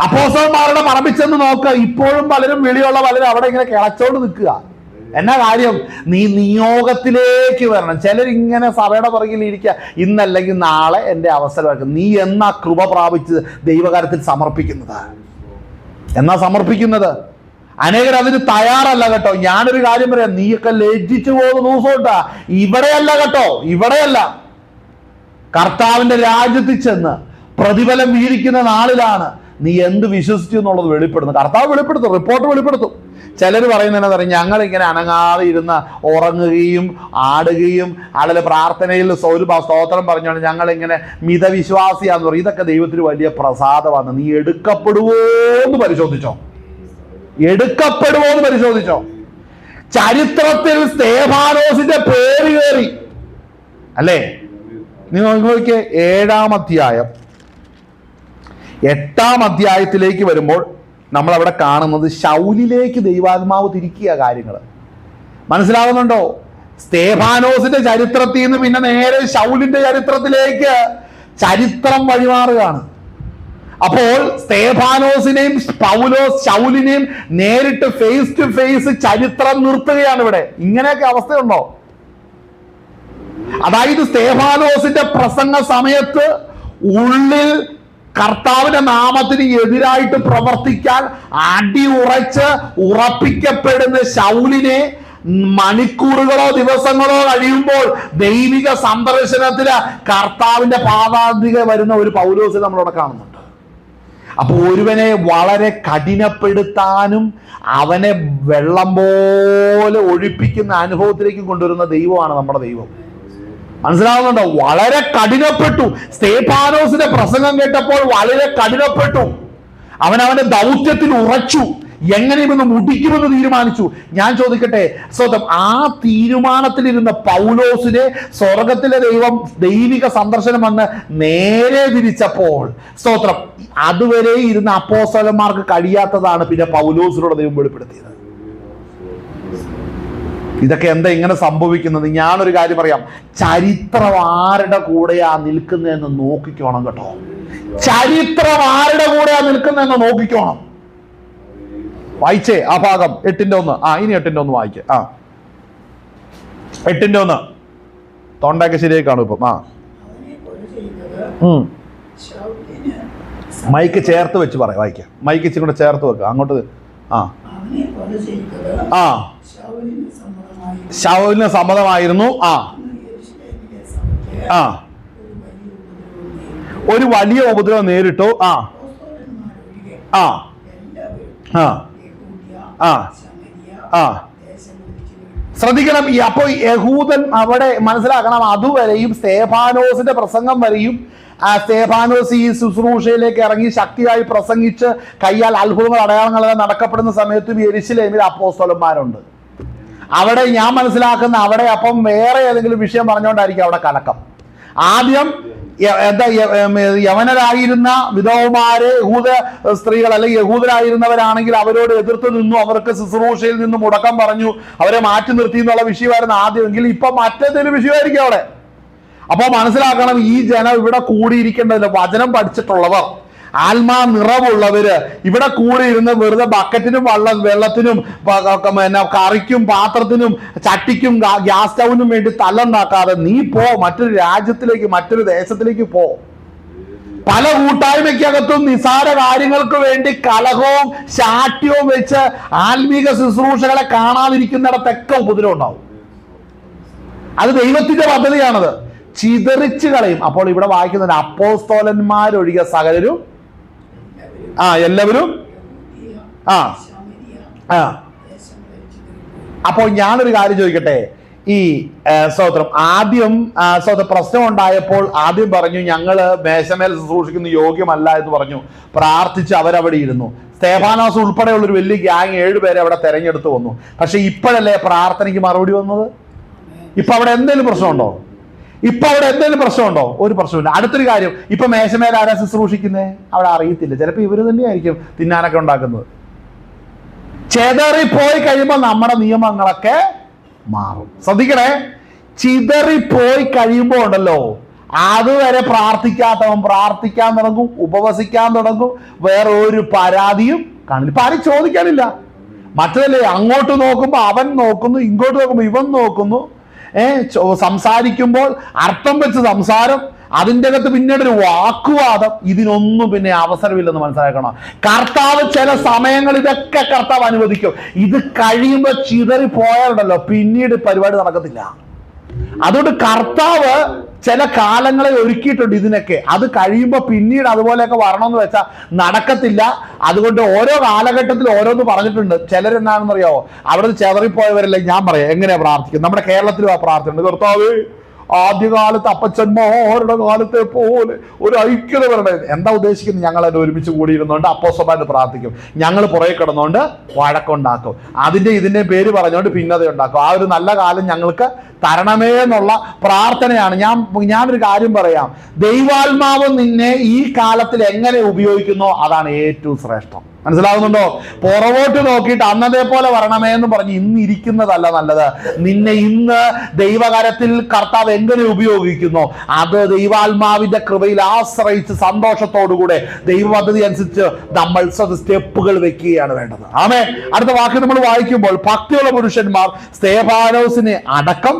അപ്പോസ്തലന്മാരുടെ പറമ്പിച്ചെന്ന് നോക്കുക. ഇപ്പോഴും പലരും വിളിയുള്ള പലരും അവിടെ ഇങ്ങനെ കിളച്ചോണ്ട് നിൽക്കുക. എന്നാ കാര്യം? നീ നിയോഗത്തിലേക്ക് വരണം. ചിലരിങ്ങനെ സഭയുടെ പുറകിൽ ഇരിക്കുക. ഇന്നല്ലെങ്കിൽ നാളെ എൻ്റെ അവസരമാക്കും. നീ എന്നാ കൃപ പ്രാപിച്ച് ദൈവകാര്യത്തിൽ സമർപ്പിക്കുന്നത്? എന്നാ സമർപ്പിക്കുന്നത്? അനേകർ അതിന് തയ്യാറല്ല കേട്ടോ. ഞാനൊരു കാര്യം പറയാം, നീയൊക്കെ ലജ്ജിച്ചു പോകുന്ന ദിവസമുണ്ടാ. ഇവിടെയല്ല കേട്ടോ, ഇവിടെയല്ല. കർത്താവിന്റെ രാജ്യത്തിൽ ചെന്ന് പ്രതിഫലം വീതിക്കുന്ന നാളിലാണ് നീ എന്ത് വിശ്വസിച്ചു എന്നുള്ളത് വെളിപ്പെടുന്നു. കർത്താവ് വെളിപ്പെടുത്തും, റിപ്പോർട്ട് വെളിപ്പെടുത്തും. ചിലർ പറയുന്നതെന്ന് പറയും, ഞങ്ങളിങ്ങനെ അനങ്ങാതെ ഇരുന്ന് ഉറങ്ങുകയും ആടുകയും ആളുടെ പ്രാർത്ഥനയിൽ ഒരു സ്തോത്രം പറഞ്ഞാണ് ഞങ്ങളിങ്ങനെ മിതവിശ്വാസിയാന്ന് പറയും. ഇതൊക്കെ ദൈവത്തിന് വലിയ പ്രസാദമാണ്. നീ എടുക്കപ്പെടുവോ എന്ന് പരിശോധിച്ചോ. എടുക്കപ്പെടുമോ എന്ന് പരിശോധിച്ചോ. ചരിത്രത്തിൽ സ്തേഫാനോസിന്റെ പേര് കയറി അല്ലേ? നിങ്ങൾ നോക്കിയേ, 7-ാം അധ്യായം 8-ാം അധ്യായത്തിലേക്ക് വരുമ്പോൾ നമ്മൾ അവിടെ കാണുന്നത് ശൗലിലേക്ക് ദൈവാത്മാവ് തിരിക്കുക കാര്യങ്ങൾ. മനസ്സിലാവുന്നുണ്ടോ? സ്തേഫാനോസിന്റെ ചരിത്രത്തിൽ നിന്ന് പിന്നെ നേരെ ശൗലിന്റെ ചരിത്രത്തിലേക്ക് ചരിത്രം വഴിമാറുകയാണ്. അപ്പോൾ സ്തേഫാനോസിനെയും ശൗലിനെയും നേരിട്ട് ഫേസ് ടു ഫേസ് ചരിത്രം നിർത്തുകയാണ് ഇവിടെ. ഇങ്ങനെയൊക്കെ അവസ്ഥയുണ്ടോ? അതായത് സ്തേഫാനോസിന്റെ പ്രസംഗ സമയത്ത് ഉള്ളിൽ കർത്താവിന്റെ നാമത്തിന് എതിരായിട്ട് പ്രവർത്തിക്കാൻ ഉറപ്പിക്കപ്പെടുന്ന ശൗലിനെ മണിക്കൂറുകളോ ദിവസങ്ങളോ കഴിയുമ്പോൾ ദൈവിക സന്ദർശനത്തിന് കർത്താവിന്റെ പാദാന്തിക വരുന്ന ഒരു പൗലോസിനെ നമ്മളവിടെ കാണുന്നുണ്ട്. അപ്പൊ ഒരുവനെ വളരെ കഠിനപ്പെടുത്താനും അവനെ വെള്ളം പോലെ ഒഴിപ്പിക്കുന്ന അനുഭവത്തിലേക്ക് കൊണ്ടുവരുന്ന ദൈവമാണ് നമ്മുടെ ദൈവം. മനസ്സിലാവുന്നുണ്ടോ? വളരെ കഠിനപ്പെട്ടു. സ്തേഫാനോസിന്റെ പ്രസംഗം കേട്ടപ്പോൾ വളരെ കഠിനപ്പെട്ടു. അവനവന്റെ ദൗത്യത്തിൽ ഉറച്ചു. എങ്ങനെയുമെന്ന് മുടിക്കുമെന്ന് തീരുമാനിച്ചു. ഞാൻ ചോദിക്കട്ടെ, ആ തീരുമാനത്തിലിരുന്ന പൗലോസിനെ സ്വർഗത്തിലെ ദൈവം ദൈവിക സന്ദർശനം വന്ന് നേരെ തിരിച്ചപ്പോൾ സ്തോത്രം, അതുവരെ ഇരുന്ന അപ്പോസ്തലന്മാർക്ക് കഴിയാത്തതാണ് പിന്നെ പൗലോസിനോട് ദൈവം വെളിപ്പെടുത്തിയത്. ഇതൊക്കെ എന്താ ഇങ്ങനെ സംഭവിക്കുന്നത്? ഞാനൊരു കാര്യം പറയാം, ചരിത്രം ആരുടെ കൂടെയാ നിൽക്കുന്നതെന്ന് നോക്കിക്കോണം കേട്ടോ. ചരിത്രം ആരുടെ കൂടെയാ നിൽക്കുന്നതെന്ന് നോക്കിക്കോണം. വായിച്ചേ ആ ഭാഗം 8:1. ഇനി 8:1 വായിക്കേ. 8:1 തൊണ്ടയൊക്കെ ശരിയായി കാണും ഇപ്പം. മൈക്ക് ചേർത്ത് വെച്ച് പറയാം, വായിക്കാം. മൈക്ക് ഇച്ചിരി കൂടെ ചേർത്ത് വെക്കുക അങ്ങോട്ട്. ശൗലിന് സമ്മതമായിരുന്നു. ഒരു വലിയ ഉപദ്രവം നേരിട്ടു. ശ്രദ്ധിക്കണം. അപ്പൊ യഹൂദൻ അവിടെ മനസ്സിലാക്കണം, അതുവരെയും സ്തേഫാനോസിന്റെ പ്രസംഗം വരെയും സ്തേഫാനോസ് ഈ ശുശ്രൂഷയിലേക്ക് ഇറങ്ങി ശക്തിയായി പ്രസംഗിച്ച് കയ്യാൽ അത്ഭുതങ്ങൾ അടയാളങ്ങളെല്ലാം നടക്കപ്പെടുന്ന സമയത്തും യെരുശലേമിൽ അപ്പോസ്തലന്മാരുണ്ട്. അവിടെ ഞാൻ മനസ്സിലാക്കുന്ന അവിടെ അപ്പം വേറെ ഏതെങ്കിലും വിഷയം പറഞ്ഞുകൊണ്ടായിരിക്കും അവിടെ കലക്കം. ആദ്യം യവനരായിരുന്ന വിധവമാരെ യഹൂദ സ്ത്രീകൾ അല്ലെങ്കിൽ യഹൂദരായിരുന്നവരാണെങ്കിൽ അവരോട് എതിർത്ത് നിന്നു, അവർക്ക് ശുശ്രൂഷയിൽ നിന്ന് മുടക്കം പറഞ്ഞു, അവരെ മാറ്റി നിർത്തി എന്നുള്ള വിഷയമായിരുന്നു ആദ്യമെങ്കിൽ ഇപ്പൊ മറ്റേതെങ്കിലും വിഷയമായിരിക്കും അവിടെ. അപ്പൊ മനസ്സിലാക്കണം, ഈ ജനം ഇവിടെ കൂടിയിരിക്കേണ്ടതില്ല. വചനം പഠിച്ചിട്ടുള്ളവർ, ആത്മാ നിറവുള്ളവര് ഇവിടെ കൂടി ഇരുന്ന് വെറുതെ ബക്കറ്റിനും വെള്ളത്തിനും കറിക്കും പാത്രത്തിനും ചട്ടിക്കും ഗ്യാസ് സ്റ്റൗവിനും വേണ്ടി തല്ലുണ്ടാക്കാതെ നീ പോ, മറ്റൊരു രാജ്യത്തിലേക്ക്, മറ്റൊരു ദേശത്തിലേക്ക് പോ. പല കൂട്ടായ്മയ്ക്കകത്തും നിസാര കാര്യങ്ങൾക്ക് വേണ്ടി കലഹവും ശാഠ്യവും വെച്ച് ആത്മീക ശുശ്രൂഷകളെ കാണാതിരിക്കുന്നിടത്തൊക്കെ ഉപദ്രവം ഉണ്ടാവും. അത് ദൈവത്തിന്റെ പദ്ധതിയാണത്. ചിതറിച്ച് കളയും. അപ്പോൾ ഇവിടെ വായിക്കുന്നത് അപ്പോസ്തലന്മാരൊഴികെ സകലരും എല്ലാവരും അപ്പോൾ ഞാനൊരു കാര്യം ചോദിക്കട്ടെ. ഈ സ്തോത്രം ആദ്യം പ്രശ്നം ഉണ്ടായപ്പോൾ ആദ്യം പറഞ്ഞു ഞങ്ങള് മേശമേൽ ശുശ്രൂഷിക്കുന്ന യോഗ്യമല്ല എന്ന് പറഞ്ഞു. പ്രാർത്ഥിച്ച് അവരവിടെ ഇരുന്നു. സ്തേഫാനോസ് ഉൾപ്പെടെയുള്ള ഒരു വലിയ ഗ്യാങ് 7 പേരെ അവിടെ തെരഞ്ഞെടുത്ത് വന്നു. പക്ഷെ ഇപ്പോഴല്ലേ പ്രാർത്ഥനയ്ക്ക് മറുപടി വന്നത്? ഇപ്പൊ അവിടെ എന്തെങ്കിലും പ്രശ്നമുണ്ടോ? ഇപ്പൊ അവിടെ എന്തെങ്കിലും പ്രശ്നമുണ്ടോ? ഒരു പ്രശ്നമില്ല. അടുത്തൊരു കാര്യം, ഇപ്പൊ മേശമേൽ ആരാ ശുശ്രൂഷിക്കുന്നേ? അവിടെ അറിയത്തില്ല. ചിലപ്പോൾ ഇവര് തന്നെയായിരിക്കും തിന്നാനൊക്കെ ഉണ്ടാക്കുന്നത്. ചെതറിപ്പോയി കഴിയുമ്പോൾ നമ്മുടെ നിയമങ്ങളൊക്കെ മാറും. ശ്രദ്ധിക്കണേ, ചിതറിപ്പോയി കഴിയുമ്പോൾ ഉണ്ടല്ലോ, അതുവരെ പ്രാർത്ഥിക്കാത്തവൻ പ്രാർത്ഥിക്കാൻ തുടങ്ങും, ഉപവസിക്കാൻ തുടങ്ങും, വേറെ ഒരു പരാതിയും കാണില്ല. ഇപ്പൊ ആരും ചോദിക്കാനില്ല. മറ്റതല്ലേ, അങ്ങോട്ട് നോക്കുമ്പോ അവൻ നോക്കുന്നു, ഇങ്ങോട്ട് നോക്കുമ്പോ ഇവൻ നോക്കുന്നു. സംസാരിക്കുമ്പോൾ അർത്ഥം വെച്ച് സംസാരം, അതിൻ്റെ അകത്ത് പിന്നീട് ഒരു വാക്കുവാദം. ഇതിനൊന്നും പിന്നെ അവസരമില്ലെന്ന് മനസ്സിലാക്കണം. കർത്താവ് ചില സമയങ്ങൾ ഇതൊക്കെ കർത്താവ് അനുവദിക്കും. ഇത് കഴിയുമ്പോൾ ചിതറി പോയാലുണ്ടല്ലോ പിന്നീട് പരിപാടി നടക്കത്തില്ല. അതുകൊണ്ട് കർത്താവ് ചില കാലങ്ങളെ ഒരുക്കിയിട്ടുണ്ട് ഇതിനൊക്കെ. അത് കഴിയുമ്പോൾ പിന്നീട് അതുപോലെയൊക്കെ വരണമെന്ന് വെച്ചാൽ നടക്കത്തില്ല. അതുകൊണ്ട് ഓരോ കാലഘട്ടത്തിൽ ഓരോന്ന് പറഞ്ഞിട്ടുണ്ട്. ചിലരെന്നാണെന്ന് അറിയാവോ, അവിടെ ചെതറിപ്പോയവരല്ലേ. ഞാൻ പറയാം എങ്ങനെയാ പ്രാർത്ഥിക്കുന്നത്. നമ്മുടെ കേരളത്തിലും ആ പ്രാർത്ഥന, കർത്താവേ ആദ്യകാലത്ത് അപ്പച്ചന്മാരുടെ കാലത്തെ പോലെ ഒരു ഐക്യത വരണേ. എന്താ ഉദ്ദേശിക്കുന്നത്? ഞങ്ങളത് ഒരുമിച്ച് കൂടിയിരുന്നോണ്ട് അപ്പോസ്തലന്മാർ പ്രാർത്ഥിക്കും, ഞങ്ങൾ പുറകെ കിടന്നുകൊണ്ട് വഴക്കുണ്ടാക്കും, അതിന്റെ ഇതിന്റെ പേര് പറഞ്ഞുകൊണ്ട് ഭിന്നത ഉണ്ടാക്കും. ആ ഒരു നല്ല കാലം ഞങ്ങൾക്ക് തരണമേ എന്നുള്ള പ്രാർത്ഥനയാണ്. ഞാനൊരു കാര്യം പറയാം, ദൈവാത്മാവ് നിന്നെ ഈ കാലത്തിൽ എങ്ങനെ ഉപയോഗിക്കുന്നോ അതാണ് ഏറ്റവും ശ്രേഷ്ഠം. മനസ്സിലാകുന്നുണ്ടോ? പുറകോട്ട് നോക്കിയിട്ട് അന്നതേ പോലെ വരണമേ എന്ന് പറഞ്ഞ് ഇന്ന് ഇരിക്കുന്നതല്ല നല്ലത്. നിന്നെ ഇന്ന് ദൈവകരത്തിൽ കർത്താവ് എങ്ങനെ ഉപയോഗിക്കുന്നോ അത് ദൈവാത്മാവിന്റെ കൃപയിൽ ആശ്രയിച്ച് സന്തോഷത്തോടുകൂടെ ദൈവ പദ്ധതി അനുസരിച്ച് നമ്മൾ സ്റ്റെപ്പുകൾ വെക്കുകയാണ് വേണ്ടത്. ആമേൻ. അടുത്ത വാക്യം നമ്മൾ വായിക്കുമ്പോൾ, ഭക്തിയുള്ള പുരുഷന്മാർ സ്തേഫാനോസിനെ അടക്കം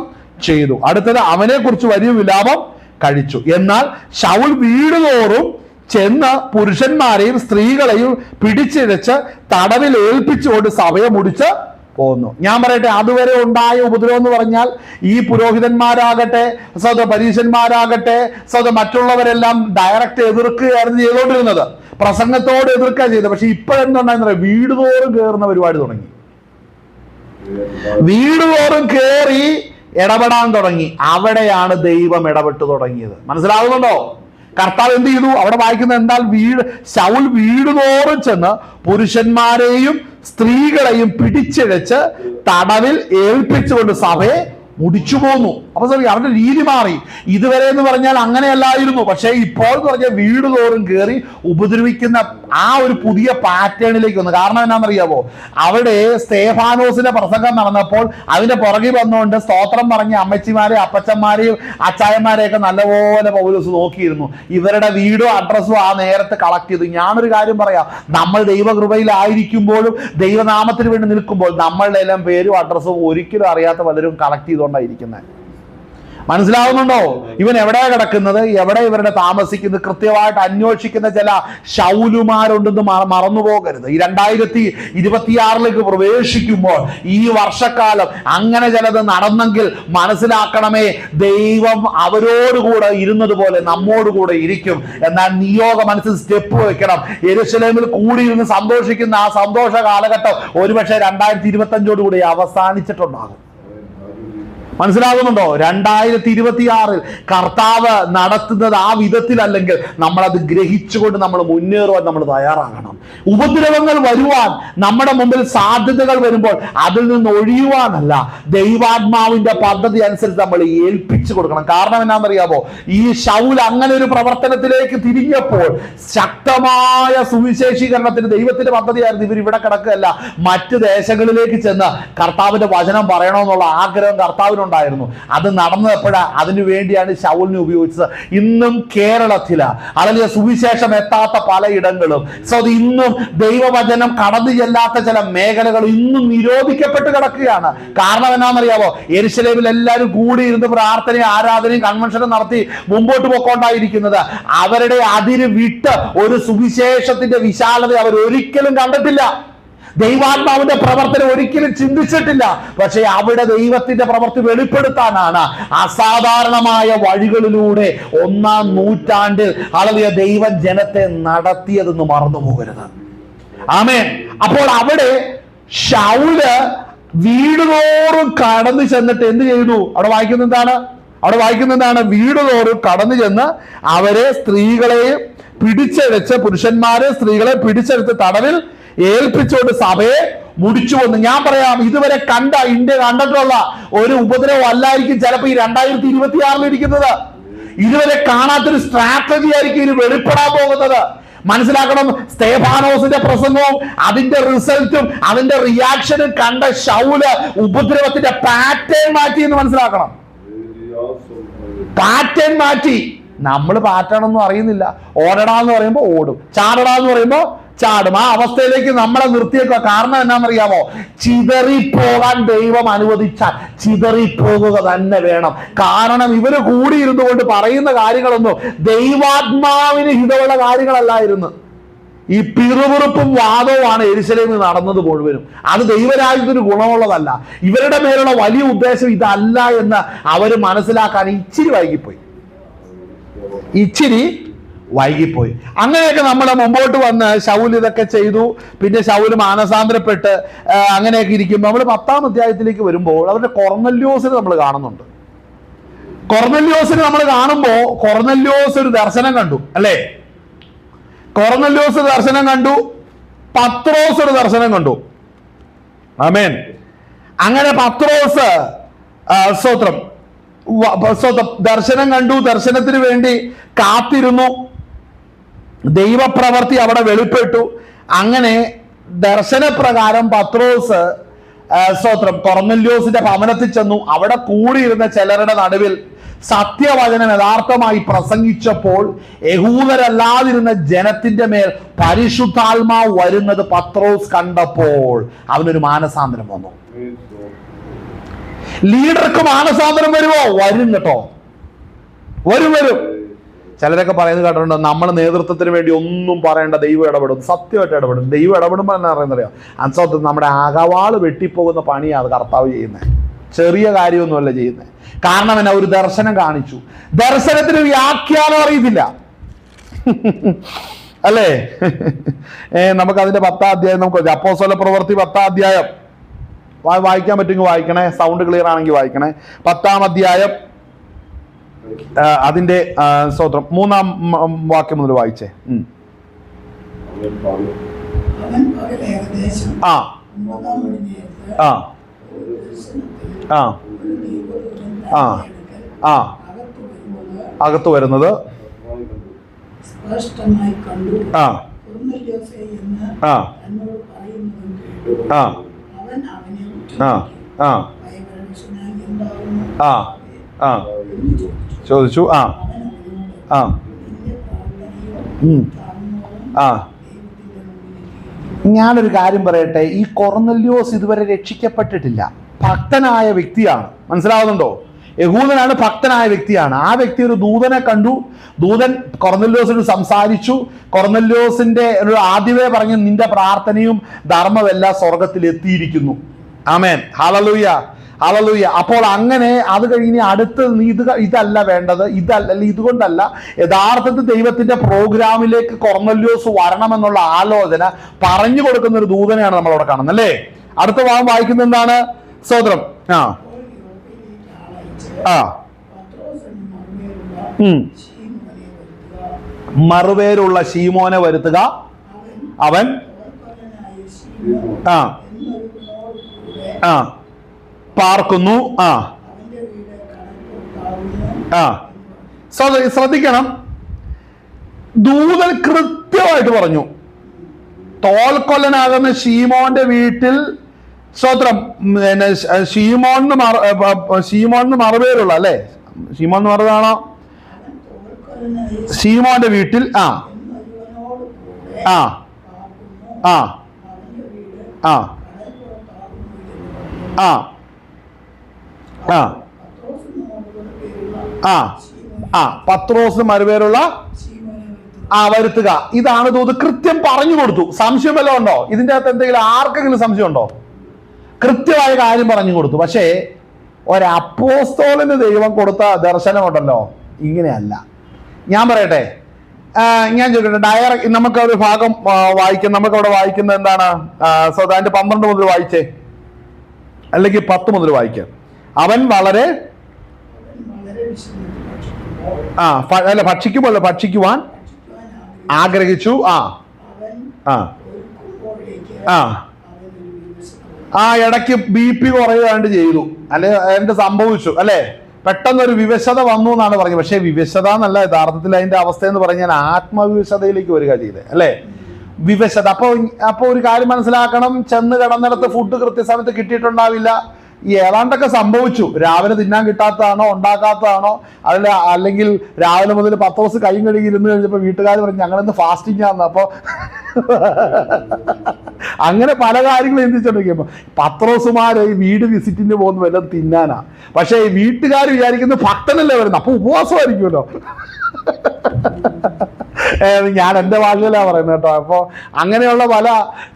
ചെയ്തു. അടുത്തത്, അവനെ കുറിച്ച് വലിയ വിലാപം കഴിച്ചു. എന്നാൽ ശൗൽ വീടുതോറും ചെന്ന് പുരുഷന്മാരെയും സ്ത്രീകളെയും പിടിച്ചിഴച്ച് തടവിൽ ഏൽപ്പിച്ചുകൊണ്ട് സഭയെ മുടിച്ച് പോന്നു. ഞാൻ പറയട്ടെ, അതുവരെ ഉണ്ടായ ഉപദ്രവം എന്ന് പറഞ്ഞാൽ ഈ പുരോഹിതന്മാരാകട്ടെ, പരീശന്മാരാകട്ടെ, മറ്റുള്ളവരെല്ലാം ഡയറക്റ്റ് എതിർക്കുകയായിരുന്നു ചെയ്തുകൊണ്ടിരുന്നത്. പ്രസംഗത്തോട് എതിർക്കുക ചെയ്തത്. പക്ഷെ ഇപ്പോഴെന്തുണ്ടായിരുന്ന വീടുതോറും കയറുന്ന പരിപാടി തുടങ്ങി. വീടുതോറും കയറി ഇടപെടാൻ തുടങ്ങി. അവിടെയാണ് ദൈവം ഇടപെട്ട് തുടങ്ങിയത്. മനസ്സിലാകുന്നുണ്ടോ? കർത്താവ് എന്ത് ചെയ്തു? അവിടെ വായിക്കുന്നത് എന്താൽ, ശൗൽ വീടുതോറും ചെന്ന് പുരുഷന്മാരെയും സ്ത്രീകളെയും പിടിച്ചിഴച്ച് തടവിൽ ഏൽപ്പിച്ചുകൊണ്ട് സഭയെ മുടിച്ചു പോന്നു. അപ്പൊ അവരുടെ രീതി മാറി. ഇതുവരെ എന്ന് പറഞ്ഞാൽ അങ്ങനെയല്ലായിരുന്നു. പക്ഷെ ഇപ്പോൾ എന്ന് പറഞ്ഞാൽ വീട് തോറും കയറി ഉപദ്രവിക്കുന്ന ആ ഒരു പുതിയ പാറ്റേണിലേക്ക് വന്നു. കാരണം എന്നാണെന്നറിയാവോ, അവിടെ സ്തേഫാനോസിന്റെ പ്രസംഗം നടന്നപ്പോൾ അതിന്റെ പുറകിൽ വന്നുകൊണ്ട് സ്തോത്രം പറഞ്ഞ അമ്മച്ചിമാരെയും അപ്പച്ചന്മാരെയും അച്ചായന്മാരെയൊക്കെ നല്ലപോലെ പൗലോസ് നോക്കിയിരുന്നു. ഇവരുടെ വീടും അഡ്രസ്സും ആ നേരത്തെ കളക്ട് ചെയ്തു. ഞാനൊരു കാര്യം പറയാം, നമ്മൾ ദൈവകൃപയിലായിരിക്കുമ്പോഴും ദൈവനാമത്തിന് വേണ്ടി നിൽക്കുമ്പോൾ നമ്മളുടെ എല്ലാം പേരും അഡ്രസ്സും ഒരിക്കലും അറിയാത്ത പലരും കളക്ട് ചെയ്തുകൊണ്ടായിരിക്കുന്നത്. മനസ്സിലാവുന്നുണ്ടോ? ഇവൻ എവിടെയാ കിടക്കുന്നത്, എവിടെ ഇവരുടെ താമസിക്കുന്നത് കൃത്യമായിട്ട് അന്വേഷിക്കുന്ന ചില ശൗലുമാരുണ്ടെന്ന് മറന്നു പോകരുത്. ഈ 2026 പ്രവേശിക്കുമ്പോൾ ഈ വർഷക്കാലം അങ്ങനെ ചിലത് നടന്നെങ്കിൽ മനസ്സിലാക്കണമേ, ദൈവം അവരോടുകൂടെ ഇരുന്നത് പോലെ നമ്മോടുകൂടെ ഇരിക്കും. എന്നാൽ നിയോഗമനുസരിച്ച് സ്റ്റെപ്പ് വെക്കണം. യെരൂശലേമിൽ കൂടിയിരുന്ന് സന്തോഷിക്കുന്ന ആ സന്തോഷ കാലഘട്ടം ഒരുപക്ഷെ 2025 അവസാനിച്ചിട്ടുണ്ടാകും. മനസ്സിലാകുന്നുണ്ടോ? 2026 കർത്താവ് നടത്തുന്നത് ആ വിധത്തിലല്ലെങ്കിൽ നമ്മളത് ഗ്രഹിച്ചുകൊണ്ട് നമ്മൾ മുന്നേറുവാൻ നമ്മൾ തയ്യാറാകണം. ഉപദ്രവങ്ങൾ വരുവാൻ നമ്മുടെ മുമ്പിൽ സാധ്യതകൾ വരുമ്പോൾ അതിൽ നിന്ന് ഒഴിയുവാനല്ല, ദൈവാത്മാവിന്റെ പദ്ധതി അനുസരിച്ച് നമ്മൾ ഏൽപ്പിച്ചു കൊടുക്കണം. കാരണം എന്നാണെന്നറിയാമോ? ഈ ശൗൽ അങ്ങനെ ഒരു പ്രവർത്തനത്തിലേക്ക് തിരിഞ്ഞപ്പോൾ ശക്തമായ സുവിശേഷീകരണത്തിന് ദൈവത്തിന്റെ പദ്ധതിയായിരുന്നു. ഇവർ ഇവിടെ കിടക്കുകയല്ല, മറ്റ് ദേശങ്ങളിലേക്ക് ചെന്ന് കർത്താവിന്റെ വചനം പറയണമെന്നുള്ള ആഗ്രഹം കർത്താവിനുണ്ടായിരുന്നു. അത് നടന്നത് എപ്പോഴാ? അതിനു വേണ്ടിയാണ് ശൗലിനെ ഉപയോഗിച്ചത്. ഇന്നും കേരളത്തില് അല്ലെങ്കിൽ സുവിശേഷം എത്താത്ത പലയിടങ്ങളും, ഇന്നും ദൈവവചനം കടന്നു ചെല്ലാത്ത ചില മേഖലകൾ ഇന്നും നിരോധിക്കപ്പെട്ട് കിടക്കുകയാണ്. കാരണം എന്നാണെന്നറിയാമോ? യെരുശലേമിൽ എല്ലാവരും കൂടിയിരുന്ന് പ്രാർത്ഥനയും ആരാധനയും കൺവെൻഷനും നടത്തി മുമ്പോട്ട് പോയിക്കൊണ്ടായിരിക്കുന്നത്. അവരുടെ അതിര് വിട്ട് ഒരു സുവിശേഷത്തിന്റെ വിശാലത അവർ ഒരിക്കലും കണ്ടിട്ടില്ല. ദൈവാത്മാവിന്റെ പ്രവർത്തനം ഒരിക്കലും ചിന്തിച്ചിട്ടില്ല. പക്ഷെ അവിടെ ദൈവത്തിന്റെ പ്രവൃത്തി വെളിപ്പെടുത്താനാണ് അസാധാരണമായ വഴികളിലൂടെ 1-ാം നൂറ്റാണ്ടിൽ ദൈവം ജനത്തെ നടത്തിയതെന്ന് മറന്നു പോകരുത്. ആമേൻ. അപ്പോൾ അവിടെ ശൗല് വീടുതോറും കടന്നു ചെന്നിട്ട് എന്ത് ചെയ്തു? അവിടെ വായിക്കുന്നതാണ് വീടുതോറും കടന്നു ചെന്ന് അവരെ, സ്ത്രീകളെയും പിടിച്ചെടുത്ത്, പുരുഷന്മാരെ സ്ത്രീകളെ പിടിച്ചെടുത്ത് തടവിൽ ഏൽപ്പിച്ചുകൊണ്ട് സഭയെ മുടിച്ചു വന്നു. ഞാൻ പറയാം, ഇതുവരെ ഇന്ത്യ കണ്ടിട്ടുള്ള ഒരു ഉപദ്രവം അല്ലായിരിക്കും ചിലപ്പോൾ ഈ 2026 ഇരിക്കുന്നത്. ഇതുവരെ കാണാത്തൊരു സ്ട്രാറ്റജി ആയിരിക്കും ഇത് വെളിപ്പെടാൻ പോകുന്നത്. മനസ്സിലാക്കണം. സ്തേഫാനോസിന്റെ പ്രസംഗവും അതിന്റെ റിസൾട്ടും അതിന്റെ റിയാക്ഷനും കണ്ട ശൗല് ഉപദ്രവത്തിന്റെ പാറ്റേൺ മാറ്റി എന്ന് മനസ്സിലാക്കണം. പാറ്റേൺ മാറ്റി. നമ്മൾ പാറ്റേൺ ഒന്നും അറിയുന്നില്ല. ഓടടാന്ന് പറയുമ്പോൾ ഓടും, ചാടടാന്ന് പറയുമ്പോൾ ചാടും. ആ അവസ്ഥയിലേക്ക് നമ്മളെ നിർത്തിയേക്കുക. കാരണം എന്നാണെന്നറിയാമോ? ചിതറിപ്പോകാൻ ദൈവം അനുവദിച്ചാൽ ചിതറിപ്പോകുക തന്നെ വേണം. കാരണം ഇവര് കൂടിയിരുന്നു കൊണ്ട് പറയുന്ന കാര്യങ്ങളൊന്നും ദൈവാത്മാവിന് ഹിതമുള്ള കാര്യങ്ങളല്ലായിരുന്നു. ഈ പിറുപിറുപ്പും വാദവുമാണ് യെരുശലേമിൽ നടന്നത് മുഴുവനും. അത് ദൈവരാജ്യത്തിന് ഗുണമുള്ളതല്ല. ഇവരുടെ മേലുള്ള വലിയ ഉദ്ദേശം ഇതല്ല എന്ന് അവർ മനസ്സിലാക്കാൻ ഇച്ചിരി വൈകിപ്പോയി. അങ്ങനെയൊക്കെ നമ്മൾ മുമ്പോട്ട് വന്ന് ശൗൽ ഇതൊക്കെ ചെയ്തു. പിന്നെ ശൗൽ മാനസാന്തരപ്പെട്ട് അങ്ങനെയൊക്കെ ഇരിക്കുമ്പോൾ നമ്മൾ 10-ാം അധ്യായത്തിലേക്ക് വരുമ്പോൾ അവരുടെ കൊർന്നല്യോസിനെ നമ്മൾ കാണുന്നുണ്ട്. കൊർന്നല്യോസിനെ നമ്മൾ കാണുമ്പോൾ കൊർന്നല്യോസ് ഒരു ദർശനം കണ്ടു, അല്ലേ? കൊർന്നല്യോസ് ദർശനം കണ്ടു, പത്രോസ് ഒരു ദർശനം കണ്ടു. ആമേൻ. അങ്ങനെ പത്രോസ് ദർശനം കണ്ടു, ദർശനത്തിന് വേണ്ടി കാത്തിരുന്നു. ദൈവപ്രവർത്തി അവിടെ വെളിപ്പെട്ടു. അങ്ങനെ ദർശനപ്രകാരം പത്രോസ് കൊർന്നല്യോസിന്റെ ഭവനത്തിൽ ചെന്നു. അവിടെ കൂടിയിരുന്ന ചിലരുടെ നടുവിൽ സത്യവചനം യഥാർത്ഥമായി പ്രസംഗിച്ചപ്പോൾ യഹൂദരല്ലാതിരുന്ന ജനത്തിന്റെ മേൽ പരിശുദ്ധാത്മാവ് വരുന്നത് പത്രോസ് കണ്ടപ്പോൾ അവനൊരു മാനസാന്തരം വന്നു. ലീഡർക്ക് മാനസാന്തരം വരുമോ? വരും കേട്ടോ, വരും. ചിലരൊക്കെ പറയുന്നത് കേട്ടിട്ടുണ്ട്, നമ്മൾ നേതൃത്വത്തിന് വേണ്ടി ഒന്നും പറയേണ്ട, ദൈവം ഇടപെടും. സത്യമായിട്ട് ഇടപെടും. ദൈവം ഇടപെടുമ്പോൾ എന്നാ പറയുന്നറിയാം, അൻസോത്ത് നമ്മുടെ അകവാള് വെട്ടിപ്പോകുന്ന പണിയാണ് കർത്താവ് ചെയ്യുന്നത്. ചെറിയ കാര്യമൊന്നുമല്ല ചെയ്യുന്നത്. കാരണം എന്നാ? ഒരു ദർശനം കാണിച്ചു. ദർശനത്തിന് വ്യാഖ്യാനം അറിയത്തില്ല, അല്ലേ? നമുക്കതിന്റെ 10-ാം അധ്യായം നമുക്ക് അപ്പോസ്തല പ്രവൃത്തി 10-ാം അധ്യായം വായിക്കാൻ പറ്റുമെങ്കിൽ വായിക്കണേ. സൗണ്ട് ക്ലിയർ ആണെങ്കിൽ വായിക്കണേ. 10-ാം അധ്യായം അതിന്റെ 3-ാം വാക്യം മുതൽ വായിച്ചേ. അകത്ത് വരുന്നത് ചോദിച്ചു. ഞാനൊരു കാര്യം പറയട്ടെ, ഈ കൊർന്നല്യോസ് ഇതുവരെ രക്ഷിക്കപ്പെട്ടിട്ടില്ല. ഭക്തനായ വ്യക്തിയാണ്. മനസ്സിലാവുന്നുണ്ടോ? യഹൂദനാണ്, ഭക്തനായ വ്യക്തിയാണ്. ആ വ്യക്തി ഒരു ദൂതനെ കണ്ടു. ദൂതൻ കൊർന്നല്യോസിനോട് സംസാരിച്ചു. കൊർന്നല്യോസിന്റെ ഒരു ആദ്യമേ പറഞ്ഞു, നിന്റെ പ്രാർത്ഥനയും ധർമ്മമെല്ലാം സ്വർഗത്തിൽ എത്തിയിരിക്കുന്നു. ആമേൻ. Hallelujah, hallelujah. അപ്പോൾ അങ്ങനെ അത് കഴിഞ്ഞ് അടുത്ത് ഇതല്ല വേണ്ടത്, ഇതുകൊണ്ടല്ല, യഥാർത്ഥത്തിൽ ദൈവത്തിന്റെ പ്രോഗ്രാമിലേക്ക് കൊർന്നല്യോസ് വരണമെന്നുള്ള ആലോചന പറഞ്ഞു കൊടുക്കുന്ന ഒരു ദൂതനെയാണ് നമ്മളവിടെ കാണുന്നത്, അല്ലേ? അടുത്ത ഭാഗം വായിക്കുന്നത് എന്താണ്? സ്തോത്രം. ആ മറുപേരുള്ള ശീമോനെ വരുത്തുക, അവൻ ആ ആ പാർക്കുന്നു. ആ ആ ശ്രദ്ധിക്കണം, ദൂതൻ കൃത്യമായിട്ട് പറഞ്ഞു തോൽക്കൊല്ലനാകുന്ന ശീമോന്റെ വീട്ടിൽ സ്തോത്രം. ശീമോന്ന് മറുപേരുള്ള അല്ലേ, ശീമോന്ന് മറുപേരാണോ? ശീമോന്റെ വീട്ടിൽ ആ ആ ആ ആ ആ ആ ആ ആ പത്രോസ് മറുപേരുള്ള വരുത്തുക. ഇതാണ് ദൂത്. കൃത്യം പറഞ്ഞു കൊടുത്തു. സംശയം വല്ലതും ഉണ്ടോ ഇതിന്റെ അകത്ത്? എന്തെങ്കിലും ആർക്കെങ്കിലും സംശയം ഉണ്ടോ? കൃത്യമായ കാര്യം പറഞ്ഞു കൊടുത്തു. പക്ഷേ ഒരപ്പോസ്തോലന് ദൈവം കൊടുത്ത ദർശനമുണ്ടല്ലോ, ഇങ്ങനെയല്ല. ഞാൻ പറയട്ടെ, ഞാൻ ചോദിക്കട്ടെ, ഡയറക്റ്റ് നമുക്ക് ഒരു ഭാഗം വായിക്കാം. നമുക്ക് അവിടെ വായിക്കുന്നത് എന്താണ്? അതിന്റെ 12 മുതൽ വായിച്ചേ, അല്ലെങ്കിൽ 10 മുതൽ വായിക്കാം. അവൻ വളരെ അല്ല ഭക്ഷിക്കുവാൻ ആഗ്രഹിച്ചു. ആ ആ ആ ആ ഇടയ്ക്ക് BP കുറയാണ്ട് ചെയ്തു, അല്ലെ എന്ത് സംഭവിച്ചു അല്ലെ? പെട്ടെന്നൊരു വിവശത വന്നു എന്നാണ് പറഞ്ഞത്. പക്ഷെ വിവശത എന്നല്ല യഥാർത്ഥത്തിൽ അതിന്റെ അവസ്ഥ എന്ന് പറഞ്ഞാൽ ആത്മവിവശതയിലേക്ക് വരിക ചെയ്തേ അല്ലെ, വിവശത. അപ്പൊ ഒരു കാര്യം മനസ്സിലാക്കണം, ചെന്ന് കിടന്നിടത്ത് ഫുഡ് കൃത്യസമയത്ത് കിട്ടിയിട്ടുണ്ടാവില്ല. ഏതാണ്ടൊക്കെ സംഭവിച്ചു. രാവിലെ തിന്നാൻ കിട്ടാത്തതാണോ, ഉണ്ടാക്കാത്തതാണോ, അല്ലെങ്കിൽ രാവിലെ മുതൽ 10 ദിവസം കൈയും കഴുകി ഇരുന്ന് കഴിഞ്ഞപ്പോൾ വീട്ടുകാർ പറഞ്ഞു ഞങ്ങളിന്ന് ഫാസ്റ്റിംഗ് ആണെന്ന്. അപ്പോൾ അങ്ങനെ പല കാര്യങ്ങളും ചിന്തിച്ചോണ്ടിരിക്കുമ്പോൾ പത്രോസുമാര് ഈ വീട് വിസിറ്റിന് പോകുന്ന വല്ലതും തിന്നാനാ. പക്ഷെ ഈ വീട്ടുകാർ വിചാരിക്കുന്ന ഭക്തനല്ലേ വരുന്നത്, അപ്പൊ ഉപവാസമായിരിക്കുമല്ലോ. ഞാൻ എൻ്റെ ഭാഷയിലാണ് പറയുന്നത് കേട്ടോ. അപ്പോൾ അങ്ങനെയുള്ള പല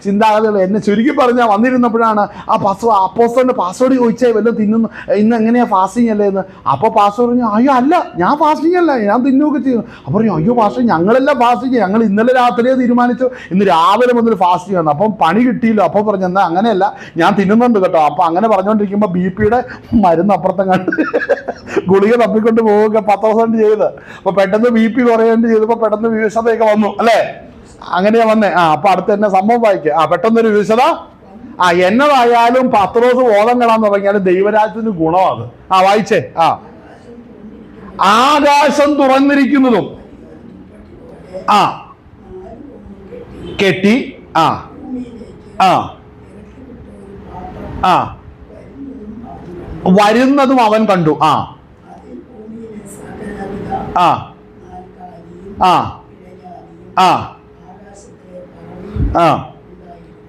ചിന്താഗതികൾ എന്നെ ചുരുക്കി പറഞ്ഞാൽ വന്നിരുന്നപ്പോഴാണ് അപ്പോസ്തലന്റെ പാസ്വേഡ് ചോദിച്ചേ വല്ലതും തിന്നുന്നു, ഇന്ന് എങ്ങനെയാ ഫാസ്റ്റിംഗ് അല്ലേ എന്ന്. അപ്പോൾ പാസ്വേഡ് പറഞ്ഞു അയ്യോ അല്ല, ഞാൻ ഫാസ്റ്റിംഗ് അല്ല, ഞാൻ തിന്നുകയൊക്കെ ചെയ്യുന്നു. അപ്പോൾ പറഞ്ഞു അയ്യോ പാസ്റ്റർ ഞങ്ങളെല്ലാം ഫാസ്റ്റിംഗ്, ഞങ്ങൾ ഇന്നലെ രാത്രിയെ തീരുമാനിച്ചു, ഇന്ന് രാവിലെ മുതൽ ഫാസ്റ്റിംഗ് വന്നു. അപ്പം പണി കിട്ടിയില്ല. അപ്പോൾ പറഞ്ഞു എന്നാൽ അങ്ങനെയല്ല, ഞാൻ തിന്നുന്നുണ്ട് കേട്ടോ. അപ്പോൾ അങ്ങനെ പറഞ്ഞുകൊണ്ടിരിക്കുമ്പോൾ BP-യുടെ മരുന്ന് അപ്പുറത്തും കണ്ട് ഗുളിക തപ്പിക്കൊണ്ട് പോവുക 10% ചെയ്ത്. അപ്പോൾ പെട്ടെന്ന് BP കുറയേണ്ടി ചെയ്തപ്പോൾ പെട്ടെന്ന് വിവശതയൊക്കെ വന്നു അല്ലേ, അങ്ങനെയാ വന്നേ. അപ്പൊ അടുത്ത് തന്നെ സംഭവം വായിക്കുക. പെട്ടെന്നൊരു വിവശത. എന്നതായാലും പത്രോസ് ബോധം കെടാൻ തുടങ്ങിയാലും ദൈവരാജ്യത്തിന് ഗുണമാണ്. വായിച്ചേ. ആകാശം തുറന്നിരിക്കുന്നതും കെട്ടി വരുന്നതും അവൻ കണ്ടു.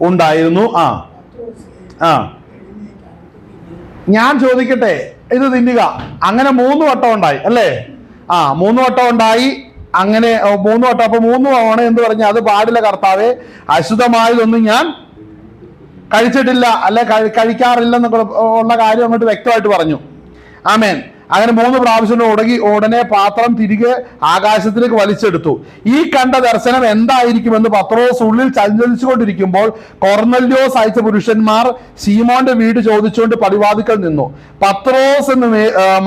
ഉണ്ടായിരുന്നു. ഞാൻ ചോദിക്കട്ടെ, ഇത് തിന്നുക. അങ്ങനെ 3 വട്ടം ഉണ്ടായി അല്ലേ? 3 വട്ടം ഉണ്ടായി. അങ്ങനെ 3 വട്ടം. അപ്പൊ 3 തവണ എന്ത് പറഞ്ഞു? അത് പാടില്ല കർത്താവേ, അശുദ്ധമായതൊന്നും ഞാൻ കഴിച്ചിട്ടില്ല, അല്ലെ കഴിക്കാറില്ലെന്നൊക്കെ ഉള്ള കാര്യം അങ്ങോട്ട് വ്യക്തമായിട്ട് പറഞ്ഞു. ആമേൻ. അങ്ങനെ 3 പ്രാവശ്യം ഉടനെ പാത്രം തിരികെ ആകാശത്തിലേക്ക് വലിച്ചെടുത്തു. ഈ കണ്ട ദർശനം എന്തായിരിക്കുമെന്ന് പത്രോസ് ഉള്ളിൽ ചഞ്ചലിച്ചുകൊണ്ടിരിക്കുമ്പോൾ കൊർന്നല്യോസ് അയച്ച പുരുഷന്മാർ ശീമോന്റെ വീട് ചോദിച്ചുകൊണ്ട് പടിവാതിക്കൽ നിന്നു. പത്രോസ് എന്ന്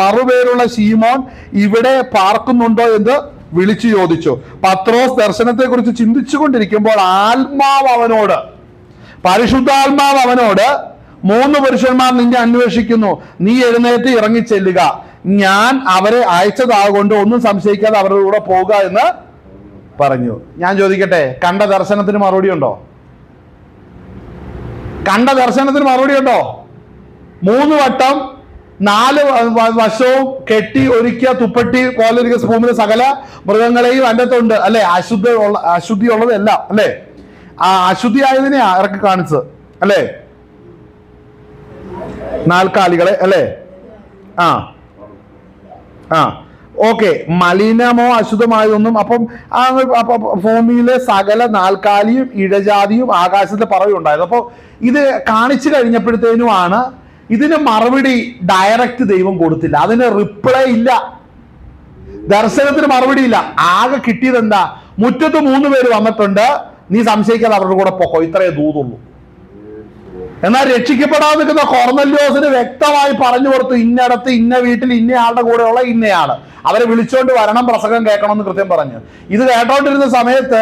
മറുപേരുള്ള ശീമോൻ ഇവിടെ പാർക്കുന്നുണ്ടോ എന്ന് വിളിച്ചു ചോദിച്ചു. പത്രോസ് ദർശനത്തെ കുറിച്ച് ചിന്തിച്ചുകൊണ്ടിരിക്കുമ്പോൾ പരിശുദ്ധാത്മാവ് അവനോട് 3 പുരുഷന്മാർ നിന്നെ അന്വേഷിക്കുന്നു, നീ എഴുന്നേറ്റ് ഇറങ്ങിച്ചെല്ലുക, ഞാൻ അവരെ അയച്ചതാകൊണ്ട് ഒന്നും സംശയിക്കാതെ അവരുടെ കൂടെ പോകുക എന്ന് പറഞ്ഞു. ഞാൻ ചോദിക്കട്ടെ, കണ്ട ദർശനത്തിന് മറുപടി ഉണ്ടോ? 3 വട്ടം 4 വശവും കെട്ടി ഒരുക്കിയ തുപ്പട്ടി പോലൊരു ഭൂമിയിലെ സകല മൃഗങ്ങളെയും അതിനകത്തുണ്ട് അല്ലെ, അശുദ്ധി ഉള്ളതെല്ലാം അല്ലെ, അശുദ്ധിയായതിനെയാ ഇറക്കി കാണിച്ചത് അല്ലെ, 4 കാലികളെ അല്ലെ. ഓക്കെ, മലിനമോ അശുദ്ധമായതൊന്നും. അപ്പം ഭൂമിയിലെ സകല 4 കാലിയും ഇഴജാതിയും ആകാശത്തെ പറവുണ്ടായത്. അപ്പോൾ ഇത് കാണിച്ചു കഴിഞ്ഞപ്പോഴത്തേനുമാണ് ഇതിന് മറുപടി ഡയറക്റ്റ് ദൈവം കൊടുത്തില്ല, അതിന് റിപ്ലൈ ഇല്ല, ദർശനത്തിന് മറുപടി ഇല്ല. ആകെ കിട്ടിയത് എന്താ? മുറ്റത്ത് 3 പേര് വന്നിട്ടുണ്ട്, നീ സംശയിക്കാതെ അവരുടെ കൂടെ പോക്കോ, ഇത്രയേ ദൂതുള്ളൂ. എന്നാൽ രക്ഷിക്കപ്പെടാതെ നിൽക്കുന്ന കൊർന്നല്യോസിന് വ്യക്തമായി പറഞ്ഞു കൊടുത്തു, ഇന്നടത്ത് ഇന്ന വീട്ടിൽ ഇന്നയാളുടെ കൂടെയുള്ള ഇന്നയാള്, അവരെ വിളിച്ചോണ്ട് വരണം, പ്രസംഗം കേൾക്കണമെന്ന് കൃത്യം പറഞ്ഞു. ഇത് കേട്ടോണ്ടിരുന്ന സമയത്ത്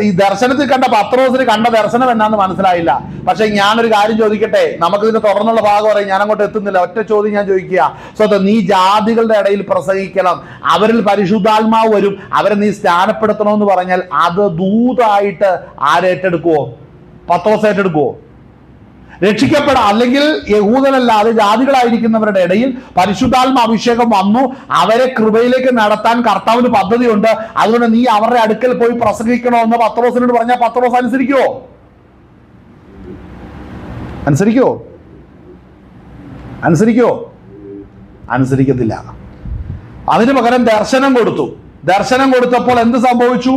ഈ ദർശനത്തിൽ കണ്ട പത്രോസിന് കണ്ട ദർശനം എന്നാന്ന് മനസ്സിലായില്ല. പക്ഷെ ഞാനൊരു കാര്യം ചോദിക്കട്ടെ, നമുക്കിതിന്റെ തുടർന്നുള്ള ഭാഗം പറയും, ഞാൻ അങ്ങോട്ട് എത്തുന്നില്ല. ഒറ്റ ചോദ്യം ഞാൻ ചോദിക്കുക, നീ ജാതികളുടെ ഇടയിൽ പ്രസംഗിക്കണം, അവരിൽ പരിശുദ്ധാത്മാവ് വരും, അവരെ നീ സ്നാനപ്പെടുത്തണമെന്ന് പറഞ്ഞാൽ അത് ദൂതായിട്ട് ആരേറ്റെടുക്കുവോ? പത്രോസ് ഏറ്റെടുക്കുവോ? രക്ഷിക്കപ്പെടാം, അല്ലെങ്കിൽ യഹൂദനല്ലാതെ ജാതികളായിരിക്കുന്നവരുടെ ഇടയിൽ പരിശുദ്ധാത്മ അഭിഷേകം വന്നു, അവരെ കൃപയിലേക്ക് നടത്താൻ കർത്താവിന് പദ്ധതിയുണ്ട്, അതുകൊണ്ട് നീ അവരുടെ അടുക്കൽ പോയി പ്രസംഗിക്കണമെന്ന് പത്രോസിനോട് പറഞ്ഞാൽ പത്രോസ് അനുസരിക്കുവോ? അനുസരിക്കത്തില്ല. അതിന് പകരം ദർശനം കൊടുത്തു. ദർശനം കൊടുത്തപ്പോൾ എന്ത് സംഭവിച്ചു?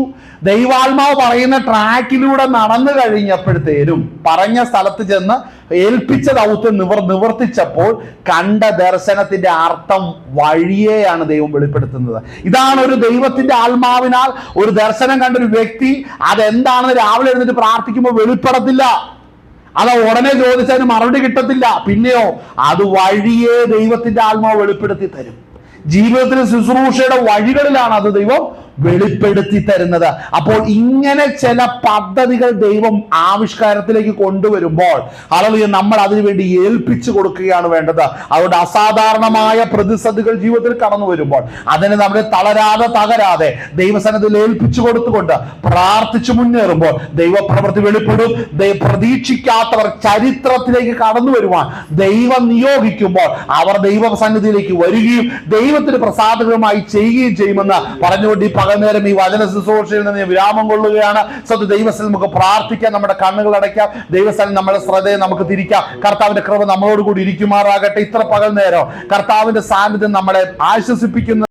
ദൈവാത്മാവ് പറയുന്ന ട്രാക്കിലൂടെ നടന്നു കഴിഞ്ഞപ്പോഴത്തേനും പറഞ്ഞ സ്ഥലത്ത് ചെന്ന് ഏൽപ്പിച്ച ദൗത്യം നിവർത്തിച്ചപ്പോൾ കണ്ട ദർശനത്തിന്റെ അർത്ഥം വഴിയെയാണ് ദൈവം വെളിപ്പെടുത്തുന്നത്. ഇതാണ് ഒരു ദൈവത്തിന്റെ ആത്മാവിനാൽ ഒരു ദർശനം കണ്ടൊരു വ്യക്തി അതെന്താണെന്ന് രാവിലെ എഴുന്നേറ്റ് പ്രാർത്ഥിക്കുമ്പോൾ വെളിപ്പെടത്തില്ല. അത് ഉടനെ ചോദിച്ചതിന് മറുപടി കിട്ടത്തില്ല. പിന്നെയോ അത് വഴിയെ ദൈവത്തിന്റെ ആത്മാവ് വെളിപ്പെടുത്തി തരും. ജീവിതത്തിലെ ശുശ്രൂഷയുടെ വഴികളിലാണ് അത് ദൈവം വെളിപ്പെടുത്തി തരുന്നത്. അപ്പോൾ ഇങ്ങനെ ചില പദ്ധതികൾ ദൈവം ആവിഷ്കാരത്തിലേക്ക് കൊണ്ടുവരുമ്പോൾ അല്ലെങ്കിൽ നമ്മൾ അതിനുവേണ്ടി ഏൽപ്പിച്ചു കൊടുക്കുകയാണ് വേണ്ടത്. അതുകൊണ്ട് അസാധാരണമായ പ്രതിസന്ധികൾ ജീവിതത്തിൽ കടന്നു വരുമ്പോൾ അതിനെ നമ്മൾ തകരാതെ ദൈവസന്നിധിയിൽ ഏൽപ്പിച്ചു കൊടുത്തുകൊണ്ട് പ്രാർത്ഥിച്ചു മുന്നേറുമ്പോൾ ദൈവപ്രവൃത്തി വെളിപ്പെടും. പ്രതീക്ഷിക്കാത്തവർ ചരിത്രത്തിലേക്ക് കടന്നു വരുവാൻ ദൈവം നിയോഗിക്കുമ്പോൾ അവർ ദൈവസന്നിധിയിലേക്ക് വരികയും ദൈവത്തിന് പ്രസാദകരമായി ചെയ്യുകയും ചെയ്യുമെന്ന് പറഞ്ഞുകൊണ്ട് ഈ പകൽനേരം ഈ വചന ശുശ്രൂഷയിൽ നിന്ന് വിരാമം കൊള്ളുകയാണ്. ദൈവസ്ഥലം നമുക്ക് പ്രാർത്ഥിക്കാം, നമ്മുടെ കണ്ണുകൾ അടയ്ക്കാം, ദൈവസ്ഥലം നമ്മുടെ ശ്രദ്ധയെ നമുക്ക് തിരിക്കാം. കർത്താവിന്റെ കൃപ നമ്മളോട് കൂടി ഇരിക്കുമാറാകട്ടെ. ഇത്ര പകൽനേരം കർത്താവിന്റെ സാന്നിധ്യം നമ്മളെ ആശ്വസിപ്പിക്കുന്ന